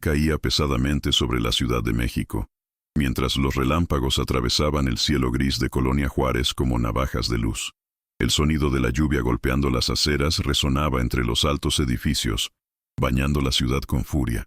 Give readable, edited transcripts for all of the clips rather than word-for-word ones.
Caía pesadamente sobre la Ciudad de México, mientras los relámpagos atravesaban el cielo gris de Colonia Juárez como navajas de luz. El sonido de la lluvia golpeando las aceras resonaba entre los altos edificios, bañando la ciudad con furia.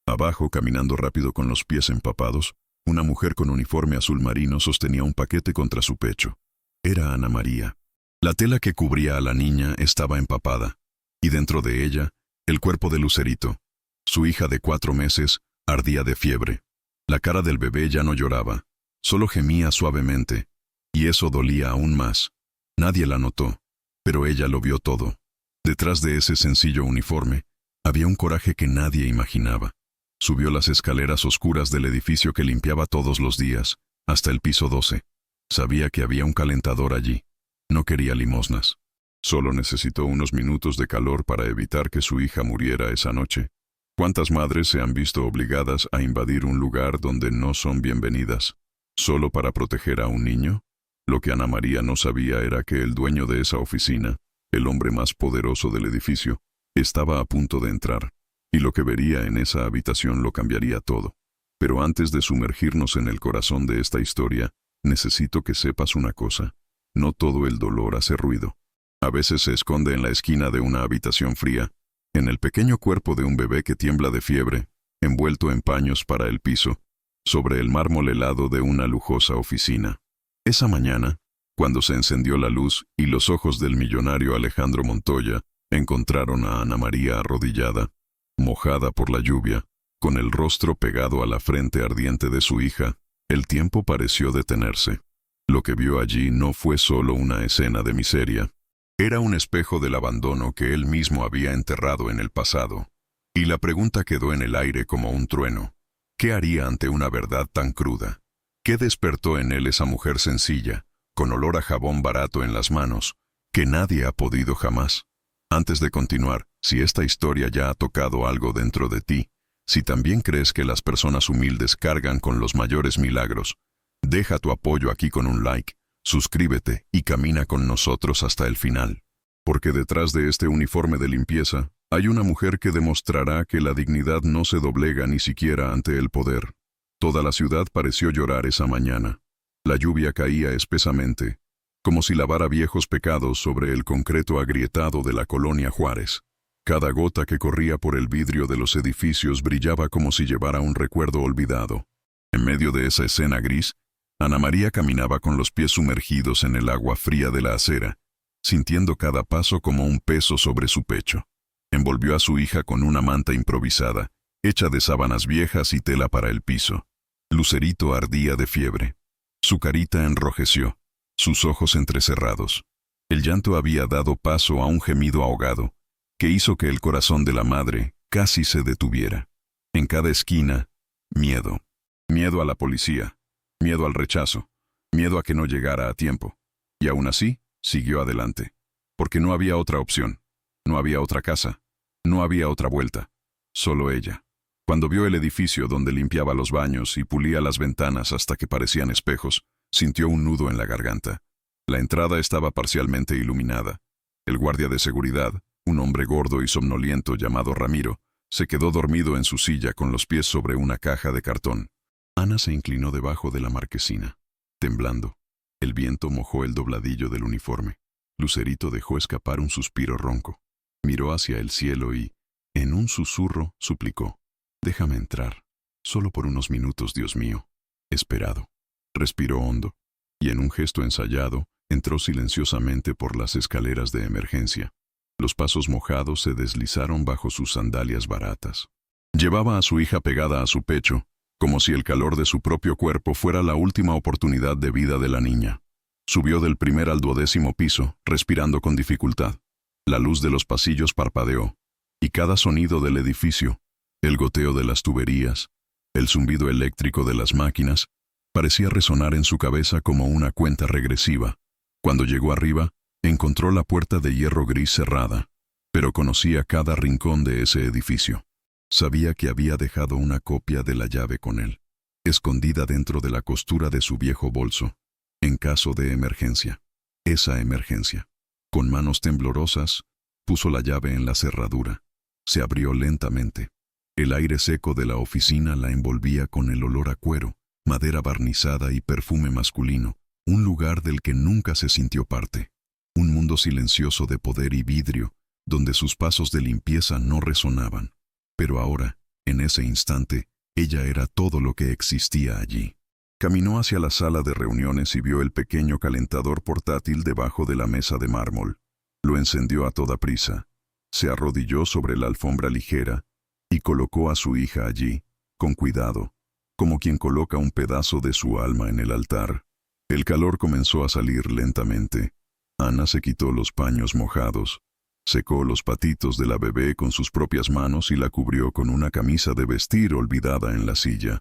Abajo, caminando rápido con los pies empapados, una mujer con uniforme azul marino sostenía un paquete contra su pecho. Era Ana María. La tela que cubría a la niña estaba empapada, y dentro de ella, el cuerpo de Lucerito. Su hija de 4 meses ardía de fiebre. La cara del bebé ya no lloraba, solo gemía suavemente, y eso dolía aún más. Nadie la notó, pero ella lo vio todo. Detrás de ese sencillo uniforme, había un coraje que nadie imaginaba. Subió las escaleras oscuras del edificio que limpiaba todos los días, hasta el piso 12. Sabía que había un calentador allí. No quería limosnas. Solo necesitó unos minutos de calor para evitar que su hija muriera esa noche. ¿Cuántas madres se han visto obligadas a invadir un lugar donde no son bienvenidas, solo para proteger a un niño? Lo que Ana María no sabía era que el dueño de esa oficina, el hombre más poderoso del edificio, estaba a punto de entrar, y lo que vería en esa habitación lo cambiaría todo. Pero antes de sumergirnos en el corazón de esta historia, necesito que sepas una cosa. No todo el dolor hace ruido. A veces se esconde en la esquina de una habitación fría, en el pequeño cuerpo de un bebé que tiembla de fiebre, envuelto en paños para el piso, sobre el mármol helado de una lujosa oficina. Esa mañana, cuando se encendió la luz y los ojos del millonario Alejandro Montoya encontraron a Ana María arrodillada, mojada por la lluvia, con el rostro pegado a la frente ardiente de su hija, el tiempo pareció detenerse. Lo que vio allí no fue solo una escena de miseria. Era un espejo del abandono que él mismo había enterrado en el pasado. Y la pregunta quedó en el aire como un trueno. ¿Qué haría ante una verdad tan cruda? ¿Qué despertó en él esa mujer sencilla, con olor a jabón barato en las manos, que nadie ha podido jamás? Antes de continuar, si esta historia ya ha tocado algo dentro de ti, si también crees que las personas humildes cargan con los mayores milagros, deja tu apoyo aquí con un like, suscríbete y camina con nosotros hasta el final. Porque detrás de este uniforme de limpieza, hay una mujer que demostrará que la dignidad no se doblega ni siquiera ante el poder. Toda la ciudad pareció llorar esa mañana. La lluvia caía espesamente, como si lavara viejos pecados sobre el concreto agrietado de la Colonia Juárez. Cada gota que corría por el vidrio de los edificios brillaba como si llevara un recuerdo olvidado. En medio de esa escena gris, Ana María caminaba con los pies sumergidos en el agua fría de la acera, sintiendo cada paso como un peso sobre su pecho. Envolvió a su hija con una manta improvisada, hecha de sábanas viejas y tela para el piso. Lucerito ardía de fiebre. Su carita enrojeció, sus ojos entrecerrados. El llanto había dado paso a un gemido ahogado, que hizo que el corazón de la madre casi se detuviera. En cada esquina, miedo. Miedo a la policía. Miedo al rechazo, miedo a que no llegara a tiempo. Y aún así, siguió adelante. Porque no había otra opción, no había otra casa, no había otra vuelta, solo ella. Cuando vio el edificio donde limpiaba los baños y pulía las ventanas hasta que parecían espejos, sintió un nudo en la garganta. La entrada estaba parcialmente iluminada. El guardia de seguridad, un hombre gordo y somnoliento llamado Ramiro, se quedó dormido en su silla con los pies sobre una caja de cartón. Ana se inclinó debajo de la marquesina, temblando. El viento mojó el dobladillo del uniforme. Lucerito dejó escapar un suspiro ronco. Miró hacia el cielo y, en un susurro, suplicó: «Déjame entrar, solo por unos minutos, Dios mío». Esperado. Respiró hondo, y en un gesto ensayado, entró silenciosamente por las escaleras de emergencia. Los pasos mojados se deslizaron bajo sus sandalias baratas. Llevaba a su hija pegada a su pecho, como si el calor de su propio cuerpo fuera la última oportunidad de vida de la niña. Subió del primer al 12º piso, respirando con dificultad. La luz de los pasillos parpadeó, y cada sonido del edificio, el goteo de las tuberías, el zumbido eléctrico de las máquinas, parecía resonar en su cabeza como una cuenta regresiva. Cuando llegó arriba, encontró la puerta de hierro gris cerrada, pero conocía cada rincón de ese edificio. Sabía que había dejado una copia de la llave con él, escondida dentro de la costura de su viejo bolso, en caso de emergencia. Esa emergencia. Con manos temblorosas, puso la llave en la cerradura. Se abrió lentamente. El aire seco de la oficina la envolvía con el olor a cuero, madera barnizada y perfume masculino, un lugar del que nunca se sintió parte. Un mundo silencioso de poder y vidrio, donde sus pasos de limpieza no resonaban. Pero ahora, en ese instante, ella era todo lo que existía allí. Caminó hacia la sala de reuniones y vio el pequeño calentador portátil debajo de la mesa de mármol. Lo encendió a toda prisa. Se arrodilló sobre la alfombra ligera y colocó a su hija allí, con cuidado, como quien coloca un pedazo de su alma en el altar. El calor comenzó a salir lentamente. Ana se quitó los paños mojados, secó los patitos de la bebé con sus propias manos y la cubrió con una camisa de vestir olvidada en la silla.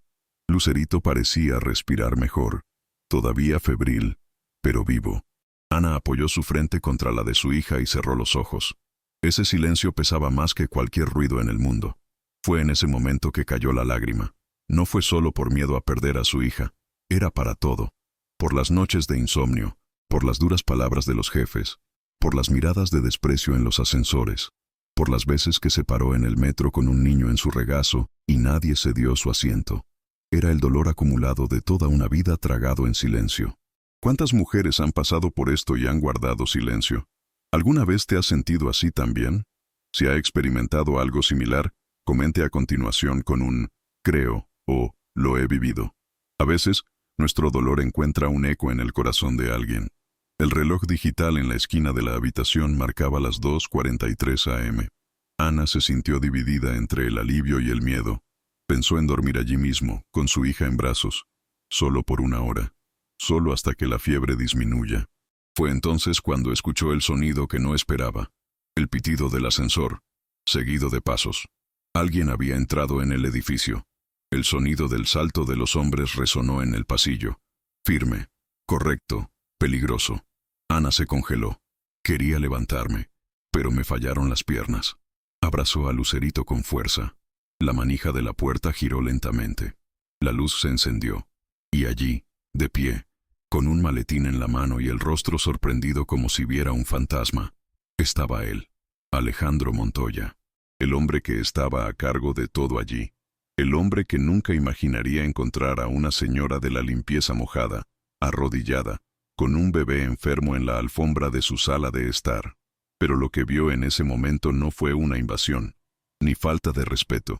Lucerito parecía respirar mejor, todavía febril, pero vivo. Ana apoyó su frente contra la de su hija y cerró los ojos. Ese silencio pesaba más que cualquier ruido en el mundo. Fue en ese momento que cayó la lágrima. No fue solo por miedo a perder a su hija, era para todo. Por las noches de insomnio, por las duras palabras de los jefes, por las miradas de desprecio en los ascensores, por las veces que se paró en el metro con un niño en su regazo y nadie cedió su asiento. Era el dolor acumulado de toda una vida tragado en silencio. ¿Cuántas mujeres han pasado por esto y han guardado silencio? ¿Alguna vez te has sentido así también? Si ha experimentado algo similar, comente a continuación con un «creo» o «lo he vivido». A veces, nuestro dolor encuentra un eco en el corazón de alguien. El reloj digital en la esquina de la habitación marcaba las 2:43 a.m. Ana se sintió dividida entre el alivio y el miedo. Pensó en dormir allí mismo, con su hija en brazos, solo por una hora, solo hasta que la fiebre disminuya. Fue entonces cuando escuchó el sonido que no esperaba, el pitido del ascensor, seguido de pasos. Alguien había entrado en el edificio. El sonido del salto de los hombres resonó en el pasillo. Firme, correcto, peligroso. Ana se congeló. Quería levantarme, pero me fallaron las piernas. Abrazó a Lucerito con fuerza. La manija de la puerta giró lentamente. La luz se encendió. Y allí, de pie, con un maletín en la mano y el rostro sorprendido como si viera un fantasma, estaba él, Alejandro Montoya, el hombre que estaba a cargo de todo allí, el hombre que nunca imaginaría encontrar a una señora de la limpieza mojada, arrodillada, con un bebé enfermo en la alfombra de su sala de estar. Pero lo que vio en ese momento no fue una invasión, ni falta de respeto.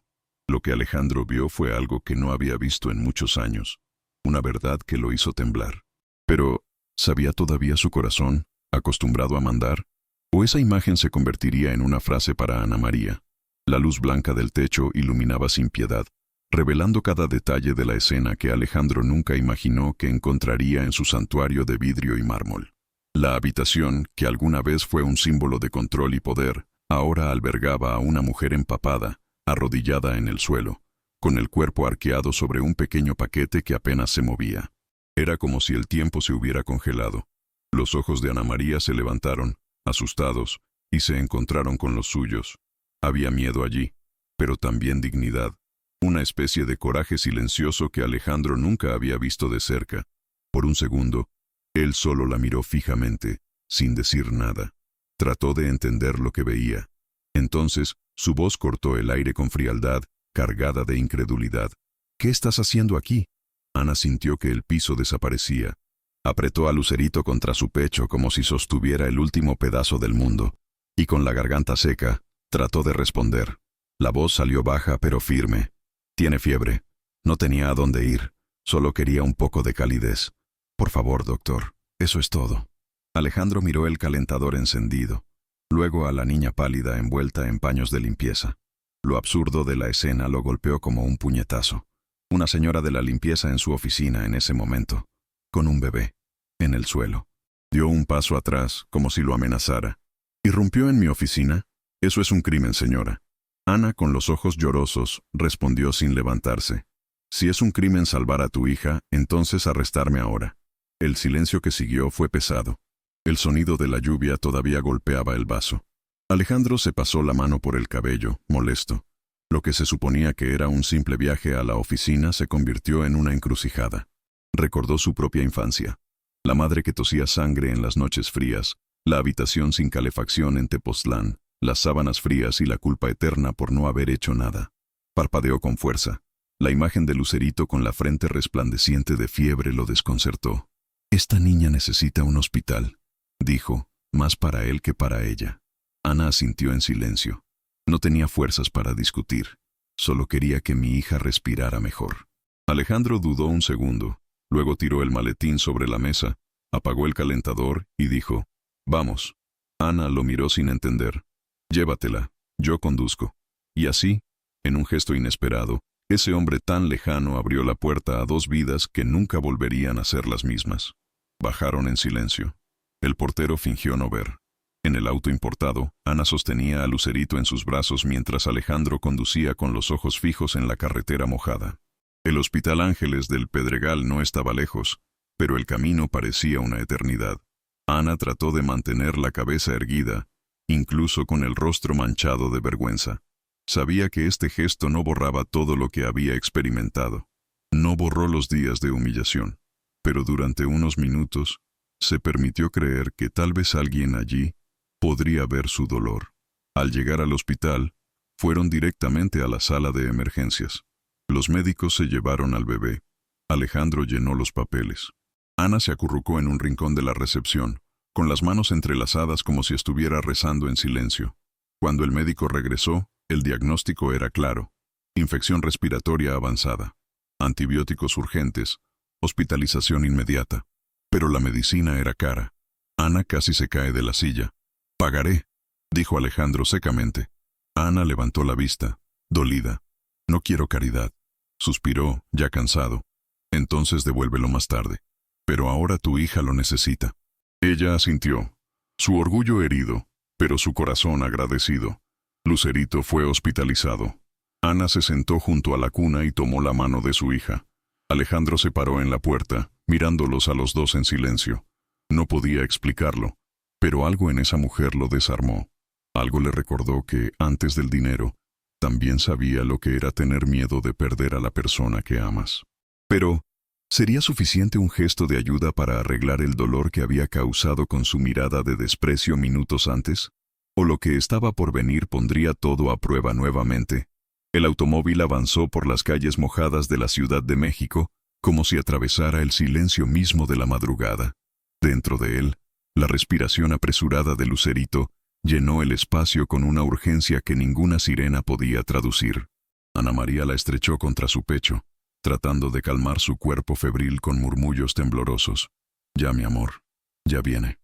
Lo que Alejandro vio fue algo que no había visto en muchos años, una verdad que lo hizo temblar. Pero, ¿sabía todavía su corazón, acostumbrado a mandar? ¿O esa imagen se convertiría en una frase para Ana María? La luz blanca del techo iluminaba sin piedad, revelando cada detalle de la escena que Alejandro nunca imaginó que encontraría en su santuario de vidrio y mármol. La habitación, que alguna vez fue un símbolo de control y poder, ahora albergaba a una mujer empapada, arrodillada en el suelo, con el cuerpo arqueado sobre un pequeño paquete que apenas se movía. Era como si el tiempo se hubiera congelado. Los ojos de Ana María se levantaron, asustados, y se encontraron con los suyos. Había miedo allí, pero también dignidad, una especie de coraje silencioso que Alejandro nunca había visto de cerca. Por un segundo, él solo la miró fijamente, sin decir nada. Trató de entender lo que veía. Entonces, su voz cortó el aire con frialdad, cargada de incredulidad. «¿Qué estás haciendo aquí?» Ana sintió que el piso desaparecía. Apretó a Lucerito contra su pecho como si sostuviera el último pedazo del mundo, y con la garganta seca, trató de responder. La voz salió baja pero firme. «Tiene fiebre. No tenía a dónde ir. Solo quería un poco de calidez. Por favor, doctor. Eso es todo». Alejandro miró el calentador encendido, luego a la niña pálida envuelta en paños de limpieza. Lo absurdo de la escena lo golpeó como un puñetazo. Una señora de la limpieza en su oficina en ese momento, con un bebé, en el suelo. Dio un paso atrás, como si lo amenazara. «¿Irrumpió en mi oficina? Eso es un crimen, señora». Ana, con los ojos llorosos, respondió sin levantarse. «Si es un crimen salvar a tu hija, entonces arrestarme ahora». El silencio que siguió fue pesado. El sonido de la lluvia todavía golpeaba el vaso. Alejandro se pasó la mano por el cabello, molesto. Lo que se suponía que era un simple viaje a la oficina se convirtió en una encrucijada. Recordó su propia infancia. La madre que tosía sangre en las noches frías, la habitación sin calefacción en Tepoztlán, las sábanas frías y la culpa eterna por no haber hecho nada. Parpadeó con fuerza. La imagen de Lucerito con la frente resplandeciente de fiebre lo desconcertó. «Esta niña necesita un hospital», dijo, más para él que para ella. Ana asintió en silencio. No tenía fuerzas para discutir. Solo quería que mi hija respirara mejor. Alejandro dudó un segundo. Luego tiró el maletín sobre la mesa, apagó el calentador y dijo, «Vamos». Ana lo miró sin entender. «Llévatela, yo conduzco». Y así, en un gesto inesperado, ese hombre tan lejano abrió la puerta a dos vidas que nunca volverían a ser las mismas. Bajaron en silencio. El portero fingió no ver. En el auto importado, Ana sostenía a Lucerito en sus brazos mientras Alejandro conducía con los ojos fijos en la carretera mojada. El Hospital Ángeles del Pedregal no estaba lejos, pero el camino parecía una eternidad. Ana trató de mantener la cabeza erguida, incluso con el rostro manchado de vergüenza. Sabía que este gesto no borraba todo lo que había experimentado. No borró los días de humillación, pero durante unos minutos se permitió creer que tal vez alguien allí podría ver su dolor. Al llegar al hospital, fueron directamente a la sala de emergencias. Los médicos se llevaron al bebé. Alejandro llenó los papeles. Ana se acurrucó en un rincón de la recepción, con las manos entrelazadas como si estuviera rezando en silencio. Cuando el médico regresó, el diagnóstico era claro: infección respiratoria avanzada, antibióticos urgentes, hospitalización inmediata. Pero la medicina era cara. Ana casi se cae de la silla. «Pagaré», dijo Alejandro secamente. Ana levantó la vista, dolida. «No quiero caridad», suspiró, ya cansado. «Entonces devuélvelo más tarde. Pero ahora tu hija lo necesita». Ella asintió, su orgullo herido, pero su corazón agradecido. Lucerito fue hospitalizado. Ana se sentó junto a la cuna y tomó la mano de su hija. Alejandro se paró en la puerta, mirándolos a los dos en silencio. No podía explicarlo, pero algo en esa mujer lo desarmó. Algo le recordó que, antes del dinero, también sabía lo que era tener miedo de perder a la persona que amas. Pero, ¿sería suficiente un gesto de ayuda para arreglar el dolor que había causado con su mirada de desprecio minutos antes? ¿O lo que estaba por venir pondría todo a prueba nuevamente? El automóvil avanzó por las calles mojadas de la Ciudad de México, como si atravesara el silencio mismo de la madrugada. Dentro de él, la respiración apresurada de Lucerito llenó el espacio con una urgencia que ninguna sirena podía traducir. Ana María la estrechó contra su pecho, tratando de calmar su cuerpo febril con murmullos temblorosos. «Ya, mi amor. Ya viene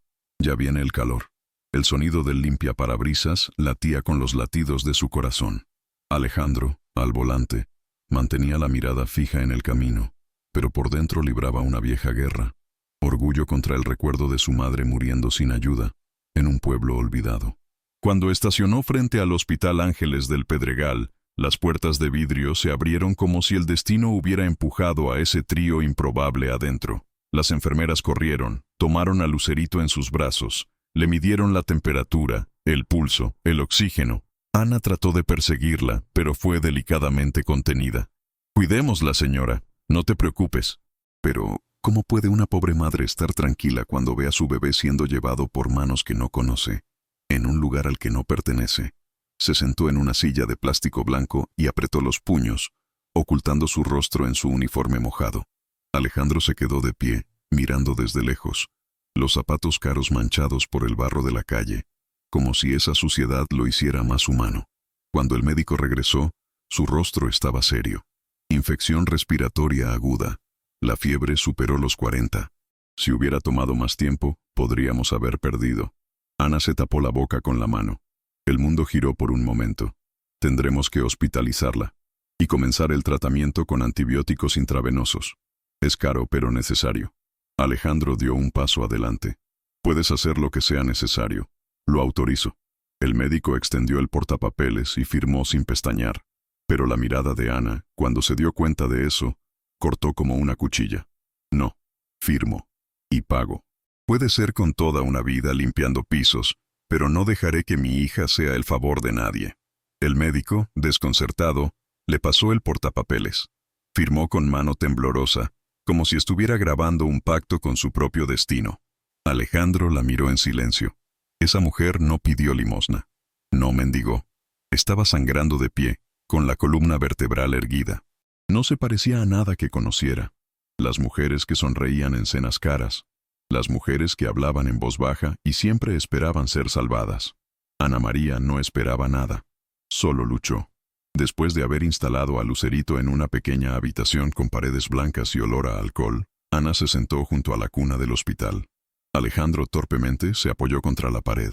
el calor». El sonido del limpiaparabrisas latía con los latidos de su corazón. Alejandro, al volante, mantenía la mirada fija en el camino, pero por dentro libraba una vieja guerra. Orgullo contra el recuerdo de su madre muriendo sin ayuda, en un pueblo olvidado. Cuando estacionó frente al Hospital Ángeles del Pedregal, las puertas de vidrio se abrieron como si el destino hubiera empujado a ese trío improbable adentro. Las enfermeras corrieron, tomaron a Lucerito en sus brazos, le midieron la temperatura, el pulso, el oxígeno. Ana trató de perseguirla, pero fue delicadamente contenida. «Cuidémosla, señora, no te preocupes». Pero, ¿cómo puede una pobre madre estar tranquila cuando ve a su bebé siendo llevado por manos que no conoce, en un lugar al que no pertenece? Se sentó en una silla de plástico blanco y apretó los puños, ocultando su rostro en su uniforme mojado. Alejandro se quedó de pie, mirando desde lejos, los zapatos caros manchados por el barro de la calle, como si esa suciedad lo hiciera más humano. Cuando el médico regresó, su rostro estaba serio. Infección respiratoria aguda. La fiebre superó los 40. Si hubiera tomado más tiempo, podríamos haber perdido. Ana se tapó la boca con la mano. El mundo giró por un momento. Tendremos que hospitalizarla y comenzar el tratamiento con antibióticos intravenosos. Es caro pero necesario. Alejandro dio un paso adelante. «Puedes hacer lo que sea necesario. Lo autorizo». El médico extendió el portapapeles y firmó sin pestañear. Pero la mirada de Ana, cuando se dio cuenta de eso, cortó como una cuchilla. «No, firmo. Y pago. Puede ser con toda una vida limpiando pisos, pero no dejaré que mi hija sea el favor de nadie». El médico, desconcertado, le pasó el portapapeles. Firmó con mano temblorosa, como si estuviera grabando un pacto con su propio destino. Alejandro la miró en silencio. Esa mujer no pidió limosna. No mendigó. Estaba sangrando de pie, con la columna vertebral erguida. No se parecía a nada que conociera. Las mujeres que sonreían en cenas caras, las mujeres que hablaban en voz baja y siempre esperaban ser salvadas. Ana María no esperaba nada, solo luchó. Después de haber instalado a Lucerito en una pequeña habitación con paredes blancas y olor a alcohol, Ana se sentó junto a la cuna del hospital. Alejandro torpemente se apoyó contra la pared.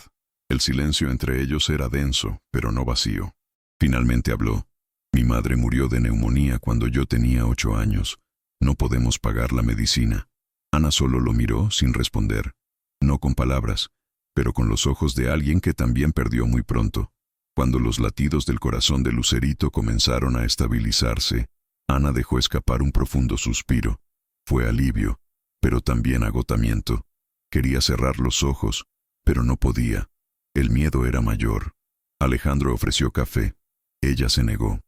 El silencio entre ellos era denso, pero no vacío. Finalmente habló. Mi madre murió de neumonía cuando yo tenía 8 años. No podemos pagar la medicina. Ana solo lo miró sin responder. No con palabras, pero con los ojos de alguien que también perdió muy pronto. Cuando los latidos del corazón de Lucerito comenzaron a estabilizarse, Ana dejó escapar un profundo suspiro. Fue alivio, pero también agotamiento. Quería cerrar los ojos, pero no podía. El miedo era mayor. Alejandro ofreció café. Ella se negó.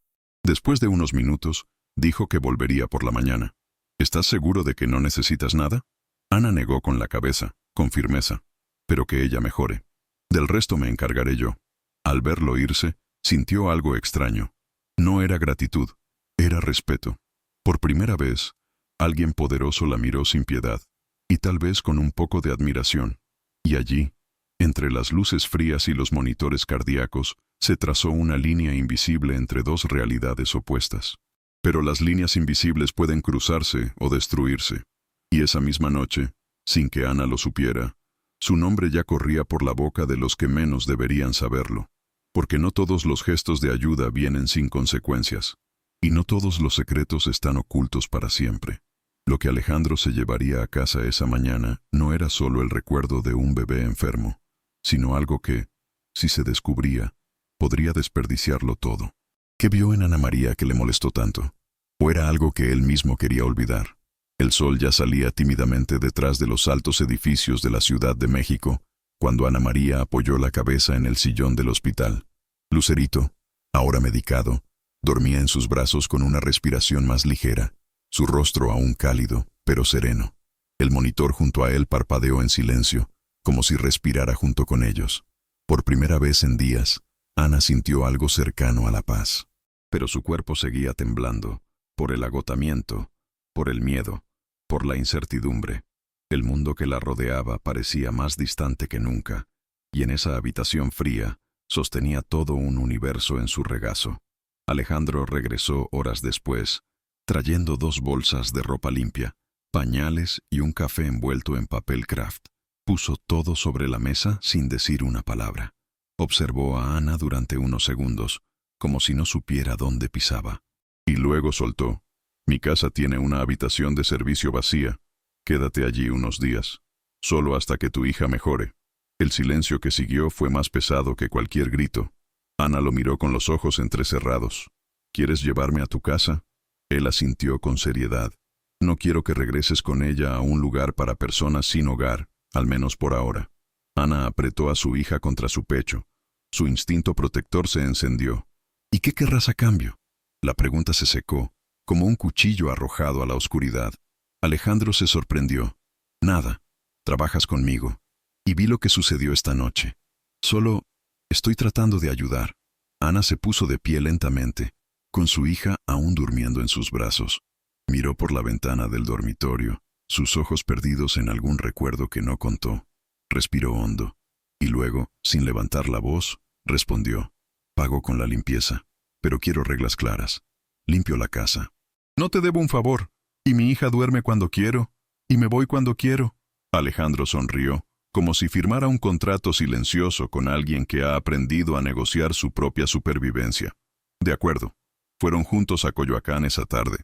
Después de unos minutos, dijo que volvería por la mañana. ¿Estás seguro de que no necesitas nada? Ana negó con la cabeza, con firmeza. Pero que ella mejore. Del resto me encargaré yo. Al verlo irse, sintió algo extraño. No era gratitud, era respeto. Por primera vez, alguien poderoso la miró sin piedad, y tal vez con un poco de admiración. Y allí, entre las luces frías y los monitores cardíacos, se trazó una línea invisible entre dos realidades opuestas. Pero las líneas invisibles pueden cruzarse o destruirse. Y esa misma noche, sin que Ana lo supiera, su nombre ya corría por la boca de los que menos deberían saberlo. Porque no todos los gestos de ayuda vienen sin consecuencias. Y no todos los secretos están ocultos para siempre. Lo que Alejandro se llevaría a casa esa mañana no era solo el recuerdo de un bebé enfermo, sino algo que, si se descubría, podría desperdiciarlo todo. ¿Qué vio en Ana María que le molestó tanto? ¿O era algo que él mismo quería olvidar? El sol ya salía tímidamente detrás de los altos edificios de la Ciudad de México, cuando Ana María apoyó la cabeza en el sillón del hospital. Lucerito, ahora medicado, dormía en sus brazos con una respiración más ligera, su rostro aún cálido, pero sereno. El monitor junto a él parpadeó en silencio, como si respirara junto con ellos. Por primera vez en días, Ana sintió algo cercano a la paz. Pero su cuerpo seguía temblando, por el agotamiento, por el miedo, por la incertidumbre. El mundo que la rodeaba parecía más distante que nunca, y en esa habitación fría sostenía todo un universo en su regazo. Alejandro regresó horas después, trayendo 2 bolsas de ropa limpia, pañales y un café envuelto en papel craft. Puso todo sobre la mesa sin decir una palabra. Observó a Ana durante unos segundos, como si no supiera dónde pisaba. Y luego soltó. Mi casa tiene una habitación de servicio vacía. Quédate allí unos días, solo hasta que tu hija mejore. El silencio que siguió fue más pesado que cualquier grito. Ana lo miró con los ojos entrecerrados. ¿Quieres llevarme a tu casa? Él asintió con seriedad. No quiero que regreses con ella a un lugar para personas sin hogar, al menos por ahora. Ana apretó a su hija contra su pecho. Su instinto protector se encendió. ¿Y qué querrás a cambio? La pregunta se secó, como un cuchillo arrojado a la oscuridad. Alejandro se sorprendió. Nada. Trabajas conmigo. Y vi lo que sucedió esta noche. Solo estoy tratando de ayudar. Ana se puso de pie lentamente, con su hija aún durmiendo en sus brazos. Miró por la ventana del dormitorio, sus ojos perdidos en algún recuerdo que no contó. Respiró hondo. Y luego, sin levantar la voz, respondió. Pago con la limpieza, pero quiero reglas claras. Limpio la casa. No te debo un favor. Y mi hija duerme cuando quiero, y me voy cuando quiero. Alejandro sonrió, como si firmara un contrato silencioso con alguien que ha aprendido a negociar su propia supervivencia. De acuerdo. Fueron juntos a Coyoacán esa tarde.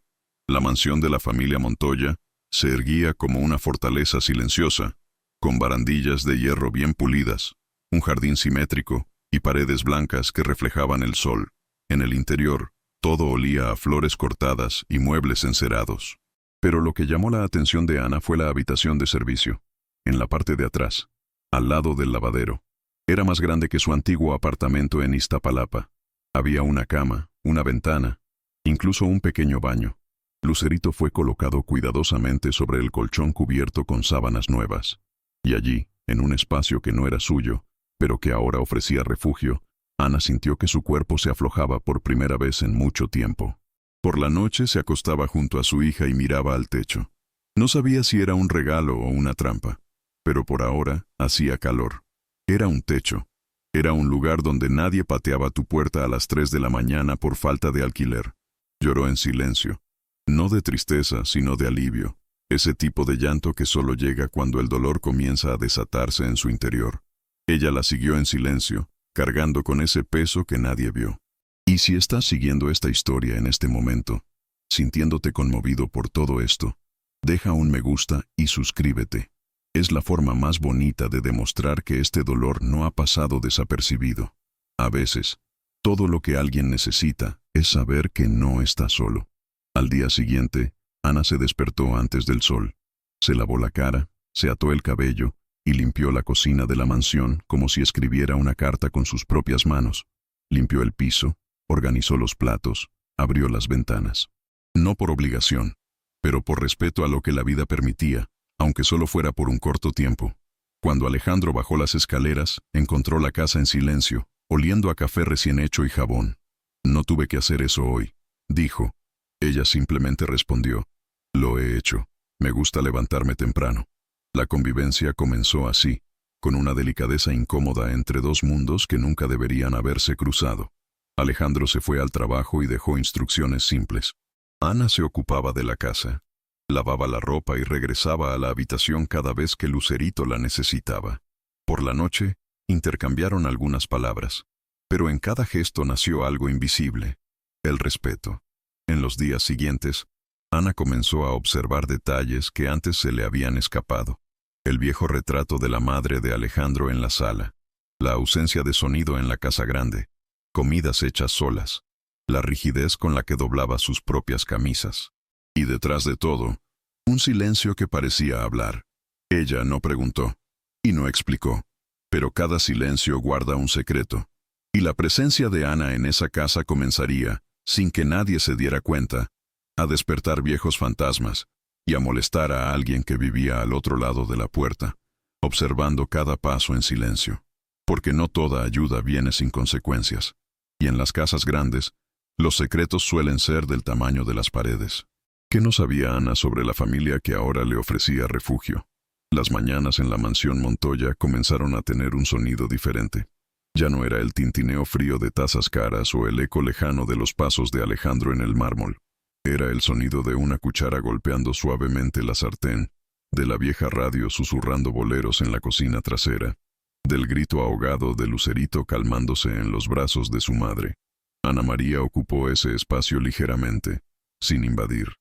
La mansión de la familia Montoya se erguía como una fortaleza silenciosa, con barandillas de hierro bien pulidas, un jardín simétrico y paredes blancas que reflejaban el sol. En el interior, todo olía a flores cortadas y muebles encerados. Pero lo que llamó la atención de Ana fue la habitación de servicio, en la parte de atrás, al lado del lavadero. Era más grande que su antiguo apartamento en Iztapalapa. Había una cama, una ventana, incluso un pequeño baño. Lucerito fue colocado cuidadosamente sobre el colchón cubierto con sábanas nuevas. Y allí, en un espacio que no era suyo, pero que ahora ofrecía refugio, Ana sintió que su cuerpo se aflojaba por primera vez en mucho tiempo. Por la noche se acostaba junto a su hija y miraba al techo. No sabía si era un regalo o una trampa, pero por ahora hacía calor. Era un techo. Era un lugar donde nadie pateaba tu puerta a las 3 de la mañana por falta de alquiler. Lloró en silencio. No de tristeza, sino de alivio. Ese tipo de llanto que solo llega cuando el dolor comienza a desatarse en su interior. Ella la siguió en silencio, cargando con ese peso que nadie vio. Y si estás siguiendo esta historia en este momento, sintiéndote conmovido por todo esto, deja un me gusta y suscríbete. Es la forma más bonita de demostrar que este dolor no ha pasado desapercibido. A veces, todo lo que alguien necesita es saber que no está solo. Al día siguiente, Ana se despertó antes del sol. Se lavó la cara, se ató el cabello y limpió la cocina de la mansión como si escribiera una carta con sus propias manos. Limpió el piso, organizó los platos, abrió las ventanas. No por obligación, pero por respeto a lo que la vida permitía, aunque solo fuera por un corto tiempo. Cuando Alejandro bajó las escaleras, encontró la casa en silencio, oliendo a café recién hecho y jabón. No tuve que hacer eso hoy, dijo. Ella simplemente respondió, lo he hecho. Me gusta levantarme temprano. La convivencia comenzó así, con una delicadeza incómoda entre dos mundos que nunca deberían haberse cruzado. Alejandro se fue al trabajo y dejó instrucciones simples. Ana se ocupaba de la casa. Lavaba la ropa y regresaba a la habitación cada vez que Lucerito la necesitaba. Por la noche, intercambiaron algunas palabras, pero en cada gesto nació algo invisible: el respeto. En los días siguientes, Ana comenzó a observar detalles que antes se le habían escapado. El viejo retrato de la madre de Alejandro en la sala, la ausencia de sonido en la casa grande, comidas hechas solas, la rigidez con la que doblaba sus propias camisas. Y detrás de todo, un silencio que parecía hablar. Ella no preguntó y no explicó, pero cada silencio guarda un secreto. Y la presencia de Ana en esa casa comenzaría, sin que nadie se diera cuenta, a despertar viejos fantasmas y a molestar a alguien que vivía al otro lado de la puerta, observando cada paso en silencio. Porque no toda ayuda viene sin consecuencias. Y en las casas grandes, los secretos suelen ser del tamaño de las paredes. ¿Qué no sabía Ana sobre la familia que ahora le ofrecía refugio? Las mañanas en la mansión Montoya comenzaron a tener un sonido diferente. Ya no era el tintineo frío de tazas caras o el eco lejano de los pasos de Alejandro en el mármol. Era el sonido de una cuchara golpeando suavemente la sartén, de la vieja radio susurrando boleros en la cocina trasera, del grito ahogado de Lucerito calmándose en los brazos de su madre. Ana María ocupó ese espacio ligeramente, sin invadir.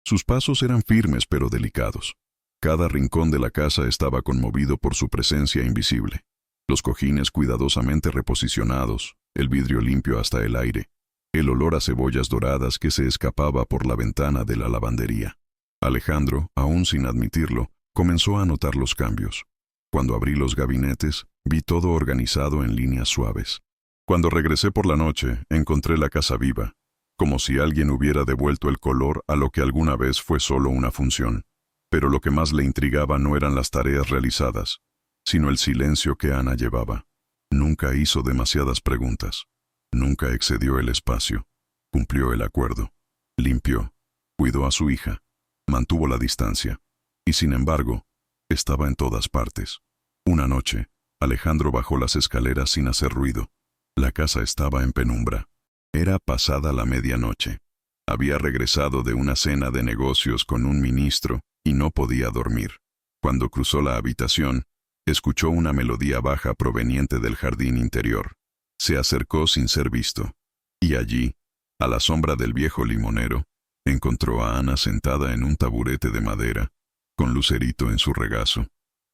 Sus pasos eran firmes pero delicados. Cada rincón de la casa estaba conmovido por su presencia invisible. Los cojines cuidadosamente reposicionados, el vidrio limpio hasta el aire, el olor a cebollas doradas que se escapaba por la ventana de la lavandería. Alejandro, aún sin admitirlo, comenzó a notar los cambios. Cuando abrí los gabinetes, vi todo organizado en líneas suaves. Cuando regresé por la noche, encontré la casa viva, como si alguien hubiera devuelto el color a lo que alguna vez fue solo una función. Pero lo que más le intrigaba no eran las tareas realizadas, sino el silencio que Ana llevaba. Nunca hizo demasiadas preguntas. Nunca excedió el espacio. Cumplió el acuerdo. Limpió. Cuidó a su hija. Mantuvo la distancia. Y sin embargo, estaba en todas partes. Una noche, Alejandro bajó las escaleras sin hacer ruido. La casa estaba en penumbra. Era pasada la medianoche. Había regresado de una cena de negocios con un ministro y no podía dormir. Cuando cruzó la habitación, escuchó una melodía baja proveniente del jardín interior. Se acercó sin ser visto. Y allí, a la sombra del viejo limonero, encontró a Ana sentada en un taburete de madera, con Lucerito en su regazo.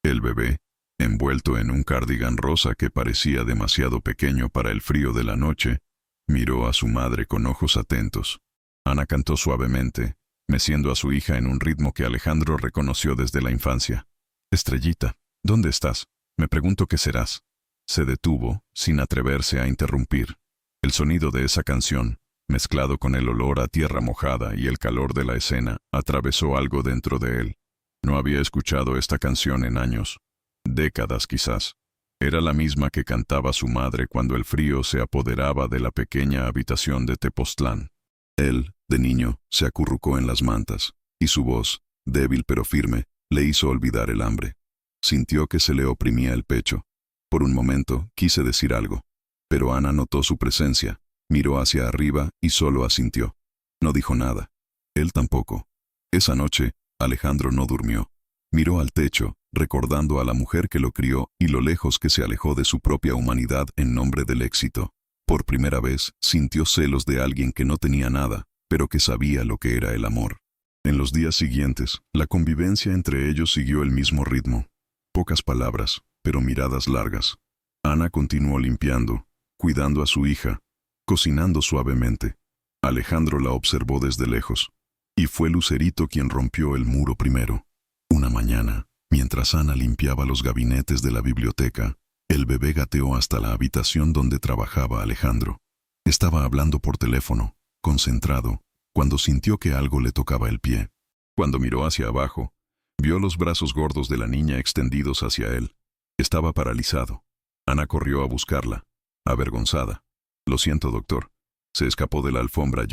El bebé, envuelto en un cardigan rosa que parecía demasiado pequeño para el frío de la noche, miró a su madre con ojos atentos. Ana cantó suavemente, meciendo a su hija en un ritmo que Alejandro reconoció desde la infancia. «Estrellita, ¿dónde estás? Me pregunto qué serás». Se detuvo, sin atreverse a interrumpir. El sonido de esa canción, mezclado con el olor a tierra mojada y el calor de la escena, atravesó algo dentro de él. No había escuchado esta canción en años. Décadas quizás. Era la misma que cantaba su madre cuando el frío se apoderaba de la pequeña habitación de Tepoztlán. Él, de niño, se acurrucó en las mantas, y su voz, débil pero firme, le hizo olvidar el hambre. Sintió que se le oprimía el pecho. Por un momento quise decir algo, pero Ana notó su presencia, miró hacia arriba y solo asintió. No dijo nada. Él tampoco. Esa noche, Alejandro no durmió. Miró al techo, recordando a la mujer que lo crió y lo lejos que se alejó de su propia humanidad en nombre del éxito. Por primera vez, sintió celos de alguien que no tenía nada, pero que sabía lo que era el amor. En los días siguientes, la convivencia entre ellos siguió el mismo ritmo. Pocas palabras, pero miradas largas. Ana continuó limpiando, cuidando a su hija, cocinando suavemente. Alejandro la observó desde lejos, y fue Lucerito quien rompió el muro primero. Una mañana, mientras Ana limpiaba los gabinetes de la biblioteca, el bebé gateó hasta la habitación donde trabajaba Alejandro. Estaba hablando por teléfono, concentrado, cuando sintió que algo le tocaba el pie. Cuando miró hacia abajo, vio los brazos gordos de la niña extendidos hacia él. Estaba paralizado. Ana corrió a buscarla, avergonzada. «Lo siento, doctor. Se escapó de la alfombra.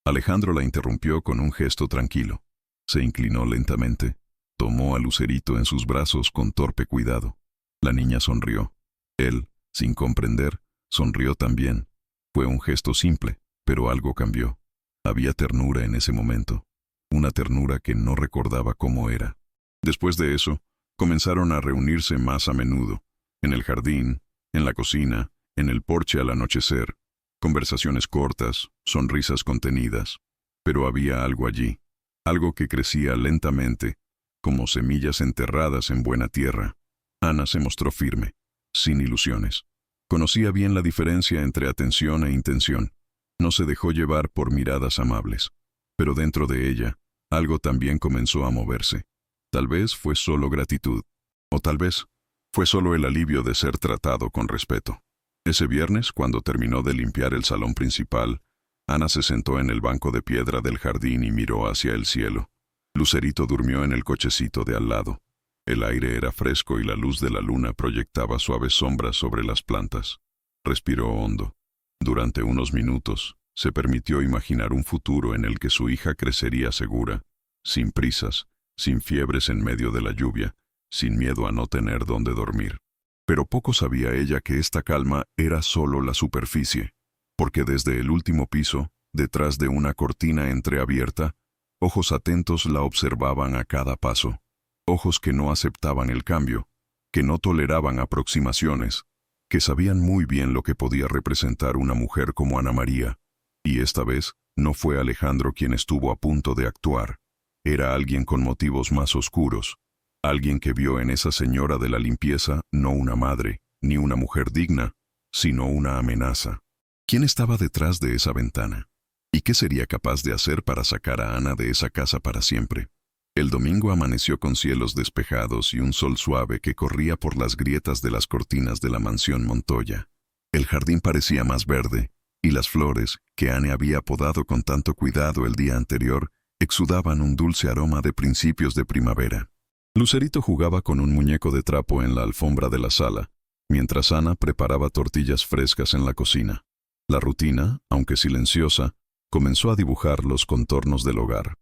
Alejandro la interrumpió con un gesto tranquilo. Se inclinó lentamente. Tomó a Lucerito en sus brazos con torpe cuidado. La niña sonrió. Él, sin comprender, sonrió también. Fue un gesto simple, pero algo cambió. Había ternura en ese momento. Una ternura que no recordaba cómo era. Después de eso, comenzaron a reunirse más a menudo. En el jardín, en la cocina, en el porche al anochecer. Conversaciones cortas, sonrisas contenidas. Pero había algo allí. Algo que crecía lentamente, como semillas enterradas en buena tierra. Ana se mostró firme, sin ilusiones. Conocía bien la diferencia entre atención e intención. No se dejó llevar por miradas amables. Pero dentro de ella, algo también comenzó a moverse. Tal vez fue solo gratitud. O tal vez fue solo el alivio de ser tratado con respeto. Ese viernes, cuando terminó de limpiar el salón principal, Ana se sentó en el banco de piedra del jardín y miró hacia el cielo. Lucerito durmió en el cochecito de al lado. El aire era fresco y la luz de la luna proyectaba suaves sombras sobre las plantas. Respiró hondo. Durante unos minutos, se permitió imaginar un futuro en el que su hija crecería segura, sin prisas, sin fiebres en medio de la lluvia, sin miedo a no tener dónde dormir. Pero poco sabía ella que esta calma era solo la superficie, porque desde el último piso, detrás de una cortina entreabierta, ojos atentos la observaban a cada paso. Ojos que no aceptaban el cambio, que no toleraban aproximaciones, que sabían muy bien lo que podía representar una mujer como Ana María. Y esta vez, no fue Alejandro quien estuvo a punto de actuar. Era alguien con motivos más oscuros. Alguien que vio en esa señora de la limpieza no una madre, ni una mujer digna, sino una amenaza. ¿Quién estaba detrás de esa ventana? ¿Y qué sería capaz de hacer para sacar a Ana de esa casa para siempre? El domingo amaneció con cielos despejados y un sol suave que corría por las grietas de las cortinas de la mansión Montoya. El jardín parecía más verde, y las flores, que Anne había podado con tanto cuidado el día anterior, exudaban un dulce aroma de principios de primavera. Lucerito jugaba con un muñeco de trapo en la alfombra de la sala, mientras Ana preparaba tortillas frescas en la cocina. La rutina, aunque silenciosa, comenzó a dibujar los contornos del hogar.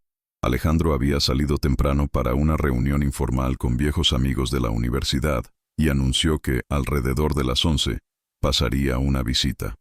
Alejandro había salido temprano para una reunión informal con viejos amigos de la universidad y anunció que, alrededor de las 11, pasaría una visita.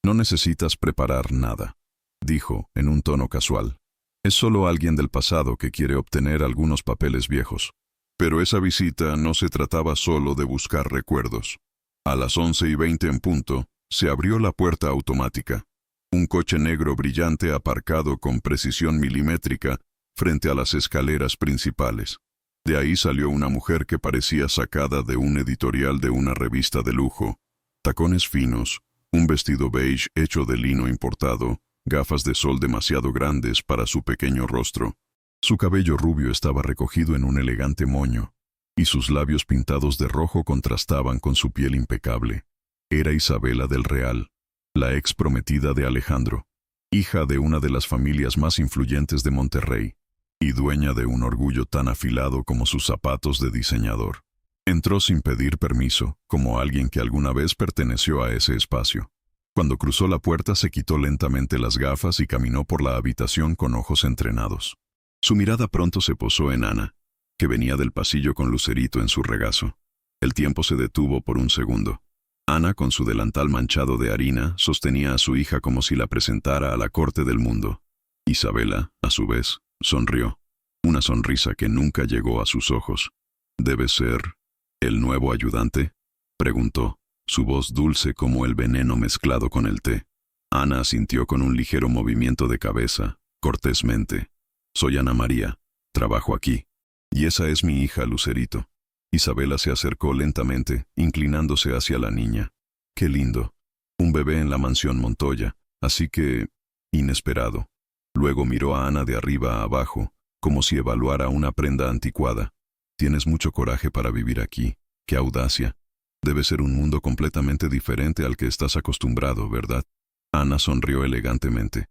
«No necesitas preparar nada», dijo en un tono casual. «Es solo alguien del pasado que quiere obtener algunos papeles viejos». Pero esa visita no se trataba solo de buscar recuerdos. A las 11:20 en punto, se abrió la puerta automática. Un coche negro brillante aparcado con precisión milimétrica frente a las escaleras principales. De ahí salió una mujer que parecía sacada de un editorial de una revista de lujo. Tacones finos, un vestido beige hecho de lino importado, gafas de sol demasiado grandes para su pequeño rostro. Su cabello rubio estaba recogido en un elegante moño, y sus labios pintados de rojo contrastaban con su piel impecable. Era Isabela del Real, la ex prometida de Alejandro, hija de una de las familias más influyentes de Monterrey, y dueña de un orgullo tan afilado como sus zapatos de diseñador. Entró sin pedir permiso, como alguien que alguna vez perteneció a ese espacio. Cuando cruzó la puerta se quitó lentamente las gafas y caminó por la habitación con ojos entrenados. Su mirada pronto se posó en Ana, que venía del pasillo con Lucerito en su regazo. El tiempo se detuvo por un segundo. Ana, con su delantal manchado de harina, sostenía a su hija como si la presentara a la corte del mundo. Isabela, a su vez, sonrió. Una sonrisa que nunca llegó a sus ojos. «¿Debe ser el nuevo ayudante?», preguntó, su voz dulce como el veneno mezclado con el té. Ana asintió con un ligero movimiento de cabeza, cortésmente. «Soy Ana María, trabajo aquí. Y esa es mi hija, Lucerito». Isabela se acercó lentamente, inclinándose hacia la niña. «Qué lindo. Un bebé en la mansión Montoya, así que... inesperado». Luego miró a Ana de arriba a abajo, como si evaluara una prenda anticuada. «Tienes mucho coraje para vivir aquí. ¡Qué audacia! Debe ser un mundo completamente diferente al que estás acostumbrado, ¿verdad?». Ana sonrió elegantemente.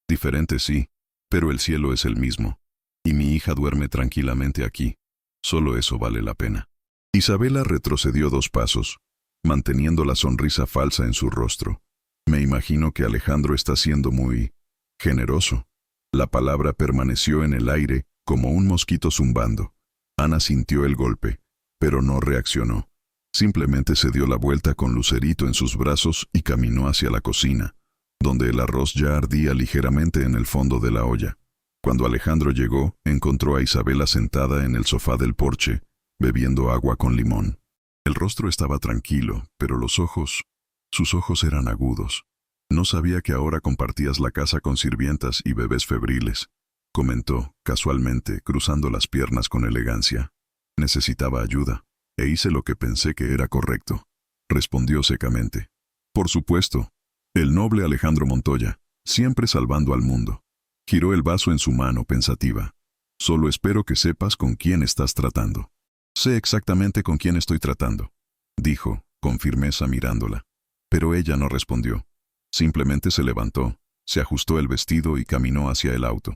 «Diferente sí, pero el cielo es el mismo. Y mi hija duerme tranquilamente aquí. Solo eso vale la pena». Isabela retrocedió 2 pasos, manteniendo la sonrisa falsa en su rostro. «Me imagino que Alejandro está siendo muy... generoso». La palabra permaneció en el aire como un mosquito zumbando. Ana sintió el golpe, pero no reaccionó. Simplemente se dio la vuelta con Lucerito en sus brazos y caminó hacia la cocina, donde el arroz ya ardía ligeramente en el fondo de la olla. Cuando Alejandro llegó, encontró a Isabela sentada en el sofá del porche, bebiendo agua con limón. El rostro estaba tranquilo, pero sus ojos eran agudos. «No sabía que ahora compartías la casa con sirvientas y bebés febriles», comentó, casualmente, cruzando las piernas con elegancia. «Necesitaba ayuda, e hice lo que pensé que era correcto», respondió secamente. «Por supuesto, el noble Alejandro Montoya, siempre salvando al mundo». Giró el vaso en su mano pensativa. «Solo espero que sepas con quién estás tratando». «Sé exactamente con quién estoy tratando», dijo, con firmeza mirándola. Pero ella no respondió. Simplemente se levantó, se ajustó el vestido y caminó hacia el auto.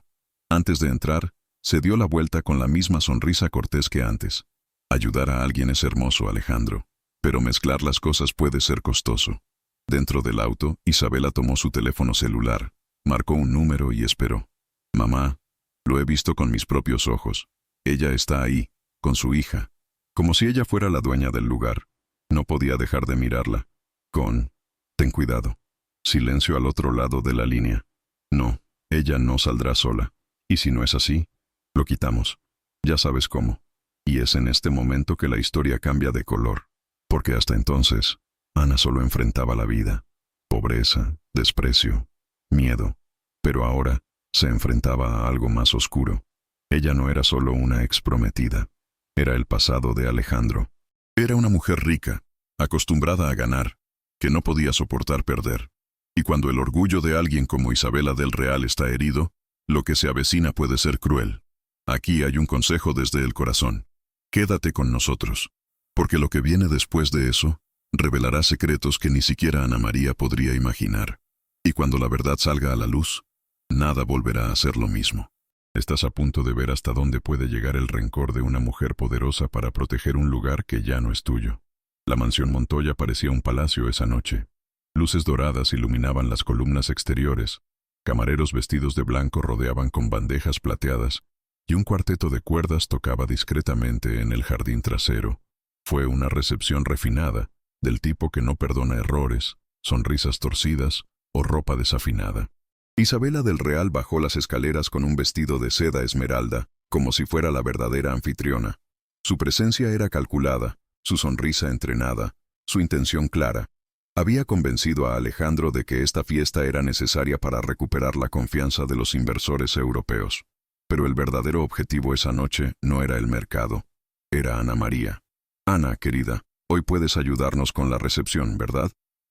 Antes de entrar, se dio la vuelta con la misma sonrisa cortés que antes. «Ayudar a alguien es hermoso, Alejandro, pero mezclar las cosas puede ser costoso». Dentro del auto, Isabela tomó su teléfono celular, marcó un número y esperó. «Mamá, lo he visto con mis propios ojos. Ella está ahí, con su hija, como si ella fuera la dueña del lugar». No podía dejar de mirarla. «Ten cuidado». Silencio al otro lado de la línea. «No, ella no saldrá sola. Y si no es así, lo quitamos. Ya sabes cómo». Y es en este momento que la historia cambia de color. Porque hasta entonces, Ana solo enfrentaba la vida. Pobreza, desprecio, miedo. Pero ahora se enfrentaba a algo más oscuro. Ella no era solo una exprometida. Era el pasado de Alejandro. Era una mujer rica, acostumbrada a ganar, que no podía soportar perder. Y cuando el orgullo de alguien como Isabela del Real está herido, lo que se avecina puede ser cruel. Aquí hay un consejo desde el corazón. Quédate con nosotros, porque lo que viene después de eso revelará secretos que ni siquiera Ana María podría imaginar. Y cuando la verdad salga a la luz, nada volverá a ser lo mismo. Estás a punto de ver hasta dónde puede llegar el rencor de una mujer poderosa para proteger un lugar que ya no es tuyo. La mansión Montoya parecía un palacio esa noche. Luces doradas iluminaban las columnas exteriores, camareros vestidos de blanco rodeaban con bandejas plateadas, y un cuarteto de cuerdas tocaba discretamente en el jardín trasero. Fue una recepción refinada, del tipo que no perdona errores, sonrisas torcidas o ropa desafinada. Isabela del Real bajó las escaleras con un vestido de seda esmeralda, como si fuera la verdadera anfitriona. Su presencia era calculada, su sonrisa entrenada, su intención clara. Había convencido a Alejandro de que esta fiesta era necesaria para recuperar la confianza de los inversores europeos. Pero el verdadero objetivo esa noche no era el mercado, era Ana María. «Ana, querida, hoy puedes ayudarnos con la recepción, ¿verdad?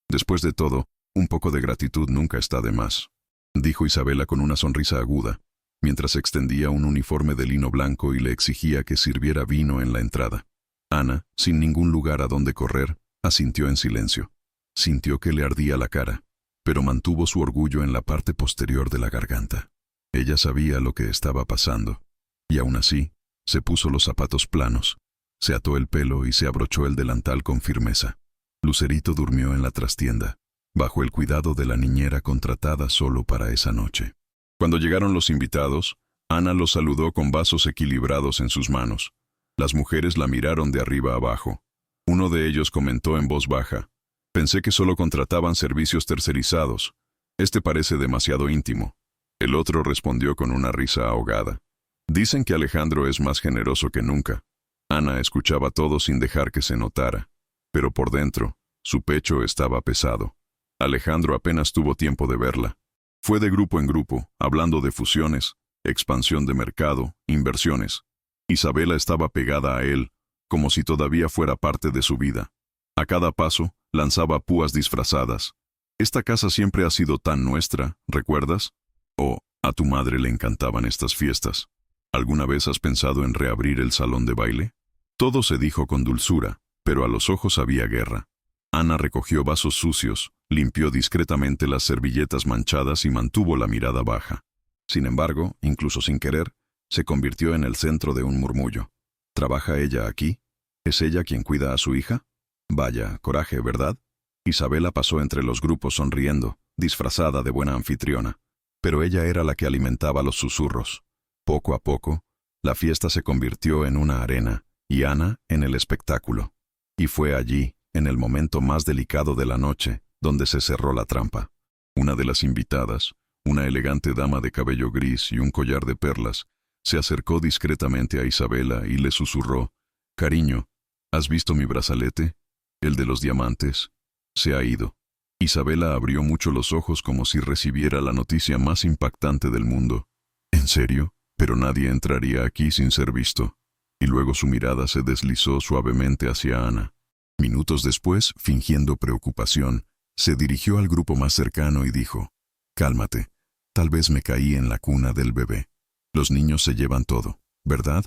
Después de todo, un poco de gratitud nunca está de más», dijo Isabela con una sonrisa aguda, mientras extendía un uniforme de lino blanco y le exigía que sirviera vino en la entrada. Ana, sin ningún lugar a donde correr, asintió en silencio. Sintió que le ardía la cara, pero mantuvo su orgullo en la parte posterior de la garganta. Ella sabía lo que estaba pasando, y aún así, se puso los zapatos planos, Se ató el pelo y se abrochó el delantal con firmeza. Lucerito durmió en la trastienda, bajo el cuidado de la niñera contratada solo para esa noche. Cuando llegaron los invitados, Ana los saludó con vasos equilibrados en sus manos. Las mujeres la miraron de arriba abajo. Uno de ellos comentó en voz baja: «Pensé que solo contrataban servicios tercerizados. Este parece demasiado íntimo». El otro respondió con una risa ahogada: «Dicen que Alejandro es más generoso que nunca». Ana escuchaba todo sin dejar que se notara, pero por dentro, su pecho estaba pesado. Alejandro apenas tuvo tiempo de verla. Fue de grupo en grupo, hablando de fusiones, expansión de mercado, inversiones. Isabela estaba pegada a él, como si todavía fuera parte de su vida. A cada paso, lanzaba púas disfrazadas. «Esta casa siempre ha sido tan nuestra, ¿recuerdas? O, a tu madre le encantaban estas fiestas. ¿Alguna vez has pensado en reabrir el salón de baile?». Todo se dijo con dulzura, pero a los ojos había guerra. Ana recogió vasos sucios, limpió discretamente las servilletas manchadas y mantuvo la mirada baja. Sin embargo, incluso sin querer, se convirtió en el centro de un murmullo. ¿Trabaja ella aquí? ¿Es ella quien cuida a su hija? Vaya, coraje, ¿verdad? Isabela pasó entre los grupos sonriendo, disfrazada de buena anfitriona. Pero ella era la que alimentaba los susurros. Poco a poco, la fiesta se convirtió en una arena, y Ana en el espectáculo. Y fue allí, en el momento más delicado de la noche, donde se cerró la trampa. Una de las invitadas, una elegante dama de cabello gris y un collar de perlas, se acercó discretamente a Isabela y le susurró: «Cariño, ¿has visto mi brazalete? El de los diamantes. Se ha ido». Isabela abrió mucho los ojos como si recibiera la noticia más impactante del mundo. «¿En serio? Pero nadie entraría aquí sin ser visto». Y luego su mirada se deslizó suavemente hacia Ana. Minutos después, fingiendo preocupación, se dirigió al grupo más cercano y dijo: «Cálmate, tal vez me caí en la cuna del bebé. Los niños se llevan todo, ¿verdad?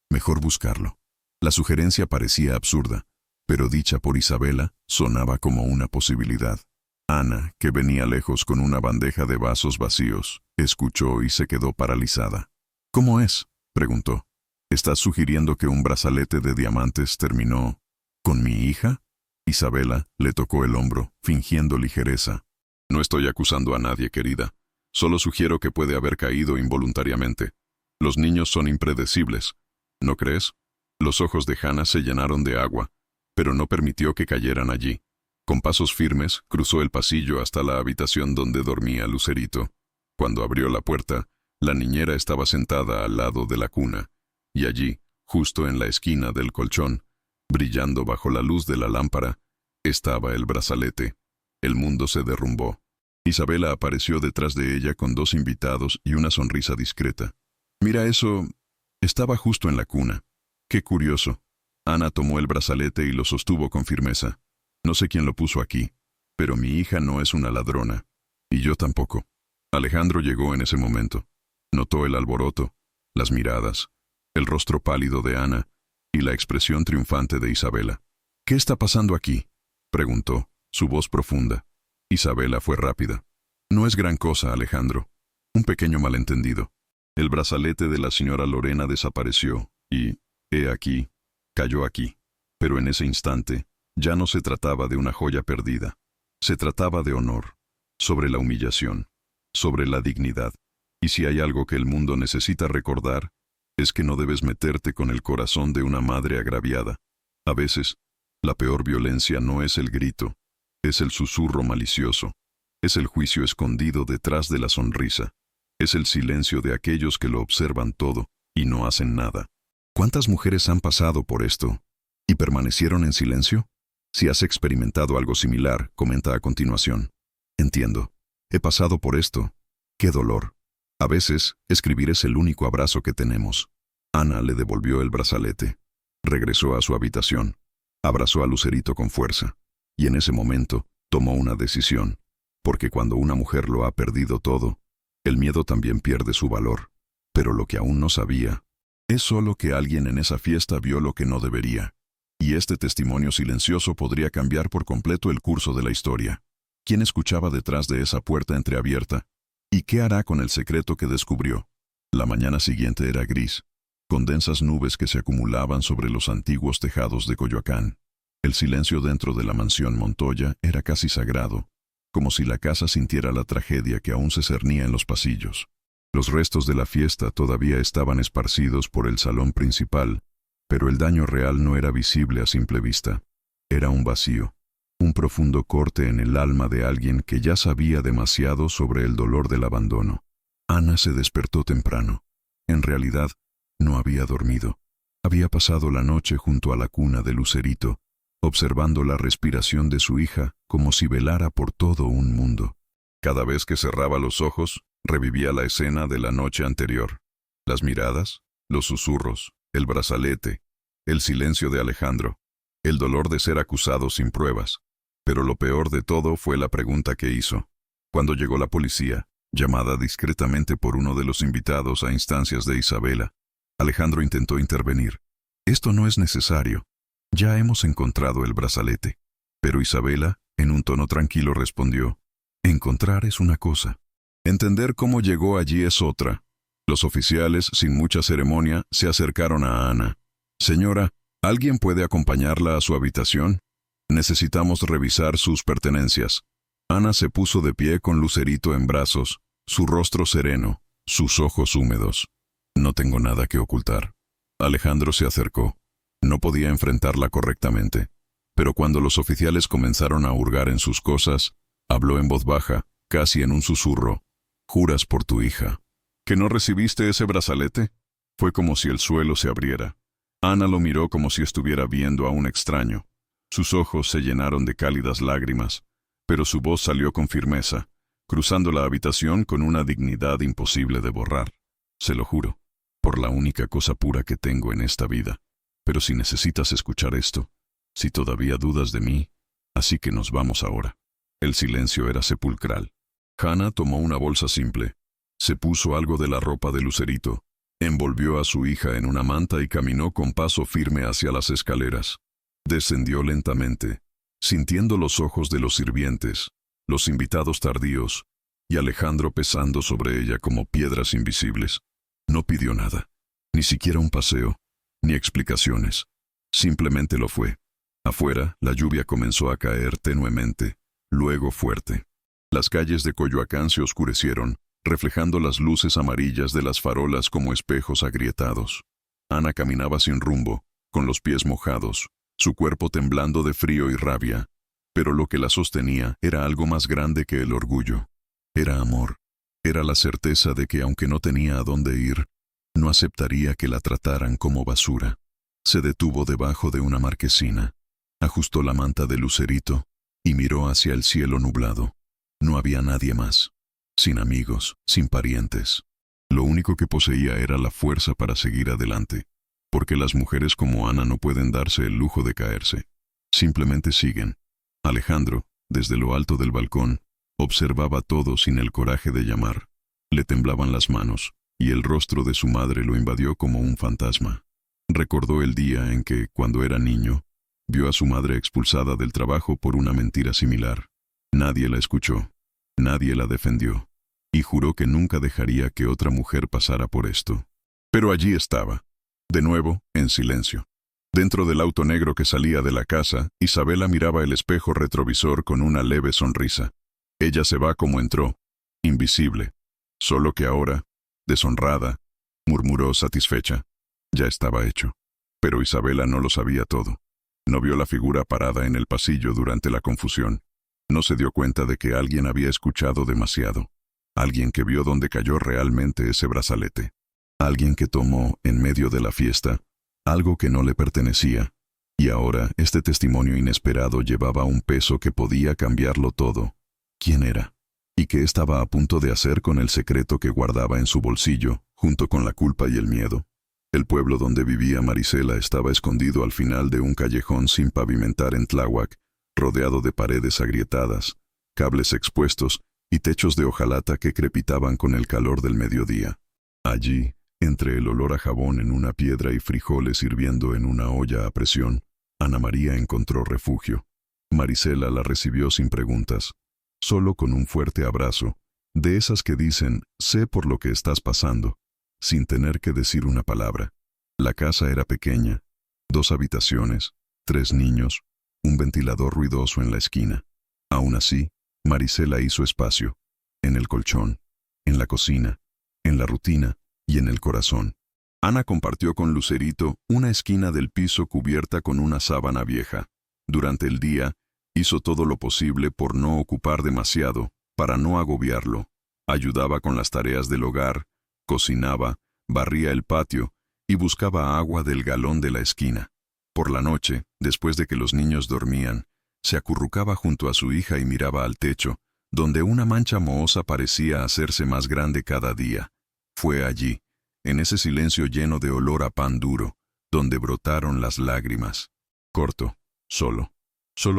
Mejor buscarlo». La sugerencia parecía absurda, pero dicha por Isabela, sonaba como una posibilidad. Ana, que venía lejos con una bandeja de vasos vacíos, escuchó y se quedó paralizada. «¿Cómo es?», preguntó. «¿Estás sugiriendo que un brazalete de diamantes terminó con mi hija?». Isabela le tocó el hombro, fingiendo ligereza. «No estoy acusando a nadie, querida. Solo sugiero que puede haber caído involuntariamente. Los niños son impredecibles, ¿no crees?». Los ojos de Hannah se llenaron de agua, pero no permitió que cayeran allí. Con pasos firmes, cruzó el pasillo hasta la habitación donde dormía Lucerito. Cuando abrió la puerta, la niñera estaba sentada al lado de la cuna, y allí, justo en la esquina del colchón, brillando bajo la luz de la lámpara, estaba el brazalete. El mundo se derrumbó. Isabela apareció detrás de ella con 2 invitados y una sonrisa discreta. «Mira eso, estaba justo en la cuna. Qué curioso». Ana tomó el brazalete y lo sostuvo con firmeza. «No sé quién lo puso aquí, pero mi hija no es una ladrona. Y yo tampoco». Alejandro llegó en ese momento. Notó el alboroto, las miradas, el rostro pálido de Ana y la expresión triunfante de Isabela. «¿Qué está pasando aquí?», preguntó, su voz profunda. Isabela fue rápida. «No es gran cosa, Alejandro. Un pequeño malentendido. El brazalete de la señora Lorena desapareció y, he aquí, cayó aquí». Pero en ese instante, ya no se trataba de una joya perdida. Se trataba de honor, sobre la humillación, sobre la dignidad. Y si hay algo que el mundo necesita recordar, es que no debes meterte con el corazón de una madre agraviada. A veces, la peor violencia no es el grito, es el susurro malicioso, es el juicio escondido detrás de la sonrisa, es el silencio de aquellos que lo observan todo y no hacen nada. ¿Cuántas mujeres han pasado por esto y permanecieron en silencio? Si has experimentado algo similar, comenta a continuación. «Entiendo. He pasado por esto. ¡Qué dolor!». A veces, escribir es el único abrazo que tenemos. Ana le devolvió el brazalete. Regresó a su habitación. Abrazó a Lucerito con fuerza. Y en ese momento, tomó una decisión. Porque cuando una mujer lo ha perdido todo, el miedo también pierde su valor. Pero lo que aún no sabía, es solo que alguien en esa fiesta vio lo que no debería. Y este testimonio silencioso podría cambiar por completo el curso de la historia. ¿Quién escuchaba detrás de esa puerta entreabierta? ¿Y qué hará con el secreto que descubrió? La mañana siguiente era gris. con densas nubes que se acumulaban sobre los antiguos tejados de Coyoacán. El silencio dentro de la mansión Montoya era casi sagrado, como si la casa sintiera la tragedia que aún se cernía en los pasillos. Los restos de la fiesta todavía estaban esparcidos por el salón principal, pero el daño real no era visible a simple vista. Era un vacío, un profundo corte en el alma de alguien que ya sabía demasiado sobre el dolor del abandono. Ana se despertó temprano. En realidad, no había dormido. Había pasado la noche junto a la cuna de Lucerito, observando la respiración de su hija como si velara por todo un mundo. Cada vez que cerraba los ojos, revivía la escena de la noche anterior. Las miradas, los susurros, el brazalete, el silencio de Alejandro, el dolor de ser acusado sin pruebas. Pero lo peor de todo fue la pregunta que hizo. Cuando llegó la policía, llamada discretamente por uno de los invitados a instancias de Isabela, Alejandro intentó intervenir. «Esto no es necesario. Ya hemos encontrado el brazalete». Pero Isabela, en un tono tranquilo, respondió: «Encontrar es una cosa. Entender cómo llegó allí es otra». Los oficiales, sin mucha ceremonia, se acercaron a Ana. «Señora, ¿alguien puede acompañarla a su habitación? Necesitamos revisar sus pertenencias». Ana se puso de pie con Lucerito en brazos, su rostro sereno, sus ojos húmedos. «No tengo nada que ocultar». Alejandro se acercó. No podía enfrentarla correctamente, pero cuando los oficiales comenzaron a hurgar en sus cosas, habló en voz baja, casi en un susurro: «¿Juras por tu hija que no recibiste ese brazalete?». Fue como si el suelo se abriera. Ana lo miró como si estuviera viendo a un extraño. Sus ojos se llenaron de cálidas lágrimas, pero su voz salió con firmeza, cruzando la habitación con una dignidad imposible de borrar. «Se lo juro, por la única cosa pura que tengo en esta vida. Pero si necesitas escuchar esto, si todavía dudas de mí, así que nos vamos ahora». El silencio era sepulcral. Hannah tomó una bolsa simple, se puso algo de la ropa de Lucerito, envolvió a su hija en una manta y caminó con paso firme hacia las escaleras. Descendió lentamente, sintiendo los ojos de los sirvientes, los invitados tardíos, y Alejandro pesando sobre ella como piedras invisibles. No pidió nada, ni siquiera un paseo, ni explicaciones. Simplemente lo fue. Afuera, la lluvia comenzó a caer tenuemente, luego fuerte. Las calles de Coyoacán se oscurecieron, reflejando las luces amarillas de las farolas como espejos agrietados. Ana caminaba sin rumbo, con los pies mojados, su cuerpo temblando de frío y rabia, pero lo que la sostenía era algo más grande que el orgullo. Era amor. Era la certeza de que, aunque no tenía a dónde ir, no aceptaría que la trataran como basura. Se detuvo debajo de una marquesina, ajustó la manta de Lucerito y miró hacia el cielo nublado. No había nadie más, sin amigos, sin parientes. Lo único que poseía era la fuerza para seguir adelante, porque las mujeres como Ana no pueden darse el lujo de caerse. Simplemente siguen. Alejandro, desde lo alto del balcón, observaba todo sin el coraje de llamar. Le temblaban las manos, y el rostro de su madre lo invadió como un fantasma. Recordó el día en que, cuando era niño, vio a su madre expulsada del trabajo por una mentira similar. Nadie la escuchó, nadie la defendió, y juró que nunca dejaría que otra mujer pasara por esto. Pero allí estaba, de nuevo, en silencio. Dentro del auto negro que salía de la casa, Isabela miraba el espejo retrovisor con una leve sonrisa. Ella se va como entró, invisible, solo que ahora, deshonrada, murmuró satisfecha. Ya estaba hecho. Pero Isabela no lo sabía todo. No vio la figura parada en el pasillo durante la confusión. No se dio cuenta de que alguien había escuchado demasiado. Alguien que vio dónde cayó realmente ese brazalete. Alguien que tomó, en medio de la fiesta, algo que no le pertenecía. Y ahora este testimonio inesperado llevaba un peso que podía cambiarlo todo. ¿Quién era? ¿Y qué estaba a punto de hacer con el secreto que guardaba en su bolsillo, junto con la culpa y el miedo? El pueblo donde vivía Marisela estaba escondido al final de un callejón sin pavimentar en Tláhuac, rodeado de paredes agrietadas, cables expuestos y techos de hojalata que crepitaban con el calor del mediodía. Allí, entre el olor a jabón en una piedra y frijoles hirviendo en una olla a presión, Ana María encontró refugio. Marisela la recibió sin preguntas, solo con un fuerte abrazo, de esas que dicen, sé por lo que estás pasando, sin tener que decir una palabra. La casa era pequeña, 2 habitaciones, 3 niños, un ventilador ruidoso en la esquina. Aún así, Marisela hizo espacio, en el colchón, en la cocina, en la rutina y en el corazón. Ana compartió con Lucerito una esquina del piso cubierta con una sábana vieja. Durante el día, hizo todo lo posible por no ocupar demasiado, para no agobiarlo. Ayudaba con las tareas del hogar, cocinaba, barría el patio y buscaba agua del galón de la esquina. Por la noche, después de que los niños dormían, se acurrucaba junto a su hija y miraba al techo, donde una mancha mohosa parecía hacerse más grande cada día. Fue allí, en ese silencio lleno de olor a pan duro, donde brotaron las lágrimas. Corto, solo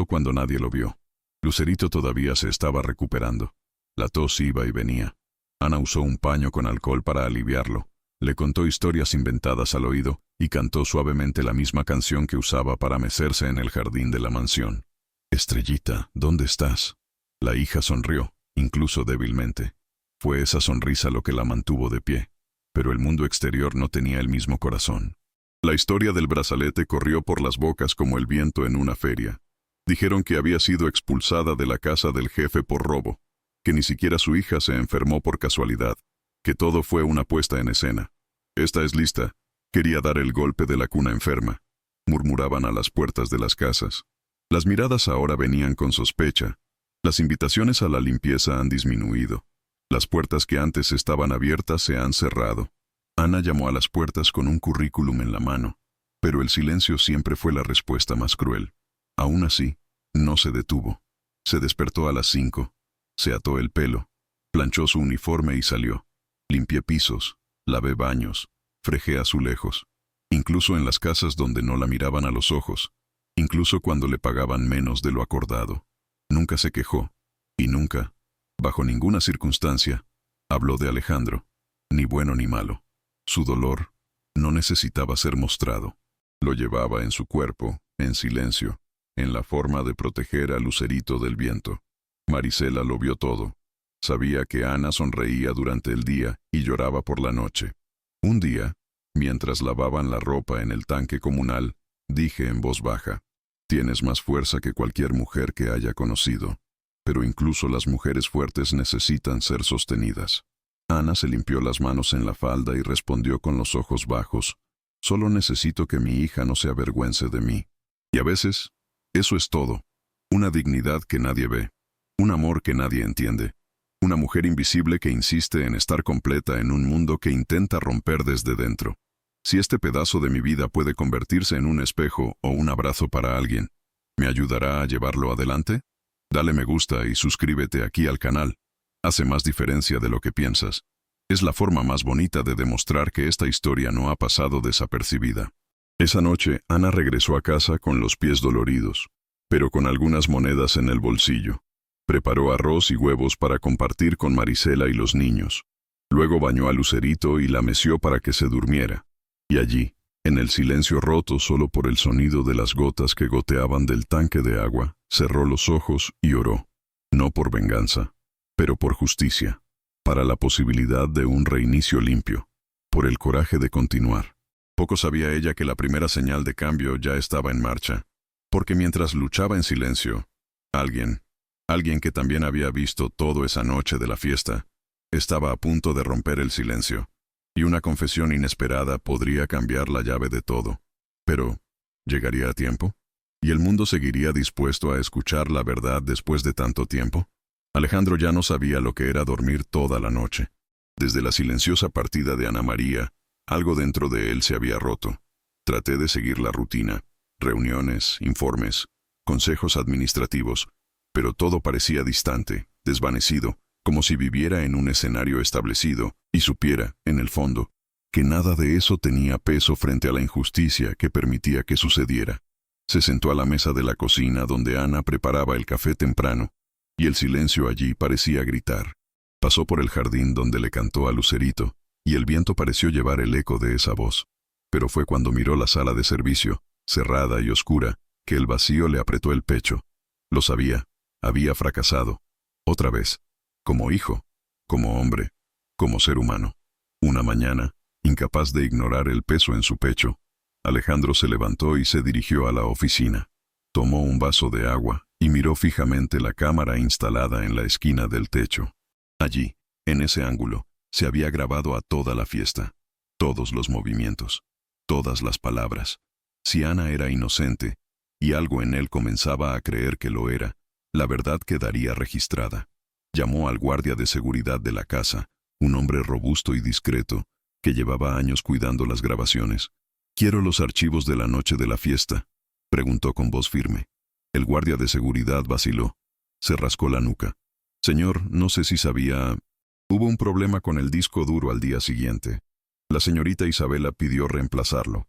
cuando nadie lo vio. Lucerito todavía se estaba recuperando. La tos iba y venía. Ana usó un paño con alcohol para aliviarlo. Le contó historias inventadas al oído y cantó suavemente la misma canción que usaba para mecerse en el jardín de la mansión. «Estrellita, ¿dónde estás?» La hija sonrió, incluso débilmente. Fue esa sonrisa lo que la mantuvo de pie. Pero el mundo exterior no tenía el mismo corazón. La historia del brazalete corrió por las bocas como el viento en una feria. Dijeron que había sido expulsada de la casa del jefe por robo, que ni siquiera su hija se enfermó por casualidad, que todo fue una puesta en escena. «Esta es lista. Quería dar el golpe de la cuna enferma», murmuraban a las puertas de las casas. Las miradas ahora venían con sospecha. Las invitaciones a la limpieza han disminuido. Las puertas que antes estaban abiertas se han cerrado. Ana llamó a las puertas con un currículum en la mano, pero el silencio siempre fue la respuesta más cruel. Aún así, no se detuvo. Se despertó a las 5, se ató el pelo, planchó su uniforme y salió. Limpié pisos, lavé baños, fregé azulejos, incluso en las casas donde no la miraban a los ojos, incluso cuando le pagaban menos de lo acordado. Nunca se quejó, y nunca, bajo ninguna circunstancia, habló de Alejandro, ni bueno ni malo. Su dolor no necesitaba ser mostrado. Lo llevaba en su cuerpo, en silencio, en la forma de proteger a Lucerito del viento. Marisela lo vio todo. Sabía que Ana sonreía durante el día y lloraba por la noche. Un día, mientras lavaban la ropa en el tanque comunal, dije en voz baja: «Tienes más fuerza que cualquier mujer que haya conocido. Pero incluso las mujeres fuertes necesitan ser sostenidas». Ana se limpió las manos en la falda y respondió con los ojos bajos: «Solo necesito que mi hija no se avergüence de mí. Y a veces, eso es todo. Una dignidad que nadie ve. Un amor que nadie entiende. Una mujer invisible que insiste en estar completa en un mundo que intenta romper desde dentro. Si este pedazo de mi vida puede convertirse en un espejo o un abrazo para alguien, ¿me ayudará a llevarlo adelante? Dale me gusta y suscríbete aquí al canal. Hace más diferencia de lo que piensas. Es la forma más bonita de demostrar que esta historia no ha pasado desapercibida». Esa noche, Ana regresó a casa con los pies doloridos, pero con algunas monedas en el bolsillo. Preparó arroz y huevos para compartir con Marisela y los niños. Luego bañó a Lucerito y la meció para que se durmiera. Y allí, en el silencio roto solo por el sonido de las gotas que goteaban del tanque de agua, cerró los ojos y oró. No por venganza, pero por justicia. Para la posibilidad de un reinicio limpio. Por el coraje de continuar. Poco sabía ella que la primera señal de cambio ya estaba en marcha. Porque mientras luchaba en silencio, alguien que también había visto todo esa noche de la fiesta, estaba a punto de romper el silencio. Y una confesión inesperada podría cambiar la llave de todo. Pero, ¿llegaría a tiempo? ¿Y el mundo seguiría dispuesto a escuchar la verdad después de tanto tiempo? Alejandro ya no sabía lo que era dormir toda la noche. Desde la silenciosa partida de Ana María, algo dentro de él se había roto. Traté de seguir la rutina, reuniones, informes, consejos administrativos, pero todo parecía distante, desvanecido, como si viviera en un escenario establecido y supiera, en el fondo, que nada de eso tenía peso frente a la injusticia que permitía que sucediera. Se sentó a la mesa de la cocina donde Ana preparaba el café temprano, y el silencio allí parecía gritar. Pasó por el jardín donde le cantó a Lucerito, y el viento pareció llevar el eco de esa voz. Pero fue cuando miró la sala de servicio, cerrada y oscura, que el vacío le apretó el pecho. Lo sabía, había fracasado. Otra vez. Como hijo, como hombre, como ser humano. Una mañana, Incapaz de ignorar el peso en su pecho, Alejandro se levantó y se dirigió a la oficina. Tomó un vaso de agua y miró fijamente la cámara instalada en la esquina del techo. Allí, en ese ángulo, se había grabado a toda la fiesta, todos los movimientos, todas las palabras. Si Ana era inocente, y algo en él comenzaba a creer que lo era, la verdad quedaría registrada. Llamó al guardia de seguridad de la casa, un hombre robusto y discreto, que llevaba años cuidando las grabaciones. «Quiero los archivos de la noche de la fiesta», preguntó con voz firme. El guardia de seguridad vaciló. Se rascó la nuca. «Señor, no sé si sabía... Hubo un problema con el disco duro al día siguiente. La señorita Isabela pidió reemplazarlo.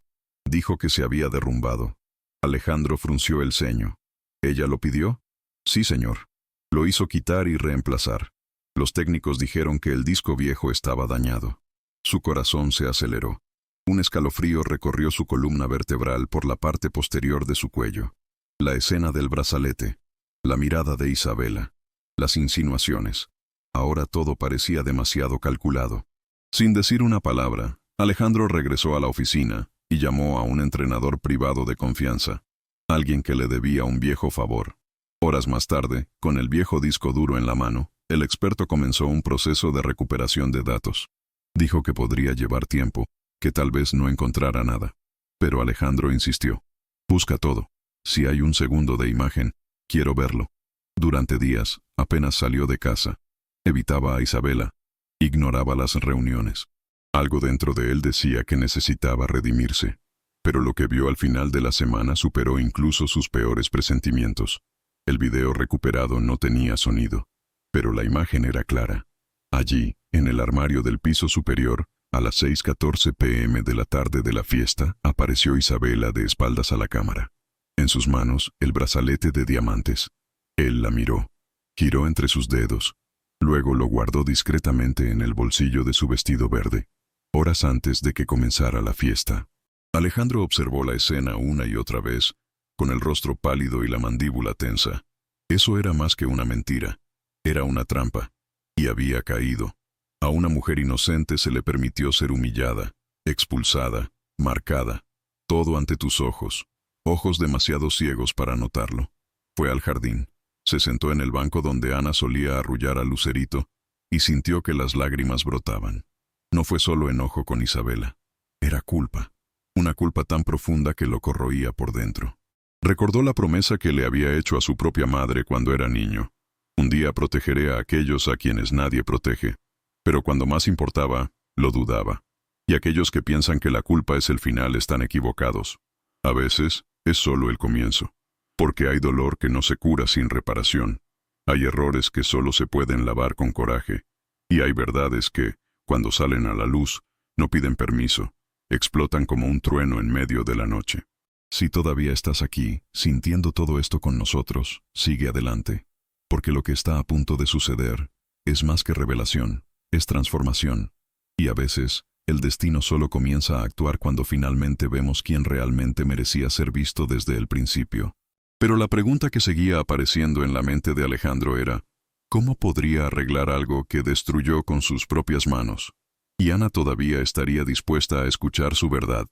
Dijo que se había derrumbado». Alejandro frunció el ceño. «¿Ella lo pidió?» «Sí, señor. Lo hizo quitar y reemplazar. Los técnicos dijeron que el disco viejo estaba dañado». Su corazón se aceleró. Un escalofrío recorrió su columna vertebral por la parte posterior de su cuello. La escena del brazalete, la mirada de Isabela, las insinuaciones. Ahora todo parecía demasiado calculado. Sin decir una palabra, Alejandro regresó a la oficina y llamó a un entrenador privado de confianza, alguien que le debía un viejo favor. Horas más tarde, con el viejo disco duro en la mano, el experto comenzó un proceso de recuperación de datos. Dijo que podría llevar tiempo, que tal vez no encontrara nada. Pero Alejandro insistió. «Busca todo. Si hay un segundo de imagen, quiero verlo». Durante días, apenas salió de casa. Evitaba a Isabela. Ignoraba las reuniones. Algo dentro de él decía que necesitaba redimirse. Pero lo que vio al final de la semana superó incluso sus peores presentimientos. El video recuperado no tenía sonido, pero la imagen era clara. Allí, en el armario del piso superior, a las 6:14 p.m. de la tarde de la fiesta, apareció Isabela de espaldas a la cámara. En sus manos, el brazalete de diamantes. Él la miró. Giró entre sus dedos. Luego lo guardó discretamente en el bolsillo de su vestido verde. Horas antes de que comenzara la fiesta. Alejandro observó la escena una y otra vez, con el rostro pálido y la mandíbula tensa. Eso era más que una mentira. Era una trampa. Y había caído. A una mujer inocente se le permitió ser humillada, expulsada, marcada. Todo ante tus ojos. Ojos demasiado ciegos para notarlo. Fue al jardín. Se sentó en el banco donde Ana solía arrullar a Lucerito y sintió que las lágrimas brotaban. No fue solo enojo con Isabela. Era culpa. Una culpa tan profunda que lo corroía por dentro. Recordó la promesa que le había hecho a su propia madre cuando era niño. Un día protegeré a aquellos a quienes nadie protege. Pero cuando más importaba, lo dudaba. Y aquellos que piensan que la culpa es el final están equivocados. A veces, es solo el comienzo. Porque hay dolor que no se cura sin reparación. Hay errores que solo se pueden lavar con coraje. Y hay verdades que, cuando salen a la luz, no piden permiso. Explotan como un trueno en medio de la noche. Si todavía estás aquí, sintiendo todo esto con nosotros, sigue adelante. Porque lo que está a punto de suceder es más que revelación, es transformación. Y a veces, el destino solo comienza a actuar cuando finalmente vemos quién realmente merecía ser visto desde el principio. Pero la pregunta que seguía apareciendo en la mente de Alejandro era, ¿cómo podría arreglar algo que destruyó con sus propias manos? Y Ana todavía estaría dispuesta a escuchar su verdad.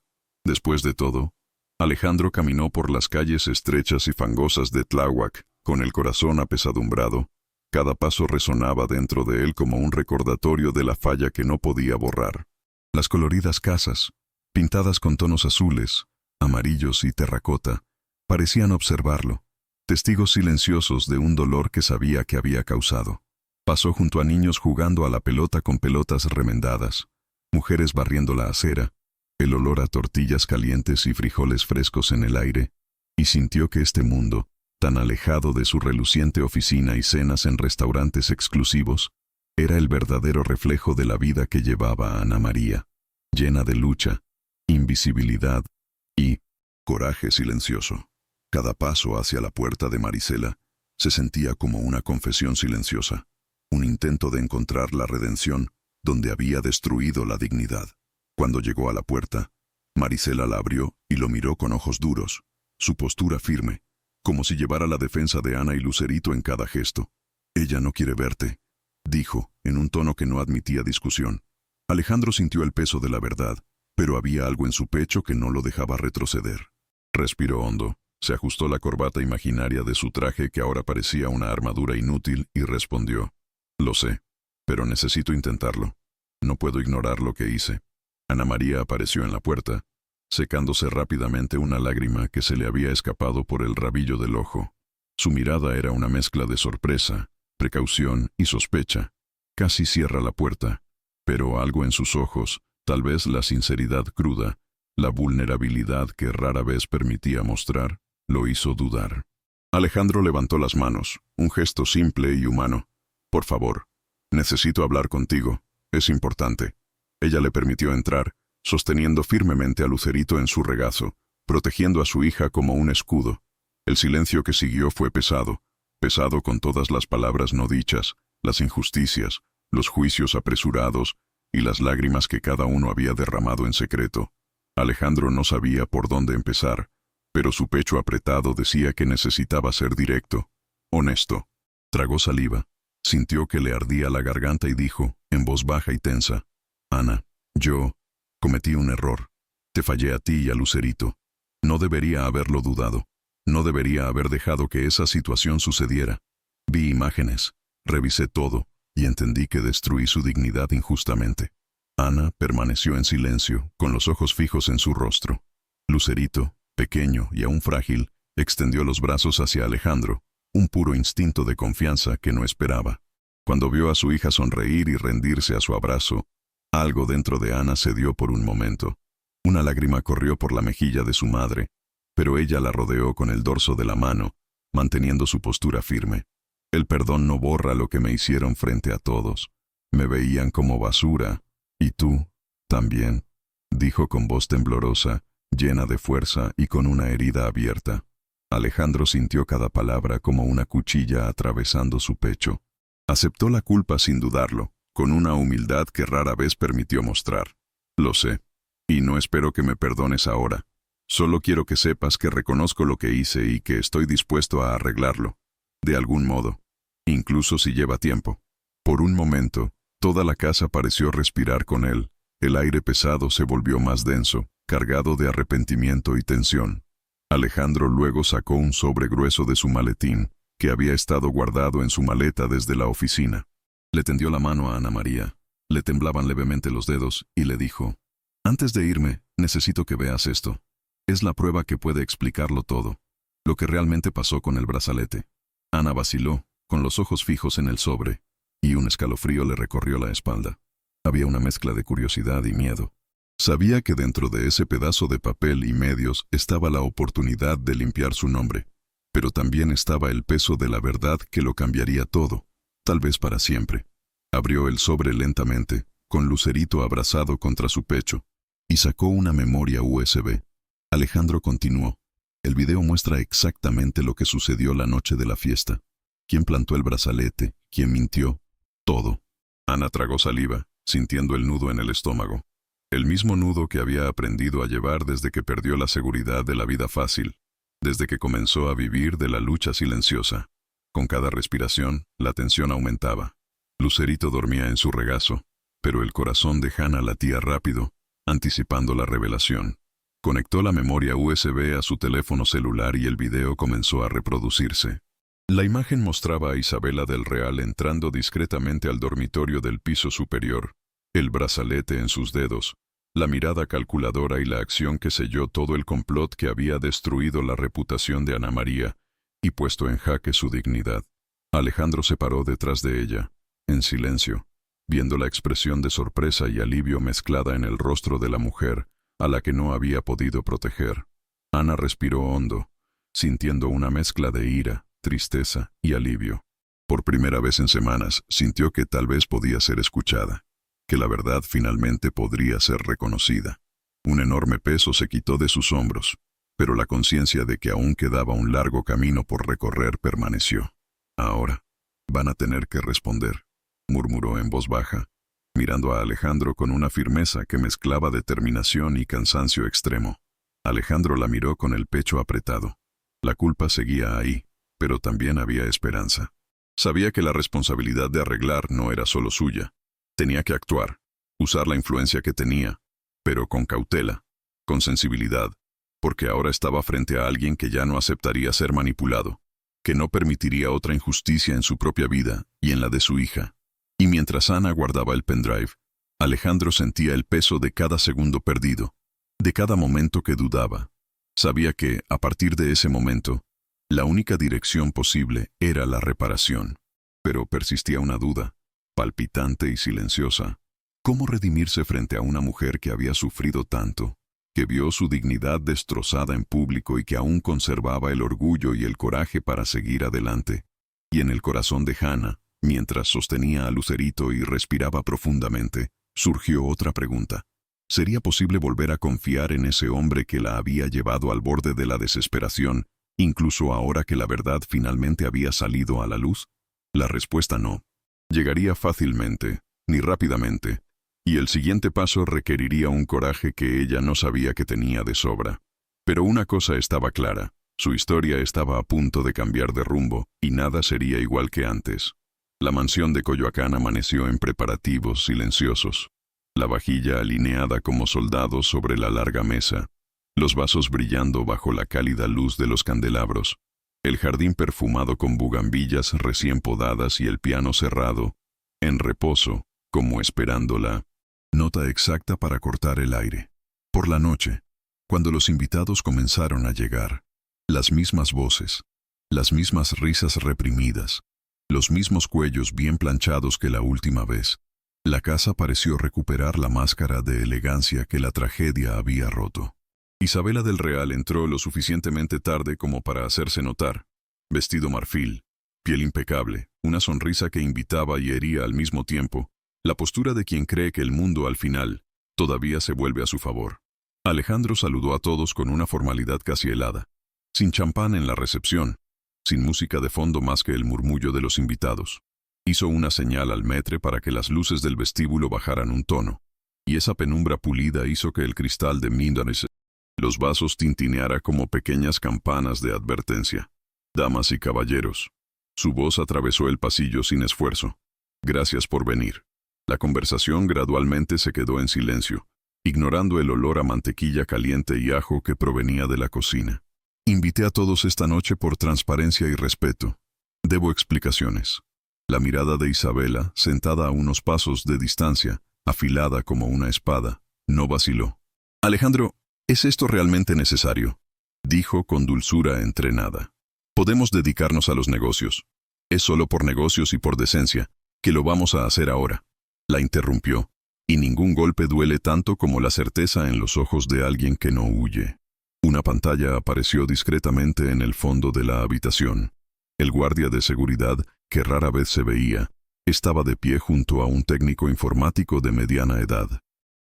Después de todo, Alejandro caminó por las calles estrechas y fangosas de Tláhuac, con el corazón apesadumbrado. Cada paso resonaba dentro de él como un recordatorio de la falla que no podía borrar. Las coloridas casas, pintadas con tonos azules, amarillos y terracota, parecían observarlo, testigos silenciosos de un dolor que sabía que había causado. Pasó junto a niños jugando a la pelota con pelotas remendadas, mujeres barriendo la acera, el olor a tortillas calientes y frijoles frescos en el aire, y sintió que este mundo, tan alejado de su reluciente oficina y cenas en restaurantes exclusivos, era el verdadero reflejo de la vida que llevaba Ana María, llena de lucha, invisibilidad y coraje silencioso. Cada paso hacia la puerta de Marisela se sentía como una confesión silenciosa, un intento de encontrar la redención donde había destruido la dignidad. Cuando llegó a la puerta, Marisela la abrió y lo miró con ojos duros, su postura firme, como si llevara la defensa de Ana y Lucerito en cada gesto. «Ella no quiere verte», dijo, en un tono que no admitía discusión. Alejandro sintió el peso de la verdad, pero había algo en su pecho que no lo dejaba retroceder. Respiró hondo, se ajustó la corbata imaginaria de su traje que ahora parecía una armadura inútil y respondió: «Lo sé, pero necesito intentarlo. No puedo ignorar lo que hice». Ana María apareció en la puerta, secándose rápidamente una lágrima que se le había escapado por el rabillo del ojo. Su mirada era una mezcla de sorpresa, precaución y sospecha. Casi cierra la puerta, pero algo en sus ojos, tal vez la sinceridad cruda, la vulnerabilidad que rara vez permitía mostrar, lo hizo dudar. Alejandro levantó las manos, un gesto simple y humano. «Por favor, necesito hablar contigo, es importante». Ella le permitió entrar, sosteniendo firmemente a Lucerito en su regazo, protegiendo a su hija como un escudo. El silencio que siguió fue pesado, pesado con todas las palabras no dichas, las injusticias, los juicios apresurados y las lágrimas que cada uno había derramado en secreto. Alejandro no sabía por dónde empezar, pero su pecho apretado decía que necesitaba ser directo, honesto. Tragó saliva, sintió que le ardía la garganta y dijo, en voz baja y tensa: «Ana, yo cometí un error. Te fallé a ti y a Lucerito. No debería haberlo dudado. No debería haber dejado que esa situación sucediera. Vi imágenes, revisé todo, y entendí que destruí su dignidad injustamente». Ana permaneció en silencio, con los ojos fijos en su rostro. Lucerito, pequeño y aún frágil, extendió los brazos hacia Alejandro, un puro instinto de confianza que no esperaba. Cuando vio a su hija sonreír y rendirse a su abrazo, algo dentro de Ana cedió por un momento. Una lágrima corrió por la mejilla de su madre, pero ella la rodeó con el dorso de la mano, manteniendo su postura firme. «El perdón no borra lo que me hicieron frente a todos. Me veían como basura, y tú, también», dijo con voz temblorosa, llena de fuerza y con una herida abierta. Alejandro sintió cada palabra como una cuchilla atravesando su pecho. Aceptó la culpa sin dudarlo, con una humildad que rara vez permitió mostrar. «Lo sé, y no espero que me perdones ahora. Solo quiero que sepas que reconozco lo que hice y que estoy dispuesto a arreglarlo, de algún modo, incluso si lleva tiempo». Por un momento, toda la casa pareció respirar con él. El aire pesado se volvió más denso, cargado de arrepentimiento y tensión. Alejandro luego sacó un sobre grueso de su maletín, que había estado guardado en su maleta desde la oficina. Le tendió la mano a Ana María, le temblaban levemente los dedos, y le dijo: «Antes de irme, necesito que veas esto. Es la prueba que puede explicarlo todo, lo que realmente pasó con el brazalete». Ana vaciló, con los ojos fijos en el sobre, y un escalofrío le recorrió la espalda. Había una mezcla de curiosidad y miedo. Sabía que dentro de ese pedazo de papel y medios estaba la oportunidad de limpiar su nombre, pero también estaba el peso de la verdad que lo cambiaría todo, tal vez para siempre. Abrió el sobre lentamente, con Lucerito abrazado contra su pecho, y sacó una memoria USB. Alejandro continuó: «El video muestra exactamente lo que sucedió la noche de la fiesta. Quién plantó el brazalete, quién mintió, todo». Ana tragó saliva, sintiendo el nudo en el estómago. El mismo nudo que había aprendido a llevar desde que perdió la seguridad de la vida fácil, desde que comenzó a vivir de la lucha silenciosa. Con cada respiración, la tensión aumentaba. Lucerito dormía en su regazo, pero el corazón de Ana latía rápido, anticipando la revelación. Conectó la memoria USB a su teléfono celular y el video comenzó a reproducirse. La imagen mostraba a Isabela del Real entrando discretamente al dormitorio del piso superior, el brazalete en sus dedos, la mirada calculadora y la acción que selló todo el complot que había destruido la reputación de Ana María y puesto en jaque su dignidad. Alejandro se paró detrás de ella, en silencio, viendo la expresión de sorpresa y alivio mezclada en el rostro de la mujer, a la que no había podido proteger. Ana respiró hondo, sintiendo una mezcla de ira, tristeza y alivio. Por primera vez en semanas, sintió que tal vez podía ser escuchada, que la verdad finalmente podría ser reconocida. Un enorme peso se quitó de sus hombros, pero la conciencia de que aún quedaba un largo camino por recorrer permaneció. «Ahora, van a tener que responder», murmuró en voz baja, mirando a Alejandro con una firmeza que mezclaba determinación y cansancio extremo. Alejandro la miró con el pecho apretado. La culpa seguía ahí, pero también había esperanza. Sabía que la responsabilidad de arreglar no era solo suya. Tenía que actuar. usar la influencia que tenía, pero con cautela, con sensibilidad, porque ahora estaba frente a alguien que ya no aceptaría ser manipulado, que no permitiría otra injusticia en su propia vida y en la de su hija. Y mientras Ana guardaba el pendrive, Alejandro sentía el peso de cada segundo perdido, de cada momento que dudaba. Sabía que, a partir de ese momento, la única dirección posible era la reparación. Pero persistía una duda, palpitante y silenciosa. ¿Cómo redimirse frente a una mujer que había sufrido tanto, que vio su dignidad destrozada en público y que aún conservaba el orgullo y el coraje para seguir adelante? Y en el corazón de Hannah, mientras sostenía a Lucerito y respiraba profundamente, surgió otra pregunta. ¿Sería posible volver a confiar en ese hombre que la había llevado al borde de la desesperación, incluso ahora que la verdad finalmente había salido a la luz? La respuesta no. Llegaría fácilmente, ni rápidamente, y el siguiente paso requeriría un coraje que ella no sabía que tenía de sobra. Pero una cosa estaba clara, su historia estaba a punto de cambiar de rumbo, y nada sería igual que antes. La mansión de Coyoacán amaneció en preparativos silenciosos. La vajilla alineada como soldados sobre la larga mesa, los vasos brillando bajo la cálida luz de los candelabros, el jardín perfumado con bugambillas recién podadas y el piano cerrado, en reposo, como esperando la nota exacta para cortar el aire. Por la noche, cuando los invitados comenzaron a llegar, las mismas voces, las mismas risas reprimidas, los mismos cuellos bien planchados que la última vez. La casa pareció recuperar la máscara de elegancia que la tragedia había roto. Isabela del Real entró lo suficientemente tarde como para hacerse notar. Vestido marfil, piel impecable, una sonrisa que invitaba y hería al mismo tiempo, la postura de quien cree que el mundo al final todavía se vuelve a su favor. Alejandro saludó a todos con una formalidad casi helada, sin champán en la recepción, sin música de fondo más que el murmullo de los invitados. Hizo una señal al maître para que las luces del vestíbulo bajaran un tono, y esa penumbra pulida hizo que el cristal de Mindanes, los vasos tintineara como pequeñas campanas de advertencia. Damas y caballeros. Su voz atravesó el pasillo sin esfuerzo. Gracias por venir. La conversación gradualmente se quedó en silencio, ignorando el olor a mantequilla caliente y ajo que provenía de la cocina. Invité a todos esta noche por transparencia y respeto. Debo explicaciones. La mirada de Isabela, sentada a unos pasos de distancia, afilada como una espada, no vaciló. Alejandro, ¿es esto realmente necesario?, dijo con dulzura entrenada. Podemos dedicarnos a los negocios. Es solo por negocios y por decencia que lo vamos a hacer ahora. La interrumpió, y ningún golpe duele tanto como la certeza en los ojos de alguien que no huye. Una pantalla apareció discretamente en el fondo de la habitación. El guardia de seguridad, que rara vez se veía, estaba de pie junto a un técnico informático de mediana edad.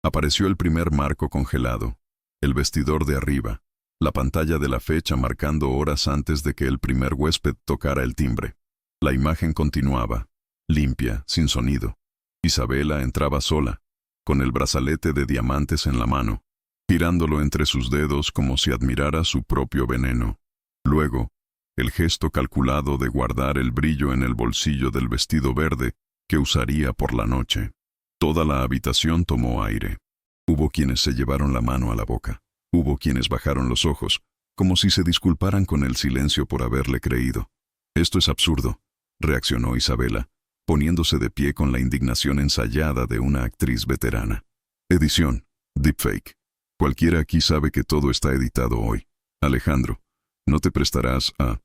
Apareció el primer marco congelado, el vestidor de arriba, la pantalla de la fecha marcando horas antes de que el primer huésped tocara el timbre. La imagen continuaba, limpia, sin sonido. Isabela entraba sola, con el brazalete de diamantes en la mano, girándolo entre sus dedos como si admirara su propio veneno. Luego, el gesto calculado de guardar el brillo en el bolsillo del vestido verde que usaría por la noche. Toda la habitación tomó aire. Hubo quienes se llevaron la mano a la boca. Hubo quienes bajaron los ojos, como si se disculparan con el silencio por haberle creído. Esto es absurdo, reaccionó Isabela, poniéndose de pie con la indignación ensayada de una actriz veterana. Edición, deepfake. Cualquiera aquí sabe que todo está editado hoy. Alejandro, ¿no te prestarás a...?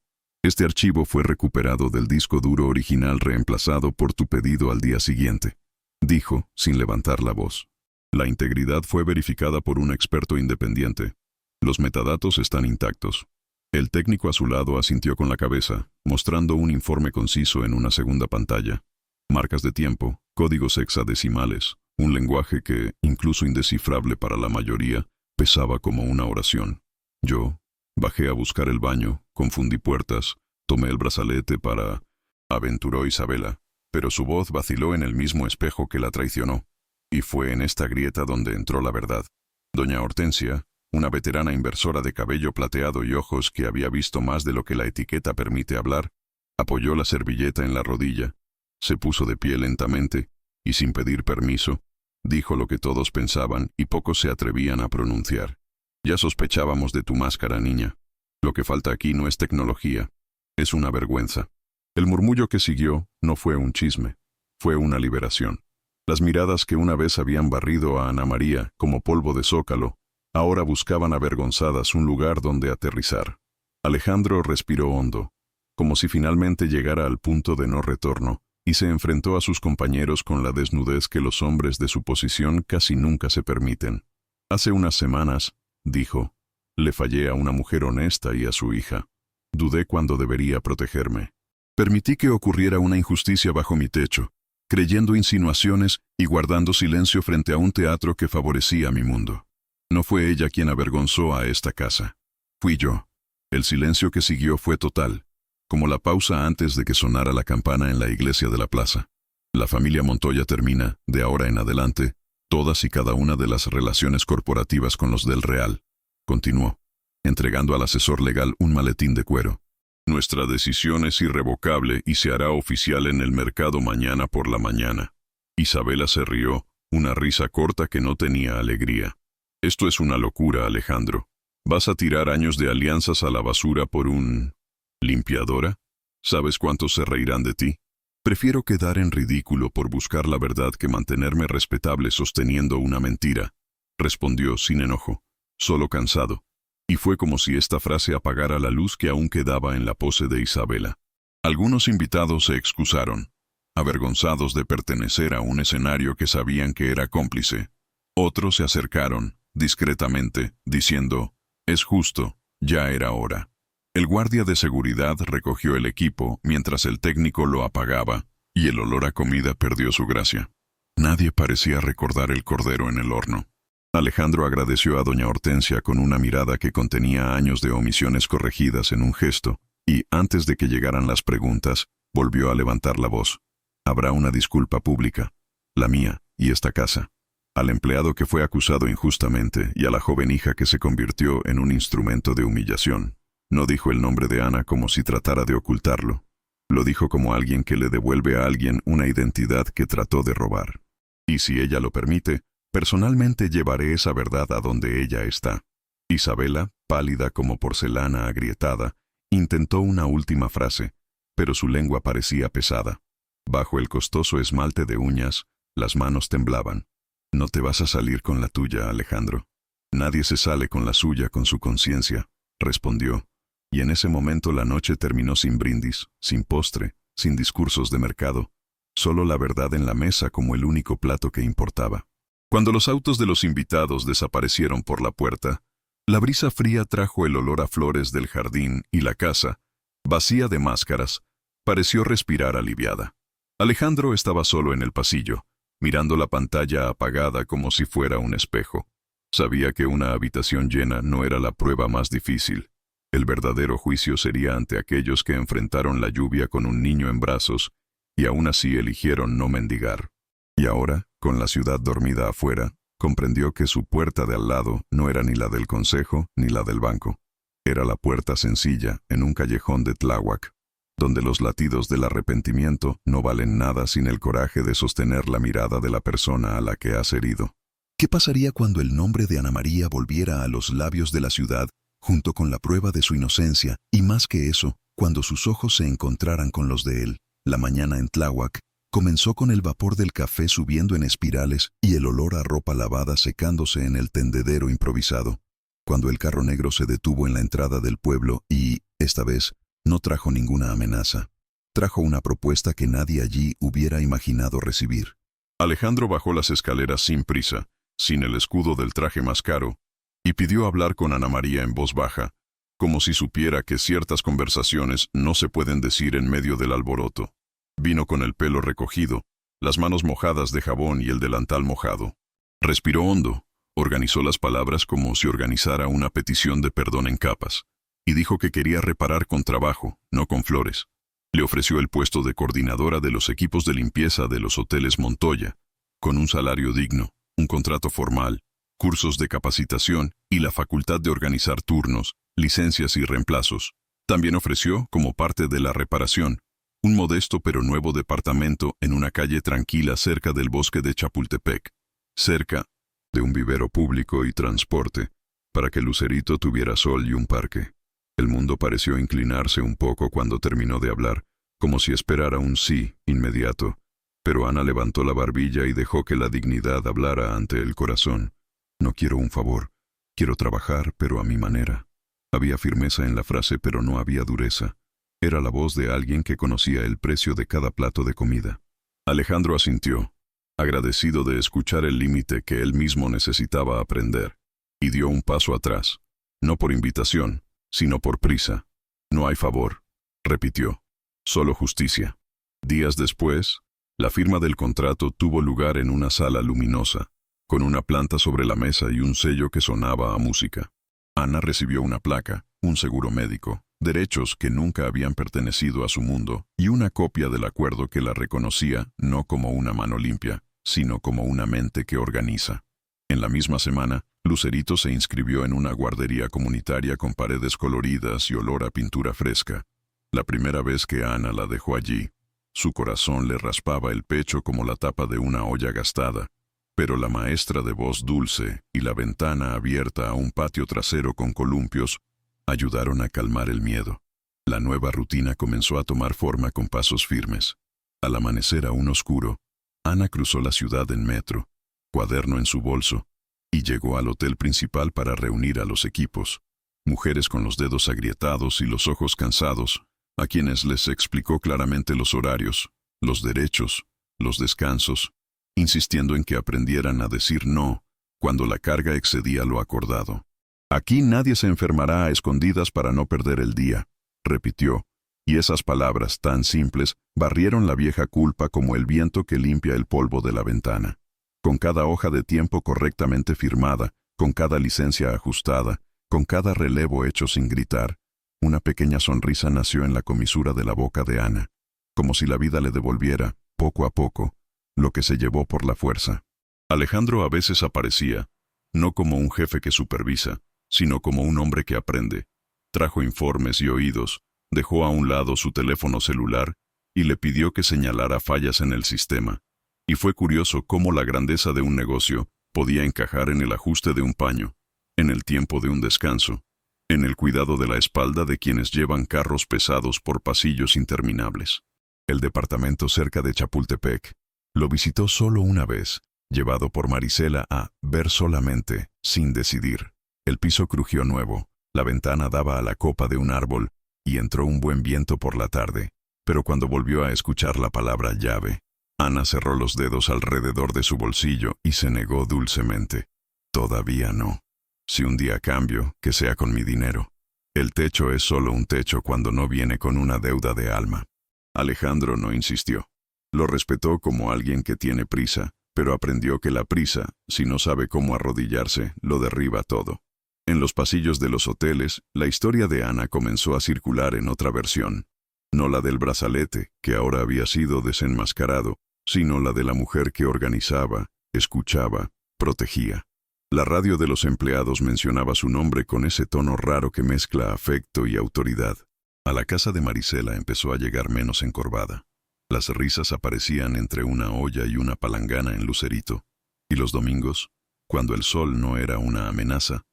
Este archivo fue recuperado del disco duro original reemplazado por tu pedido al día siguiente, dijo, sin levantar la voz. La integridad fue verificada por un experto independiente. Los metadatos están intactos. El técnico a su lado asintió con la cabeza, mostrando un informe conciso en una segunda pantalla. Marcas de tiempo, códigos hexadecimales, un lenguaje que, incluso indescifrable para la mayoría, pesaba como una oración. Yo bajé a buscar el baño, confundí puertas, tomé el brazalete para... aventuró Isabela, pero su voz vaciló en el mismo espejo que la traicionó. Y fue en esta grieta donde entró la verdad. Doña Hortensia, una veterana inversora de cabello plateado y ojos que había visto más de lo que la etiqueta permite hablar, apoyó la servilleta en la rodilla, se puso de pie lentamente, y sin pedir permiso, Dijo lo que todos pensaban y pocos se atrevían a pronunciar. Ya sospechábamos de tu máscara, niña. Lo que falta aquí no es tecnología, es una vergüenza. El murmullo que siguió no fue un chisme, fue una liberación. Las miradas que una vez habían barrido a Ana María como polvo de zócalo, ahora buscaban avergonzadas un lugar donde aterrizar. Alejandro respiró hondo, como si finalmente llegara al punto de no retorno, y se enfrentó a sus compañeros con la desnudez que los hombres de su posición casi nunca se permiten. Hace unas semanas, dijo, le fallé a una mujer honesta y a su hija. Dudé cuando debería protegerme. Permití que ocurriera una injusticia bajo mi techo, creyendo insinuaciones y guardando silencio frente a un teatro que favorecía mi mundo. No fue ella quien avergonzó a esta casa. Fui yo. El silencio que siguió fue total, como la pausa antes de que sonara la campana en la iglesia de la plaza. La familia Montoya termina, de ahora en adelante, todas y cada una de las relaciones corporativas con los del Real. Continuó, entregando al asesor legal un maletín de cuero. Nuestra decisión es irrevocable y se hará oficial en el mercado mañana por la mañana. Isabela se rió, una risa corta que no tenía alegría. Esto es una locura, Alejandro. ¿Vas a tirar años de alianzas a la basura por un... limpiadora? ¿Sabes cuántos se reirán de ti? Prefiero quedar en ridículo por buscar la verdad que mantenerme respetable sosteniendo una mentira, respondió sin enojo, solo cansado. Y fue como si esta frase apagara la luz que aún quedaba en la pose de Isabela. Algunos invitados se excusaron, avergonzados de pertenecer a un escenario que sabían que era cómplice. Otros se acercaron, discretamente, diciendo, «Es justo, ya era hora». El guardia de seguridad recogió el equipo mientras el técnico lo apagaba, y el olor a comida perdió su gracia. Nadie parecía recordar el cordero en el horno. Alejandro agradeció a doña Hortensia con una mirada que contenía años de omisiones corregidas en un gesto, y, antes de que llegaran las preguntas, volvió a levantar la voz. Habrá una disculpa pública, la mía y esta casa. Al empleado que fue acusado injustamente y a la joven hija que se convirtió en un instrumento de humillación. No dijo el nombre de Ana como si tratara de ocultarlo. Lo dijo como alguien que le devuelve a alguien una identidad que trató de robar. Y si ella lo permite, personalmente llevaré esa verdad a donde ella está. Isabela, pálida como porcelana agrietada, intentó una última frase, pero su lengua parecía pesada. Bajo el costoso esmalte de uñas, las manos temblaban. No te vas a salir con la tuya, Alejandro. Nadie se sale con la suya con su conciencia, respondió. Y en ese momento la noche terminó sin brindis, sin postre, sin discursos de mercado. Solo la verdad en la mesa como el único plato que importaba. Cuando los autos de los invitados desaparecieron por la puerta, la brisa fría trajo el olor a flores del jardín y la casa, vacía de máscaras, pareció respirar aliviada. Alejandro estaba solo en el pasillo, mirando la pantalla apagada como si fuera un espejo. Sabía que una habitación llena no era la prueba más difícil. El verdadero juicio sería ante aquellos que enfrentaron la lluvia con un niño en brazos y aún así eligieron no mendigar. Y ahora, con la ciudad dormida afuera, comprendió que su puerta de al lado no era ni la del consejo ni la del banco. Era la puerta sencilla en un callejón de Tláhuac, donde los latidos del arrepentimiento no valen nada sin el coraje de sostener la mirada de la persona a la que has herido. ¿Qué pasaría cuando el nombre de Ana María volviera a los labios de la ciudad, junto con la prueba de su inocencia, y más que eso, cuando sus ojos se encontraran con los de él? La mañana en Tláhuac comenzó con el vapor del café subiendo en espirales y el olor a ropa lavada secándose en el tendedero improvisado. Cuando el carro negro se detuvo en la entrada del pueblo y, esta vez, no trajo ninguna amenaza. Trajo una propuesta que nadie allí hubiera imaginado recibir. Alejandro bajó las escaleras sin prisa, sin el escudo del traje más caro, y pidió hablar con Ana María en voz baja, como si supiera que ciertas conversaciones no se pueden decir en medio del alboroto. Vino con el pelo recogido, las manos mojadas de jabón y el delantal mojado. Respiró hondo, organizó las palabras como si organizara una petición de perdón en capas, y dijo que quería reparar con trabajo, no con flores. Le ofreció el puesto de coordinadora de los equipos de limpieza de los hoteles Montoya, con un salario digno, un contrato formal, cursos de capacitación y la facultad de organizar turnos, licencias y reemplazos. También ofreció, como parte de la reparación, un modesto pero nuevo departamento en una calle tranquila cerca del bosque de Chapultepec. cerca de un vivero público y transporte, para que Lucerito tuviera sol y un parque. El mundo pareció inclinarse un poco cuando terminó de hablar, como si esperara un sí inmediato, pero Ana levantó la barbilla y dejó que la dignidad hablara ante el corazón. No quiero un favor, quiero trabajar, pero a mi manera. Había firmeza en la frase, pero no había dureza. Era la voz de alguien que conocía el precio de cada plato de comida. Alejandro asintió, agradecido de escuchar el límite que él mismo necesitaba aprender, y dio un paso atrás, no por invitación, sino por prisa. No hay favor, repitió, solo justicia. Días después, la firma del contrato tuvo lugar en una sala luminosa, con una planta sobre la mesa y un sello que sonaba a música. Ana recibió una placa, un seguro médico, derechos que nunca habían pertenecido a su mundo, y una copia del acuerdo que la reconocía no como una mano limpia, sino como una mente que organiza. En la misma semana, Lucerito se inscribió en una guardería comunitaria con paredes coloridas y olor a pintura fresca. La primera vez que Ana la dejó allí, su corazón le raspaba el pecho como la tapa de una olla gastada, pero la maestra de voz dulce y la ventana abierta a un patio trasero con columpios ayudaron a calmar el miedo. La nueva rutina comenzó a tomar forma con pasos firmes. Al amanecer aún oscuro, Ana cruzó la ciudad en metro, cuaderno en su bolso, y llegó al hotel principal para reunir a los equipos, mujeres con los dedos agrietados y los ojos cansados, a quienes les explicó claramente los horarios, los derechos, los descansos, insistiendo en que aprendieran a decir no cuando la carga excedía lo acordado. Aquí nadie se enfermará a escondidas para no perder el día, repitió, y esas palabras tan simples barrieron la vieja culpa como el viento que limpia el polvo de la ventana. Con cada hoja de tiempo correctamente firmada, con cada licencia ajustada, con cada relevo hecho sin gritar, una pequeña sonrisa nació en la comisura de la boca de Ana, como si la vida le devolviera, poco a poco, lo que se llevó por la fuerza. Alejandro a veces aparecía, no como un jefe que supervisa, sino como un hombre que aprende. Trajo informes y oídos, dejó a un lado su teléfono celular y le pidió que señalara fallas en el sistema. Y fue curioso cómo la grandeza de un negocio podía encajar en el ajuste de un paño, en el tiempo de un descanso, en el cuidado de la espalda de quienes llevan carros pesados por pasillos interminables. El departamento cerca de Chapultepec lo visitó solo una vez, llevado por Marisela a ver solamente, sin decidir. El piso crujió nuevo, la ventana daba a la copa de un árbol, y entró un buen viento por la tarde, pero cuando volvió a escuchar la palabra llave, Ana cerró los dedos alrededor de su bolsillo y se negó dulcemente. Todavía no. Si un día cambio, que sea con mi dinero. El techo es solo un techo cuando no viene con una deuda de alma. Alejandro no insistió. Lo respetó como alguien que tiene prisa, pero aprendió que la prisa, si no sabe cómo arrodillarse, lo derriba todo. En los pasillos de los hoteles, la historia de Ana comenzó a circular en otra versión. No la del brazalete, que ahora había sido desenmascarado, sino la de la mujer que organizaba, escuchaba, protegía. La radio de los empleados mencionaba su nombre con ese tono raro que mezcla afecto y autoridad. A la casa de Marisela empezó a llegar menos encorvada. Las risas aparecían entre una olla y una palangana en Lucerito. Y los domingos, cuando el sol no era una amenaza,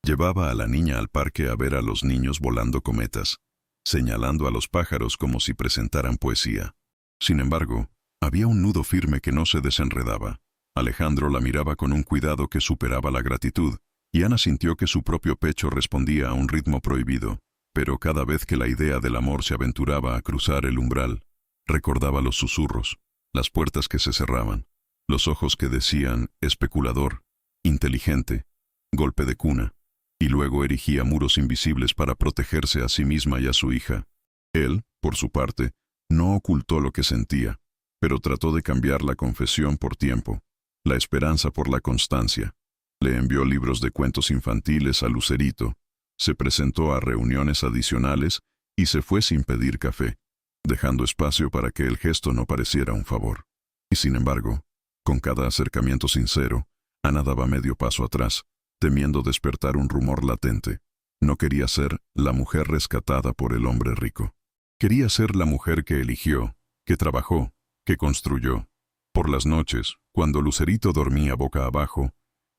llevaba a la niña al parque a ver a los niños volando cometas, señalando a los pájaros como si presentaran poesía. Sin embargo, había un nudo firme que no se desenredaba. Alejandro la miraba con un cuidado que superaba la gratitud, y Ana sintió que su propio pecho respondía a un ritmo prohibido, pero cada vez que la idea del amor se aventuraba a cruzar el umbral, recordaba los susurros, las puertas que se cerraban, los ojos que decían especulador, inteligente, golpe de cuna, y luego erigía muros invisibles para protegerse a sí misma y a su hija. Él, por su parte, no ocultó lo que sentía, pero trató de cambiar la confesión por tiempo, la esperanza por la constancia. Le envió libros de cuentos infantiles a Lucerito, se presentó a reuniones adicionales y se fue sin pedir café, dejando espacio para que el gesto no pareciera un favor. Y sin embargo, con cada acercamiento sincero, Ana daba medio paso atrás, temiendo despertar un rumor latente. No quería ser la mujer rescatada por el hombre rico. Quería ser la mujer que eligió, que trabajó, que construyó. Por las noches, cuando Lucerito dormía boca abajo,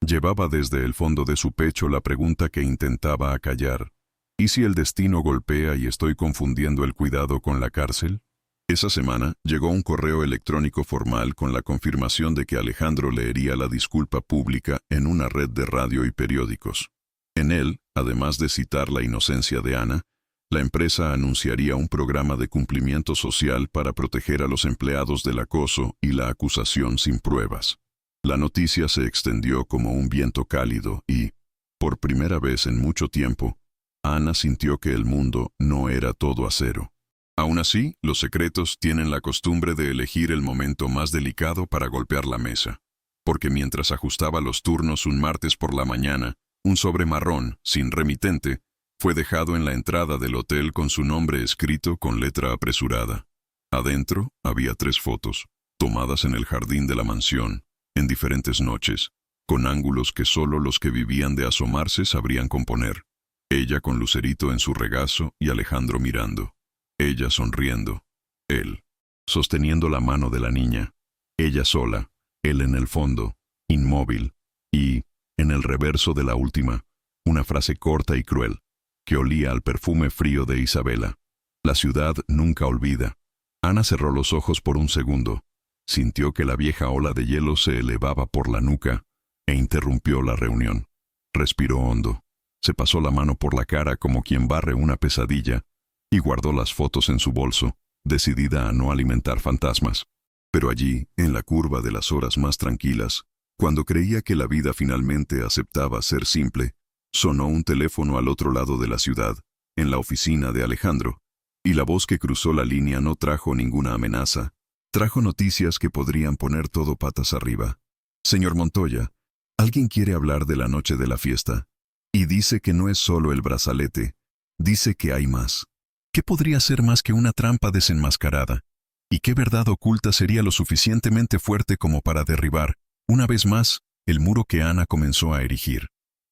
llevaba desde el fondo de su pecho la pregunta que intentaba acallar. ¿Y si el destino golpea y estoy confundiendo el cuidado con la cárcel? Esa semana llegó un correo electrónico formal con la confirmación de que Alejandro leería la disculpa pública en una red de radio y periódicos. En él, además de citar la inocencia de Ana, la empresa anunciaría un programa de cumplimiento social para proteger a los empleados del acoso y la acusación sin pruebas. La noticia se extendió como un viento cálido y, por primera vez en mucho tiempo, Ana sintió que el mundo no era todo acero. Aún así, los secretos tienen la costumbre de elegir el momento más delicado para golpear la mesa. Porque mientras ajustaba los turnos un martes por la mañana, un sobre marrón, sin remitente, fue dejado en la entrada del hotel con su nombre escrito con letra apresurada. Adentro había 3 fotos, tomadas en el jardín de la mansión, en diferentes noches, con ángulos que solo los que vivían de asomarse sabrían componer. Ella con Lucerito en su regazo y Alejandro mirando. Ella sonriendo. Él, sosteniendo la mano de la niña. Ella sola, él en el fondo, inmóvil. Y, en el reverso de la última, una frase corta y cruel, que olía al perfume frío de Isabela. La ciudad nunca olvida. Ana cerró los ojos por un segundo. Sintió que la vieja ola de hielo se elevaba por la nuca e interrumpió la reunión. Respiró hondo. Se pasó la mano por la cara como quien barre una pesadilla y guardó las fotos en su bolso, decidida a no alimentar fantasmas. Pero allí, en la curva de las horas más tranquilas, cuando creía que la vida finalmente aceptaba ser simple, sonó un teléfono al otro lado de la ciudad, en la oficina de Alejandro, y la voz que cruzó la línea no trajo ninguna amenaza. Trajo noticias que podrían poner todo patas arriba. Señor Montoya, alguien quiere hablar de la noche de la fiesta. Y dice que no es solo el brazalete, dice que hay más. ¿Qué podría ser más que una trampa desenmascarada? ¿Y qué verdad oculta sería lo suficientemente fuerte como para derribar, una vez más, el muro que Ana comenzó a erigir?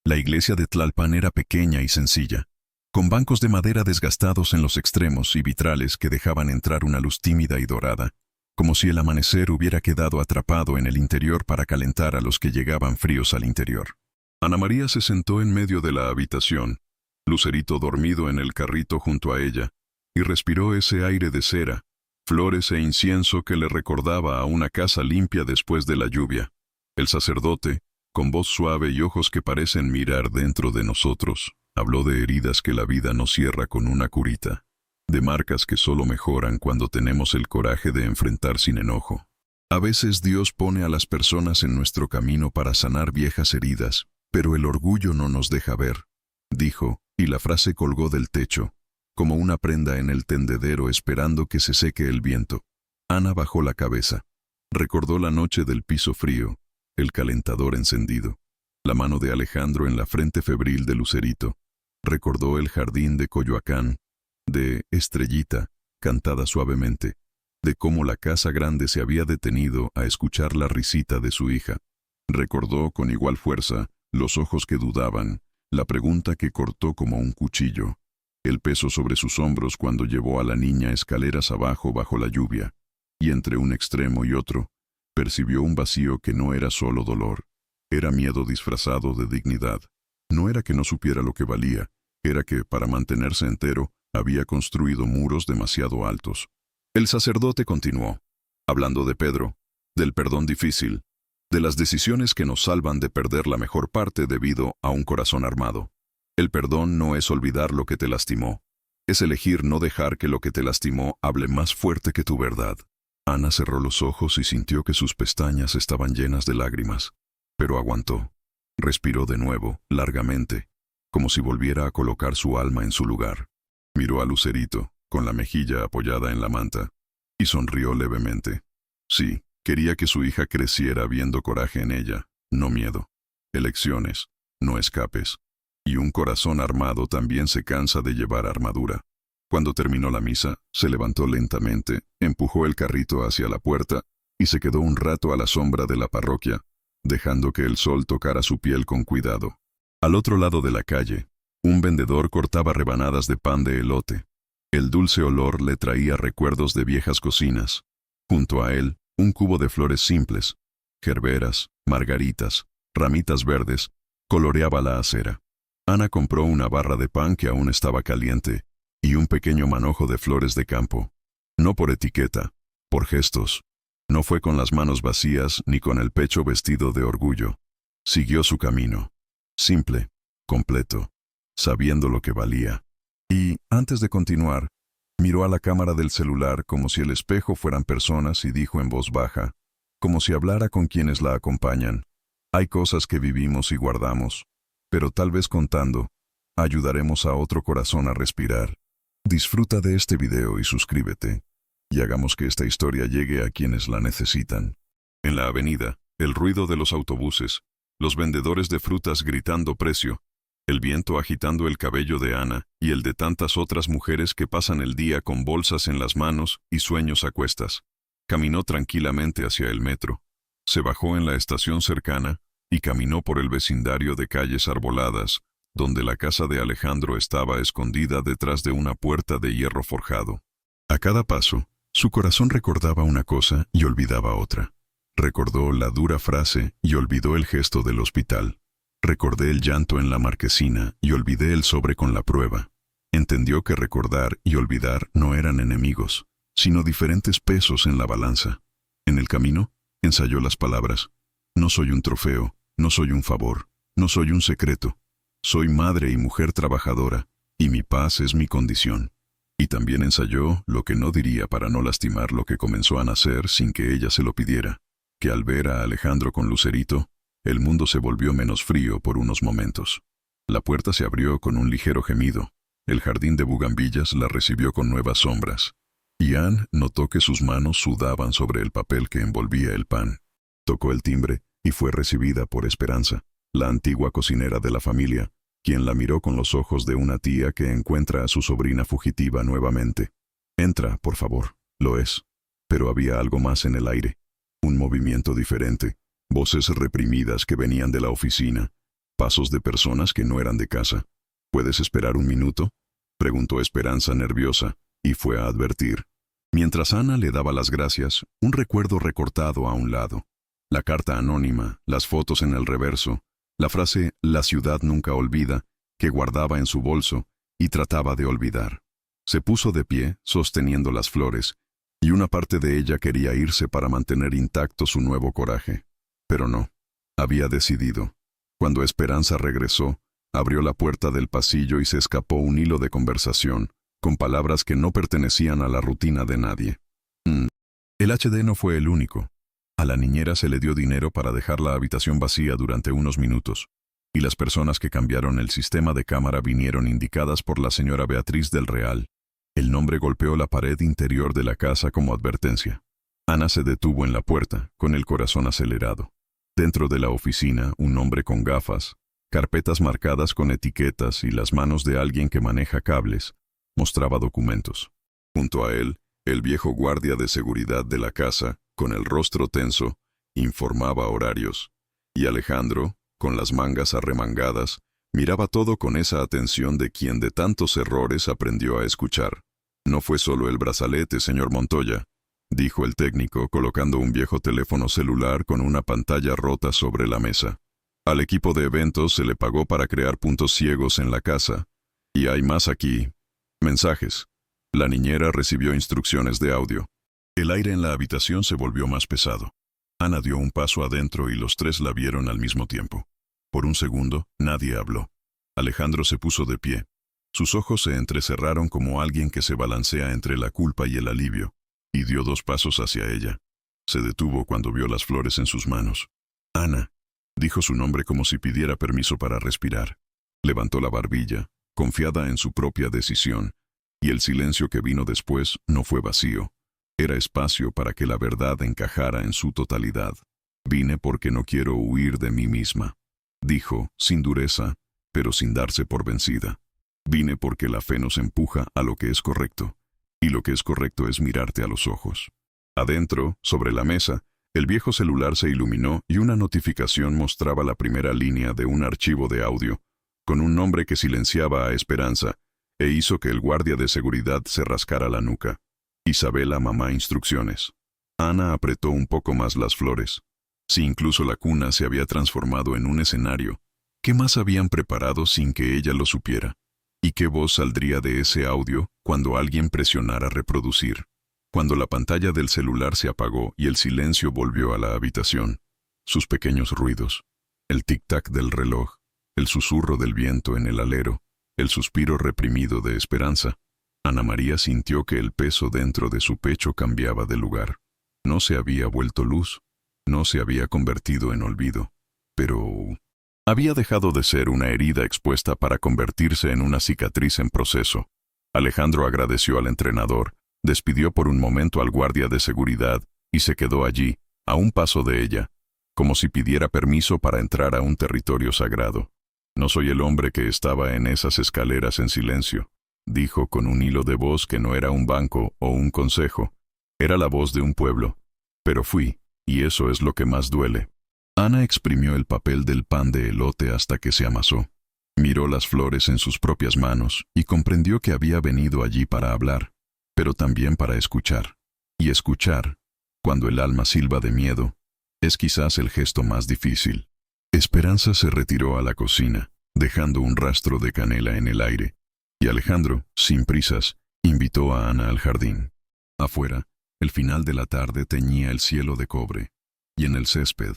La iglesia de Tlalpan era pequeña y sencilla, con bancos de madera desgastados en los extremos y vitrales que dejaban entrar una luz tímida y dorada, como si el amanecer hubiera quedado atrapado en el interior para calentar a los que llegaban fríos al interior. Ana María se sentó en medio de la habitación, Lucerito dormido en el carrito junto a ella, y respiró ese aire de cera, flores e incienso que le recordaba a una casa limpia después de la lluvia. El sacerdote, con voz suave y ojos que parecen mirar dentro de nosotros, habló de heridas que la vida no cierra con una curita, de marcas que solo mejoran cuando tenemos el coraje de enfrentar sin enojo. A veces Dios pone a las personas en nuestro camino para sanar viejas heridas, pero el orgullo no nos deja ver, dijo, y la frase colgó del techo, como una prenda en el tendedero esperando que se seque el viento. Ana bajó la cabeza. Recordó la noche del piso frío, el calentador encendido, la mano de Alejandro en la frente febril de Lucerito. Recordó el jardín de Coyoacán, de Estrellita, cantada suavemente, de cómo la casa grande se había detenido a escuchar la risita de su hija. Recordó con igual fuerza los ojos que dudaban, la pregunta que cortó como un cuchillo, el peso sobre sus hombros cuando llevó a la niña escaleras abajo bajo la lluvia, y entre un extremo y otro, percibió un vacío que no era solo dolor, era miedo disfrazado de dignidad. No era que no supiera lo que valía, era que, para mantenerse entero, había construido muros demasiado altos. El sacerdote continuó, hablando de Pedro, del perdón difícil, de las decisiones que nos salvan de perder la mejor parte debido a un corazón armado. El perdón no es olvidar lo que te lastimó, es elegir no dejar que lo que te lastimó hable más fuerte que tu verdad. Ana cerró los ojos y sintió que sus pestañas estaban llenas de lágrimas, pero aguantó. Respiró de nuevo, largamente, como si volviera a colocar su alma en su lugar. Miró a Lucerito, con la mejilla apoyada en la manta, y sonrió levemente. Sí, quería que su hija creciera viendo coraje en ella, no miedo. Elecciones, no escapes. Y un corazón armado también se cansa de llevar armadura. Cuando terminó la misa, se levantó lentamente, empujó el carrito hacia la puerta y se quedó un rato a la sombra de la parroquia, dejando que el sol tocara su piel con cuidado. Al otro lado de la calle, un vendedor cortaba rebanadas de pan de elote. El dulce olor le traía recuerdos de viejas cocinas. Junto a él, Un cubo de flores simples, gerberas, margaritas, ramitas verdes, coloreaba la acera. Ana compró una barra de pan que aún estaba caliente y un pequeño manojo de flores de campo. No por etiqueta, por gestos. No fue con las manos vacías ni con el pecho vestido de orgullo. Siguió su camino. Simple, completo, sabiendo lo que valía. Y, antes de continuar, miró a la cámara del celular como si el espejo fueran personas y dijo en voz baja, como si hablara con quienes la acompañan: hay cosas que vivimos y guardamos, pero tal vez contando, ayudaremos a otro corazón a respirar. Disfruta de este video y suscríbete, y hagamos que esta historia llegue a quienes la necesitan. En la avenida, el ruido de los autobuses, los vendedores de frutas gritando precio, el viento agitando el cabello de Ana y el de tantas otras mujeres que pasan el día con bolsas en las manos y sueños a cuestas. Caminó tranquilamente hacia el metro. Se bajó en la estación cercana y caminó por el vecindario de calles arboladas, donde la casa de Alejandro estaba escondida detrás de una puerta de hierro forjado. A cada paso, su corazón recordaba una cosa y olvidaba otra. Recordó la dura frase y olvidó el gesto del hospital. Recordé el llanto en la marquesina y olvidé el sobre con la prueba. Entendió que recordar y olvidar no eran enemigos, sino diferentes pesos en la balanza. En el camino, ensayó las palabras: no soy un trofeo, no soy un favor, no soy un secreto. Soy madre y mujer trabajadora, y mi paz es mi condición. Y también ensayó lo que no diría para no lastimar lo que comenzó a nacer sin que ella se lo pidiera, que al ver a Alejandro con Lucerito, el mundo se volvió menos frío por unos momentos. La puerta se abrió con un ligero gemido. El jardín de bugambillas la recibió con nuevas sombras. Y Anne notó que sus manos sudaban sobre el papel que envolvía el pan. Tocó el timbre y fue recibida por Esperanza, la antigua cocinera de la familia, quien la miró con los ojos de una tía que encuentra a su sobrina fugitiva nuevamente. «Entra, por favor». Lo es. Pero había algo más en el aire. Un movimiento diferente. Voces reprimidas que venían de la oficina. Pasos de personas que no eran de casa. «¿Puedes esperar un minuto?», preguntó Esperanza nerviosa, y fue a advertir. Mientras Ana le daba las gracias, un recuerdo recortado a un lado. La carta anónima, las fotos en el reverso, la frase «La ciudad nunca olvida», que guardaba en su bolso y trataba de olvidar. Se puso de pie, sosteniendo las flores, y una parte de ella quería irse para mantener intacto su nuevo coraje. Pero no. Había decidido. Cuando Esperanza regresó, abrió la puerta del pasillo y se escapó un hilo de conversación, con palabras que no pertenecían a la rutina de nadie. El HD no fue el único. A la niñera se le dio dinero para dejar la habitación vacía durante unos minutos, y las personas que cambiaron el sistema de cámara vinieron indicadas por la señora Beatriz del Real. El nombre golpeó la pared interior de la casa como advertencia. Ana se detuvo en la puerta, con el corazón acelerado. Dentro de la oficina, un hombre con gafas, carpetas marcadas con etiquetas y las manos de alguien que maneja cables, mostraba documentos. Junto a él, el viejo guardia de seguridad de la casa, con el rostro tenso, informaba horarios. Y Alejandro, con las mangas arremangadas, miraba todo con esa atención de quien de tantos errores aprendió a escuchar. «No fue solo el brazalete, señor Montoya», dijo el técnico, colocando un viejo teléfono celular con una pantalla rota sobre la mesa. «Al equipo de eventos se le pagó para crear puntos ciegos en la casa. Y hay más aquí. Mensajes». La niñera recibió instrucciones de audio. El aire en la habitación se volvió más pesado. Ana dio un paso adentro y los tres la vieron al mismo tiempo. Por un segundo, nadie habló. Alejandro se puso de pie. Sus ojos se entrecerraron como alguien que se balancea entre la culpa y el alivio, y dio 2 pasos hacia ella. Se detuvo cuando vio las flores en sus manos. «Ana», dijo su nombre como si pidiera permiso para respirar. Levantó la barbilla, confiada en su propia decisión, y el silencio que vino después no fue vacío. Era espacio para que la verdad encajara en su totalidad. «Vine porque no quiero huir de mí misma», dijo, sin dureza, pero sin darse por vencida. «Vine porque la fe nos empuja a lo que es correcto, y lo que es correcto es mirarte a los ojos». Adentro, sobre la mesa, el viejo celular se iluminó y una notificación mostraba la primera línea de un archivo de audio, con un nombre que silenciaba a Esperanza, e hizo que el guardia de seguridad se rascara la nuca. «Isabela, mamá, instrucciones». Ana apretó un poco más las flores. Si incluso la cuna se había transformado en un escenario, ¿qué más habían preparado sin que ella lo supiera? ¿Y qué voz saldría de ese audio cuando alguien presionara reproducir? Cuando la pantalla del celular se apagó y el silencio volvió a la habitación, sus pequeños ruidos, el tic-tac del reloj, el susurro del viento en el alero, el suspiro reprimido de esperanza, Ana María sintió que el peso dentro de su pecho cambiaba de lugar. No se había vuelto luz, no se había convertido en olvido, pero había dejado de ser una herida expuesta para convertirse en una cicatriz en proceso. Alejandro agradeció al entrenador, despidió por un momento al guardia de seguridad y se quedó allí, a un paso de ella, como si pidiera permiso para entrar a un territorio sagrado. No soy el hombre que estaba en esas escaleras en silencio, dijo con un hilo de voz que no era un banco o un consejo, era la voz de un pueblo. Pero fui, y eso es lo que más duele. Ana exprimió el papel del pan de elote hasta que se amasó. Miró las flores en sus propias manos y comprendió que había venido allí para hablar, pero también para escuchar. Y escuchar, cuando el alma silba de miedo, es quizás el gesto más difícil. Esperanza se retiró a la cocina, dejando un rastro de canela en el aire, y Alejandro, sin prisas, invitó a Ana al jardín. Afuera, el final de la tarde teñía el cielo de cobre, y en el césped,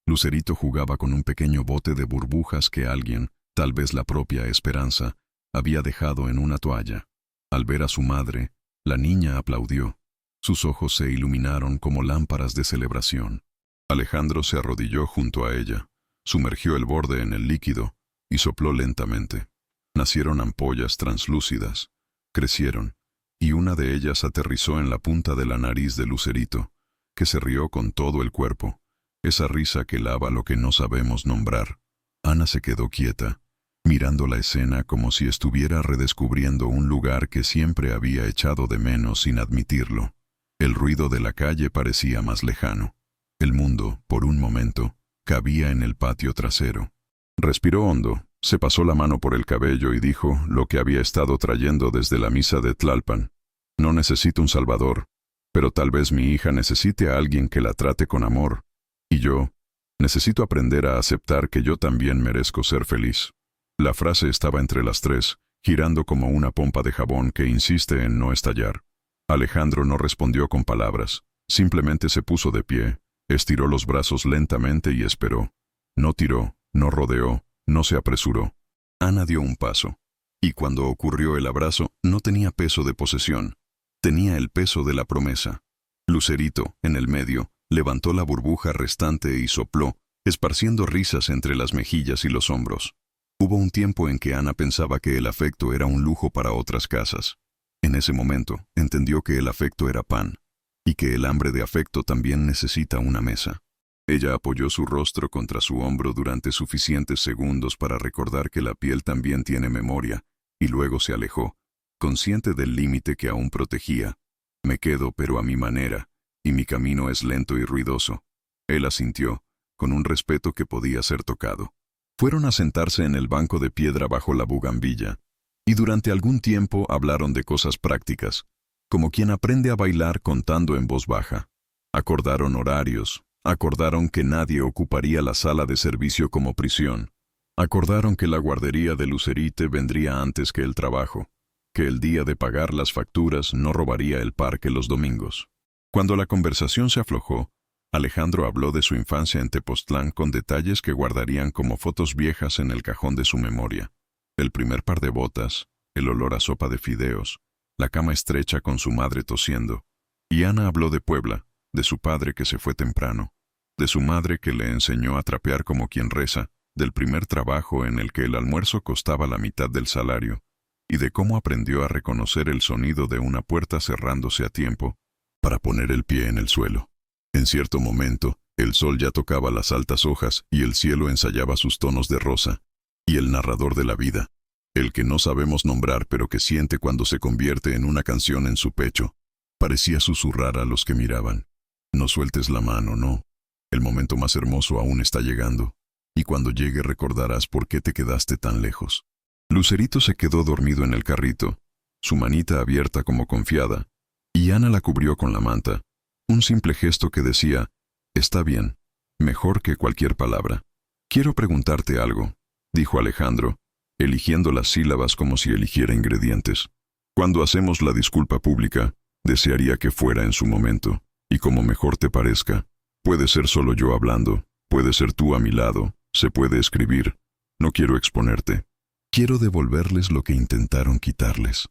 Lucerito jugaba con un pequeño bote de burbujas que alguien, tal vez la propia Esperanza, había dejado en una toalla. Al ver a su madre, la niña aplaudió. Sus ojos se iluminaron como lámparas de celebración. Alejandro se arrodilló junto a ella, sumergió el borde en el líquido y sopló lentamente. Nacieron ampollas translúcidas, crecieron, y una de ellas aterrizó en la punta de la nariz de Lucerito, que se rió con todo el cuerpo, esa risa que lava lo que no sabemos nombrar. Ana se quedó quieta, mirando la escena como si estuviera redescubriendo un lugar que siempre había echado de menos sin admitirlo. El ruido de la calle parecía más lejano. El mundo, por un momento, cabía en el patio trasero. Respiró hondo, se pasó la mano por el cabello y dijo lo que había estado trayendo desde la misa de Tlalpan. No necesito un salvador, pero tal vez mi hija necesite a alguien que la trate con amor. Y yo, necesito aprender a aceptar que yo también merezco ser feliz. La frase estaba entre las tres, girando como una pompa de jabón que insiste en no estallar. Alejandro no respondió con palabras, simplemente se puso de pie, estiró los brazos lentamente y esperó. No tiró, no rodeó, no se apresuró. Ana dio un paso, y cuando ocurrió el abrazo no tenía peso de posesión, tenía el peso de la promesa. Lucerito, en el medio, levantó la burbuja restante y sopló, esparciendo risas entre las mejillas y los hombros. Hubo un tiempo en que Ana pensaba que el afecto era un lujo para otras casas. En ese momento, entendió que el afecto era pan, y que el hambre de afecto también necesita una mesa. Ella apoyó su rostro contra su hombro durante suficientes segundos para recordar que la piel también tiene memoria, y luego se alejó, consciente del límite que aún protegía. Me quedo, pero a mi manera, y mi camino es lento y ruidoso. Él asintió, con un respeto que podía ser tocado. Fueron a sentarse en el banco de piedra bajo la bugambilla, y durante algún tiempo hablaron de cosas prácticas, como quien aprende a bailar contando en voz baja. Acordaron horarios, acordaron que nadie ocuparía la sala de servicio como prisión, acordaron que la guardería de Lucerite vendría antes que el trabajo, que el día de pagar las facturas no robaría el parque los domingos. Cuando la conversación se aflojó, Alejandro habló de su infancia en Tepoztlán con detalles que guardarían como fotos viejas en el cajón de su memoria. El primer par de botas, el olor a sopa de fideos, la cama estrecha con su madre tosiendo. Y Ana habló de Puebla, de su padre que se fue temprano, de su madre que le enseñó a trapear como quien reza, del primer trabajo en el que el almuerzo costaba la mitad del salario, y de cómo aprendió a reconocer el sonido de una puerta cerrándose a tiempo para poner el pie en el suelo. En cierto momento, el sol ya tocaba las altas hojas y el cielo ensayaba sus tonos de rosa, y el narrador de la vida, el que no sabemos nombrar pero que siente cuando se convierte en una canción en su pecho, parecía susurrar a los que miraban. No sueltes la mano, no. El momento más hermoso aún está llegando, y cuando llegue recordarás por qué te quedaste tan lejos. Lucerito se quedó dormido en el carrito, su manita abierta como confiada, y Ana la cubrió con la manta, Un simple gesto que decía, está bien, mejor que cualquier palabra. Quiero preguntarte algo, dijo Alejandro, eligiendo las sílabas como si eligiera ingredientes. Cuando hacemos la disculpa pública, desearía que fuera en su momento, y como mejor te parezca. Puede ser solo yo hablando, puede ser tú a mi lado, se puede escribir. No quiero exponerte. Quiero devolverles lo que intentaron quitarles.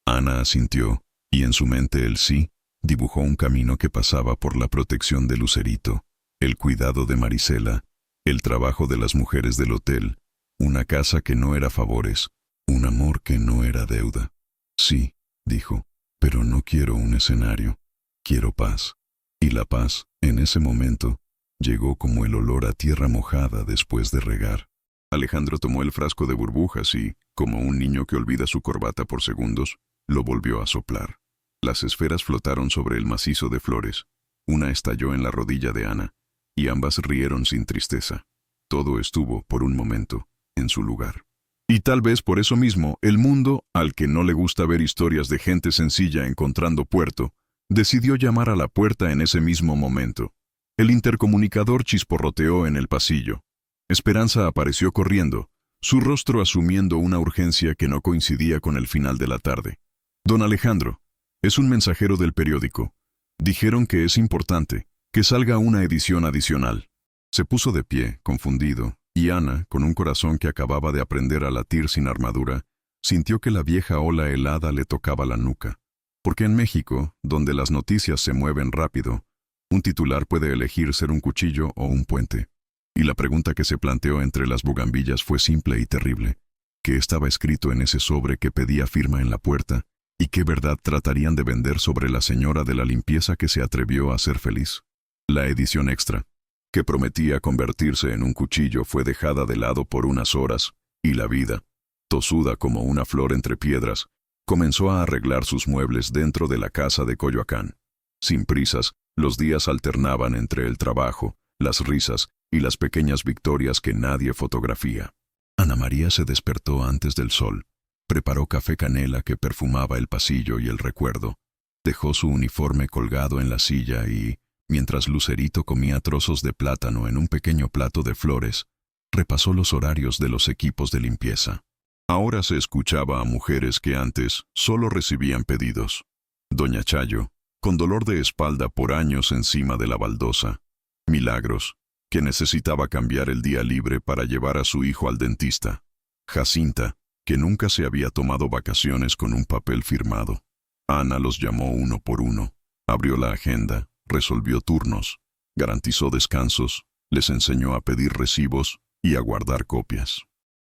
Ana asintió, y en su mente el sí dibujó un camino que pasaba por la protección de Lucerito, el cuidado de Marisela, el trabajo de las mujeres del hotel, una casa que no era favores, un amor que no era deuda. Sí, dijo, pero no quiero un escenario, quiero paz. Y la paz, en ese momento, llegó como el olor a tierra mojada después de regar. Alejandro tomó el frasco de burbujas y, como un niño que olvida su corbata por segundos, lo volvió a soplar. Las esferas flotaron sobre el macizo de flores. Una estalló en la rodilla de Ana, y ambas rieron sin tristeza. Todo estuvo, por un momento, en su lugar. Y tal vez por eso mismo, el mundo, al que no le gusta ver historias de gente sencilla encontrando puerto, decidió llamar a la puerta en ese mismo momento. El intercomunicador chisporroteó en el pasillo. Esperanza apareció corriendo, su rostro asumiendo una urgencia que no coincidía con el final de la tarde. Don Alejandro, es un mensajero del periódico. Dijeron que es importante, que salga una edición adicional. Se puso de pie, confundido, y Ana, con un corazón que acababa de aprender a latir sin armadura, sintió que la vieja ola helada le tocaba la nuca. Porque en México, donde las noticias se mueven rápido, un titular puede elegir ser un cuchillo o un puente. Y la pregunta que se planteó entre las bugambillas fue simple y terrible. ¿Qué estaba escrito en ese sobre que pedía firma en la puerta? ¿Y qué verdad tratarían de vender sobre la señora de la limpieza que se atrevió a ser feliz? La edición extra, que prometía convertirse en un cuchillo, fue dejada de lado por unas horas, y la vida, tosuda como una flor entre piedras, comenzó a arreglar sus muebles dentro de la casa de Coyoacán. Sin prisas, los días alternaban entre el trabajo, las risas y las pequeñas victorias que nadie fotografía. Ana María se despertó antes del sol. Preparó café canela que perfumaba el pasillo y el recuerdo. Dejó su uniforme colgado en la silla y, mientras Lucerito comía trozos de plátano en un pequeño plato de flores, repasó los horarios de los equipos de limpieza. Ahora se escuchaba a mujeres que antes solo recibían pedidos. Doña Chayo, con dolor de espalda por años encima de la baldosa. Milagros, que necesitaba cambiar el día libre para llevar a su hijo al dentista. Jacinta, que nunca se había tomado vacaciones con un papel firmado. Ana los llamó uno por uno, abrió la agenda, resolvió turnos, garantizó descansos, les enseñó a pedir recibos y a guardar copias.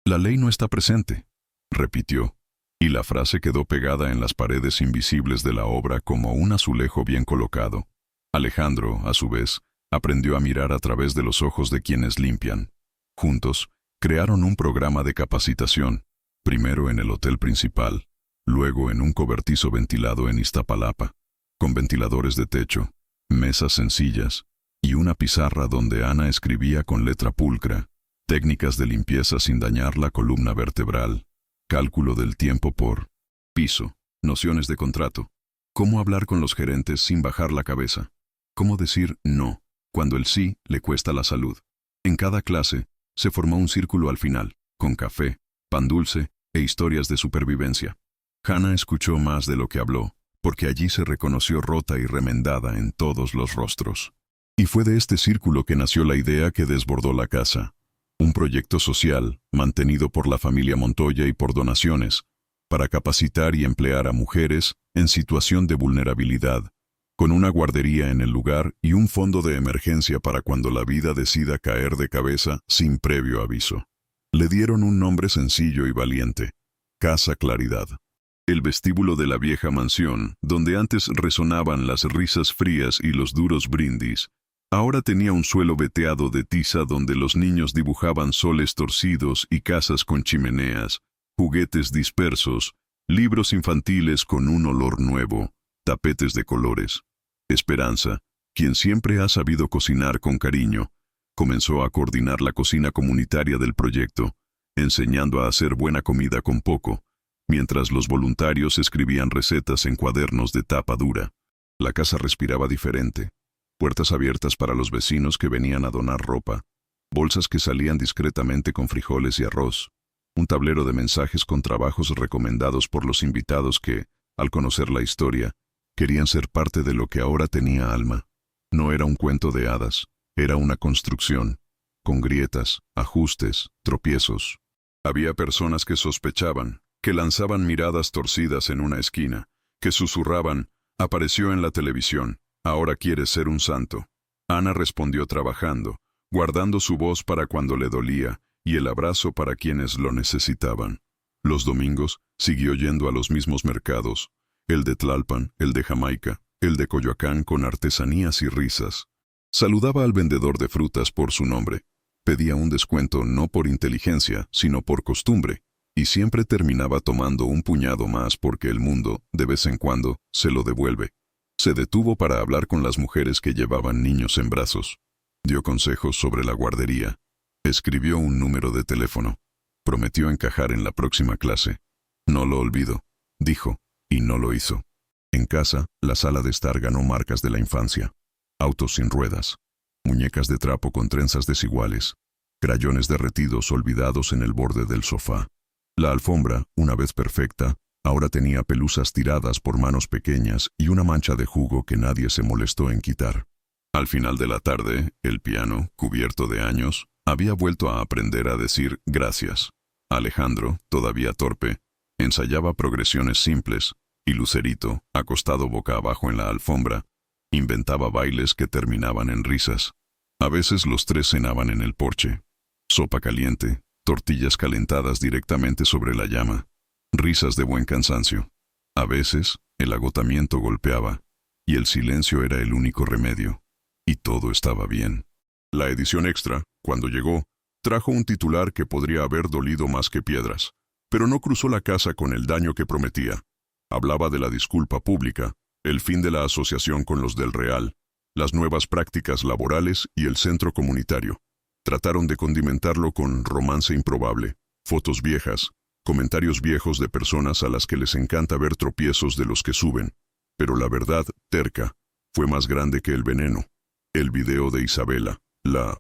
La ley no está presente, repitió, y la frase quedó pegada en las paredes invisibles de la obra como un azulejo bien colocado. Alejandro, a su vez, aprendió a mirar a través de los ojos de quienes limpian. Juntos, crearon un programa de capacitación, primero en el hotel principal, luego en un cobertizo ventilado en Iztapalapa, con ventiladores de techo, mesas sencillas y una pizarra donde Ana escribía con letra pulcra, técnicas de limpieza sin dañar la columna vertebral, cálculo del tiempo por piso, nociones de contrato, cómo hablar con los gerentes sin bajar la cabeza, cómo decir no, cuando el sí le cuesta la salud. En cada clase, se formó un círculo al final, con café, pan dulce e historias de supervivencia. Hannah escuchó más de lo que habló, porque allí se reconoció rota y remendada en todos los rostros. Y fue de este círculo que nació la idea que desbordó la casa. Un proyecto social, mantenido por la familia Montoya y por donaciones, para capacitar y emplear a mujeres en situación de vulnerabilidad, con una guardería en el lugar y un fondo de emergencia para cuando la vida decida caer de cabeza sin previo aviso. Le dieron un nombre sencillo y valiente: Casa Claridad. El vestíbulo de la vieja mansión, donde antes resonaban las risas frías y los duros brindis, ahora tenía un suelo veteado de tiza donde los niños dibujaban soles torcidos y casas con chimeneas, juguetes dispersos, libros infantiles con un olor nuevo, tapetes de colores. Esperanza, quien siempre ha sabido cocinar con cariño, comenzó a coordinar la cocina comunitaria del proyecto, enseñando a hacer buena comida con poco, mientras los voluntarios escribían recetas en cuadernos de tapa dura. La casa respiraba diferente, puertas abiertas para los vecinos que venían a donar ropa, bolsas que salían discretamente con frijoles y arroz, un tablero de mensajes con trabajos recomendados por los invitados que, al conocer la historia, querían ser parte de lo que ahora tenía alma. No era un cuento de hadas, era una construcción, con grietas, ajustes, tropiezos. Había personas que sospechaban, que lanzaban miradas torcidas en una esquina, que susurraban, apareció en la televisión, ahora quiere ser un santo. Ana respondió trabajando, guardando su voz para cuando le dolía y el abrazo para quienes lo necesitaban. Los domingos siguió yendo a los mismos mercados, el de Tlalpan, el de Jamaica, el de Coyoacán con artesanías y risas. Saludaba al vendedor de frutas por su nombre. Pedía un descuento no por inteligencia, sino por costumbre, y siempre terminaba tomando un puñado más porque el mundo, de vez en cuando, se lo devuelve. Se detuvo para hablar con las mujeres que llevaban niños en brazos. Dio consejos sobre la guardería. Escribió un número de teléfono. Prometió encajar en la próxima clase. No lo olvido, dijo, y no lo hizo. En casa, la sala de estar ganó marcas de la infancia. Autos sin ruedas, muñecas de trapo con trenzas desiguales, crayones derretidos olvidados en el borde del sofá. La alfombra, una vez perfecta, ahora tenía pelusas tiradas por manos pequeñas y una mancha de jugo que nadie se molestó en quitar. Al final de la tarde, el piano, cubierto de años, había vuelto a aprender a decir gracias. Alejandro, todavía torpe, ensayaba progresiones simples, y Lucerito, acostado boca abajo en la alfombra, inventaba bailes que terminaban en risas. A veces los tres cenaban en el porche. Sopa caliente, tortillas calentadas directamente sobre la llama, risas de buen cansancio. A veces, el agotamiento golpeaba, y el silencio era el único remedio. Y todo estaba bien. La edición extra, cuando llegó, trajo un titular que podría haber dolido más que piedras, pero no cruzó la casa con el daño que prometía. Hablaba de la disculpa pública, el fin de la asociación con los del Real, las nuevas prácticas laborales y el centro comunitario. Trataron de condimentarlo con romance improbable, fotos viejas, comentarios viejos de personas a las que les encanta ver tropiezos de los que suben. Pero la verdad, terca, fue más grande que el veneno. El video de Isabela, la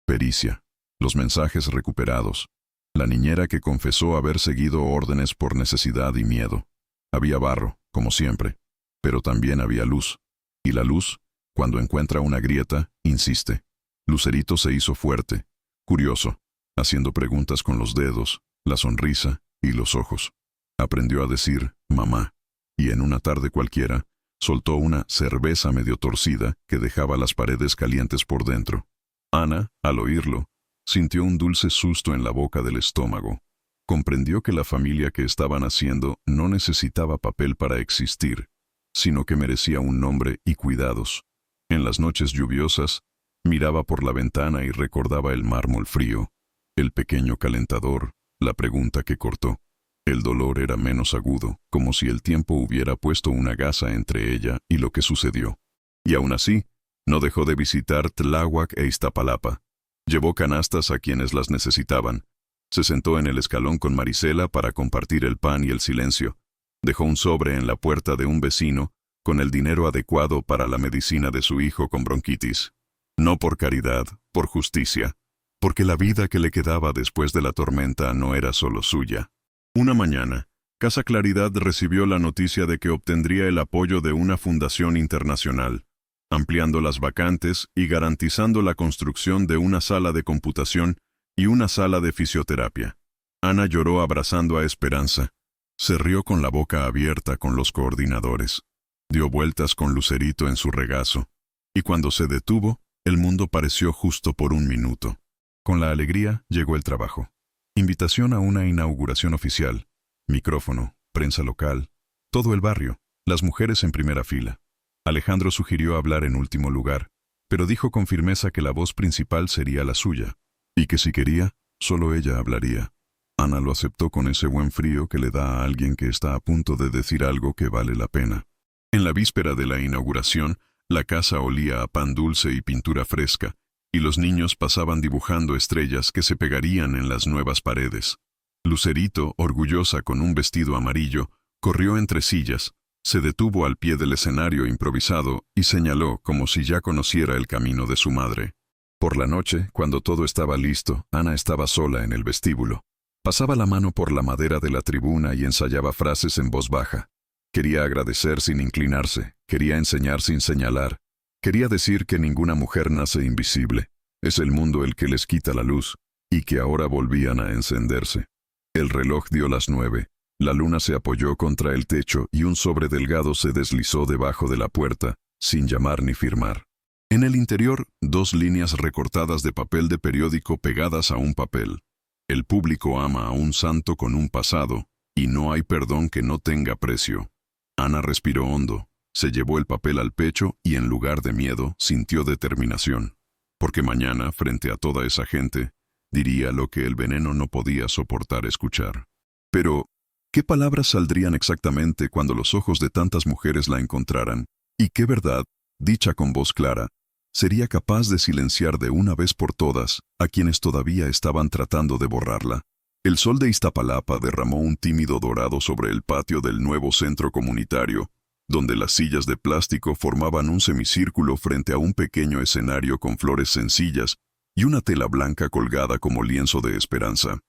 pericia, los mensajes recuperados, la niñera que confesó haber seguido órdenes por necesidad y miedo. Había barro, como siempre, pero también había luz. Y la luz, cuando encuentra una grieta, insiste. Lucerito se hizo fuerte, curioso, haciendo preguntas con los dedos, la sonrisa y los ojos. Aprendió a decir mamá, y en una tarde cualquiera, soltó una cerveza medio torcida que dejaba las paredes calientes por dentro. Ana, al oírlo, sintió un dulce susto en la boca del estómago. Comprendió que la familia que estaban haciendo no necesitaba papel para existir, sino que merecía un nombre y cuidados. En las noches lluviosas, miraba por la ventana y recordaba el mármol frío, el pequeño calentador, la pregunta que cortó. El dolor era menos agudo, como si el tiempo hubiera puesto una gasa entre ella y lo que sucedió. Y aún así, no dejó de visitar Tláhuac e Iztapalapa. Llevó canastas a quienes las necesitaban. Se sentó en el escalón con Marisela para compartir el pan y el silencio. Dejó un sobre en la puerta de un vecino con el dinero adecuado para la medicina de su hijo con bronquitis. No por caridad, por justicia, porque la vida que le quedaba después de la tormenta no era solo suya. Una mañana, Casa Claridad recibió la noticia de que obtendría el apoyo de una fundación internacional, ampliando las vacantes y garantizando la construcción de una sala de computación y una sala de fisioterapia. Ana lloró abrazando a Esperanza. Se rió con la boca abierta con los coordinadores. Dio vueltas con Lucerito en su regazo. Y cuando se detuvo, el mundo pareció justo por un minuto. Con la alegría llegó el trabajo. Invitación a una inauguración oficial. Micrófono, prensa local, todo el barrio, las mujeres en primera fila. Alejandro sugirió hablar en último lugar, pero dijo con firmeza que la voz principal sería la suya, y que si quería, solo ella hablaría. Ana lo aceptó con ese buen frío que le da a alguien que está a punto de decir algo que vale la pena. En la víspera de la inauguración, la casa olía a pan dulce y pintura fresca, y los niños pasaban dibujando estrellas que se pegarían en las nuevas paredes. Lucerito, orgullosa con un vestido amarillo, corrió entre sillas, Se detuvo al pie del escenario improvisado y señaló como si ya conociera el camino de su madre. Por la noche, cuando todo estaba listo, Ana estaba sola en el vestíbulo. Pasaba la mano por la madera de la tribuna y ensayaba frases en voz baja. Quería agradecer sin inclinarse, quería enseñar sin señalar. Quería decir que ninguna mujer nace invisible. Es el mundo el que les quita la luz, y que ahora volvían a encenderse. El reloj dio las 9. La luna se apoyó contra el techo y un sobre delgado se deslizó debajo de la puerta, sin llamar ni firmar. En el interior, 2 líneas recortadas de papel de periódico pegadas a un papel. El público ama a un santo con un pasado, y no hay perdón que no tenga precio. Ana respiró hondo, se llevó el papel al pecho y en lugar de miedo, sintió determinación. Porque mañana, frente a toda esa gente, diría lo que el veneno no podía soportar escuchar. Pero, ¿qué palabras saldrían exactamente cuando los ojos de tantas mujeres la encontraran? ¿Y qué verdad, dicha con voz clara, sería capaz de silenciar de una vez por todas a quienes todavía estaban tratando de borrarla? El sol de Iztapalapa derramó un tímido dorado sobre el patio del nuevo centro comunitario, donde las sillas de plástico formaban un semicírculo frente a un pequeño escenario con flores sencillas y una tela blanca colgada como lienzo de esperanza.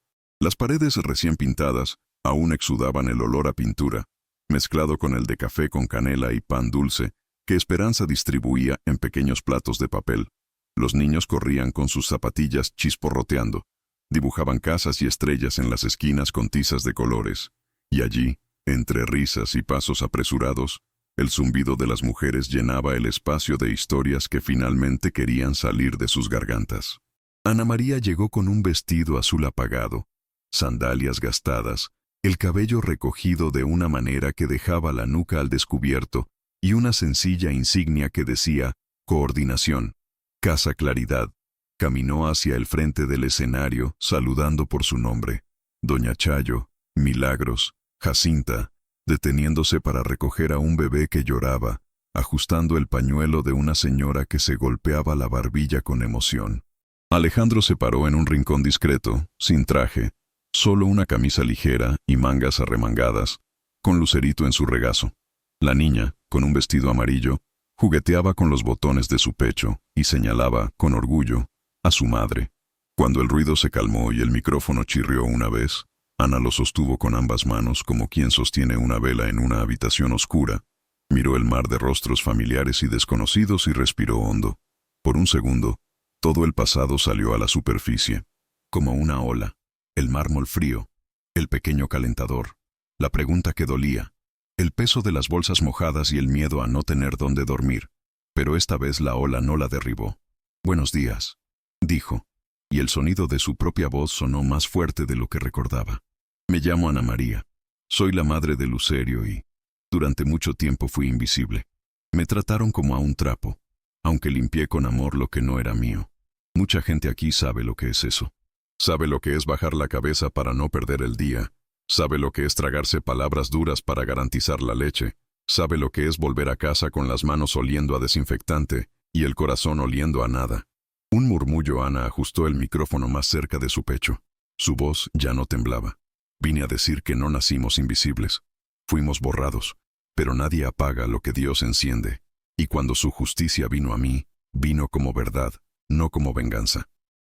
Las paredes recién pintadas aún exudaban el olor a pintura, mezclado con el de café con canela y pan dulce, que Esperanza distribuía en pequeños platos de papel. Los niños corrían con sus zapatillas chisporroteando, dibujaban casas y estrellas en las esquinas con tizas de colores, y allí, entre risas y pasos apresurados, el zumbido de las mujeres llenaba el espacio de historias que finalmente querían salir de sus gargantas. Ana María llegó con un vestido azul apagado, sandalias gastadas, el cabello recogido de una manera que dejaba la nuca al descubierto, y una sencilla insignia que decía Coordinación, Casa Claridad. Caminó hacia el frente del escenario, saludando por su nombre. Doña Chayo, Milagros, Jacinta, deteniéndose para recoger a un bebé que lloraba, ajustando el pañuelo de una señora que se golpeaba la barbilla con emoción. Alejandro se paró en un rincón discreto, sin traje, solo una camisa ligera y mangas arremangadas, con Lucerito en su regazo. La niña, con un vestido amarillo, jugueteaba con los botones de su pecho y señalaba, con orgullo, a su madre. Cuando el ruido se calmó y el micrófono chirrió una vez, Ana lo sostuvo con ambas manos como quien sostiene una vela en una habitación oscura, miró el mar de rostros familiares y desconocidos y respiró hondo. Por un segundo, todo el pasado salió a la superficie, como una ola, el mármol frío, el pequeño calentador, la pregunta que dolía, el peso de las bolsas mojadas y el miedo a no tener dónde dormir. Pero esta vez la ola no la derribó. «Buenos días», dijo, y el sonido de su propia voz sonó más fuerte de lo que recordaba. «Me llamo Ana María. Soy la madre de Lucerio y, durante mucho tiempo fui invisible. Me trataron como a un trapo, aunque limpié con amor lo que no era mío. Mucha gente aquí sabe lo que es eso. Sabe lo que es bajar la cabeza para no perder el día. Sabe lo que es tragarse palabras duras para garantizar la leche. Sabe lo que es volver a casa con las manos oliendo a desinfectante y el corazón oliendo a nada». Un murmullo. Ana ajustó el micrófono más cerca de su pecho. Su voz ya no temblaba. «Vine a decir que no nacimos invisibles. Fuimos borrados, pero nadie apaga lo que Dios enciende. Y cuando su justicia vino a mí, vino como verdad, no como venganza».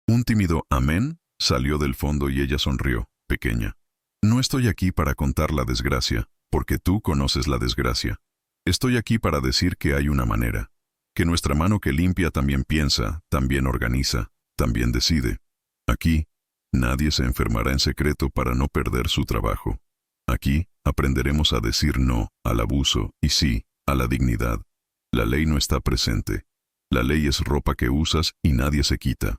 Un tímido «amén» salió del fondo y ella sonrió, pequeña. «No estoy aquí para contar la desgracia, porque tú conoces la desgracia. Estoy aquí para decir que hay una manera, que nuestra mano que limpia también piensa, también organiza, también decide. Aquí, nadie se enfermará en secreto para no perder su trabajo. Aquí, aprenderemos a decir no al abuso y sí a la dignidad. La ley no está presente. La ley es ropa que usas y nadie se quita».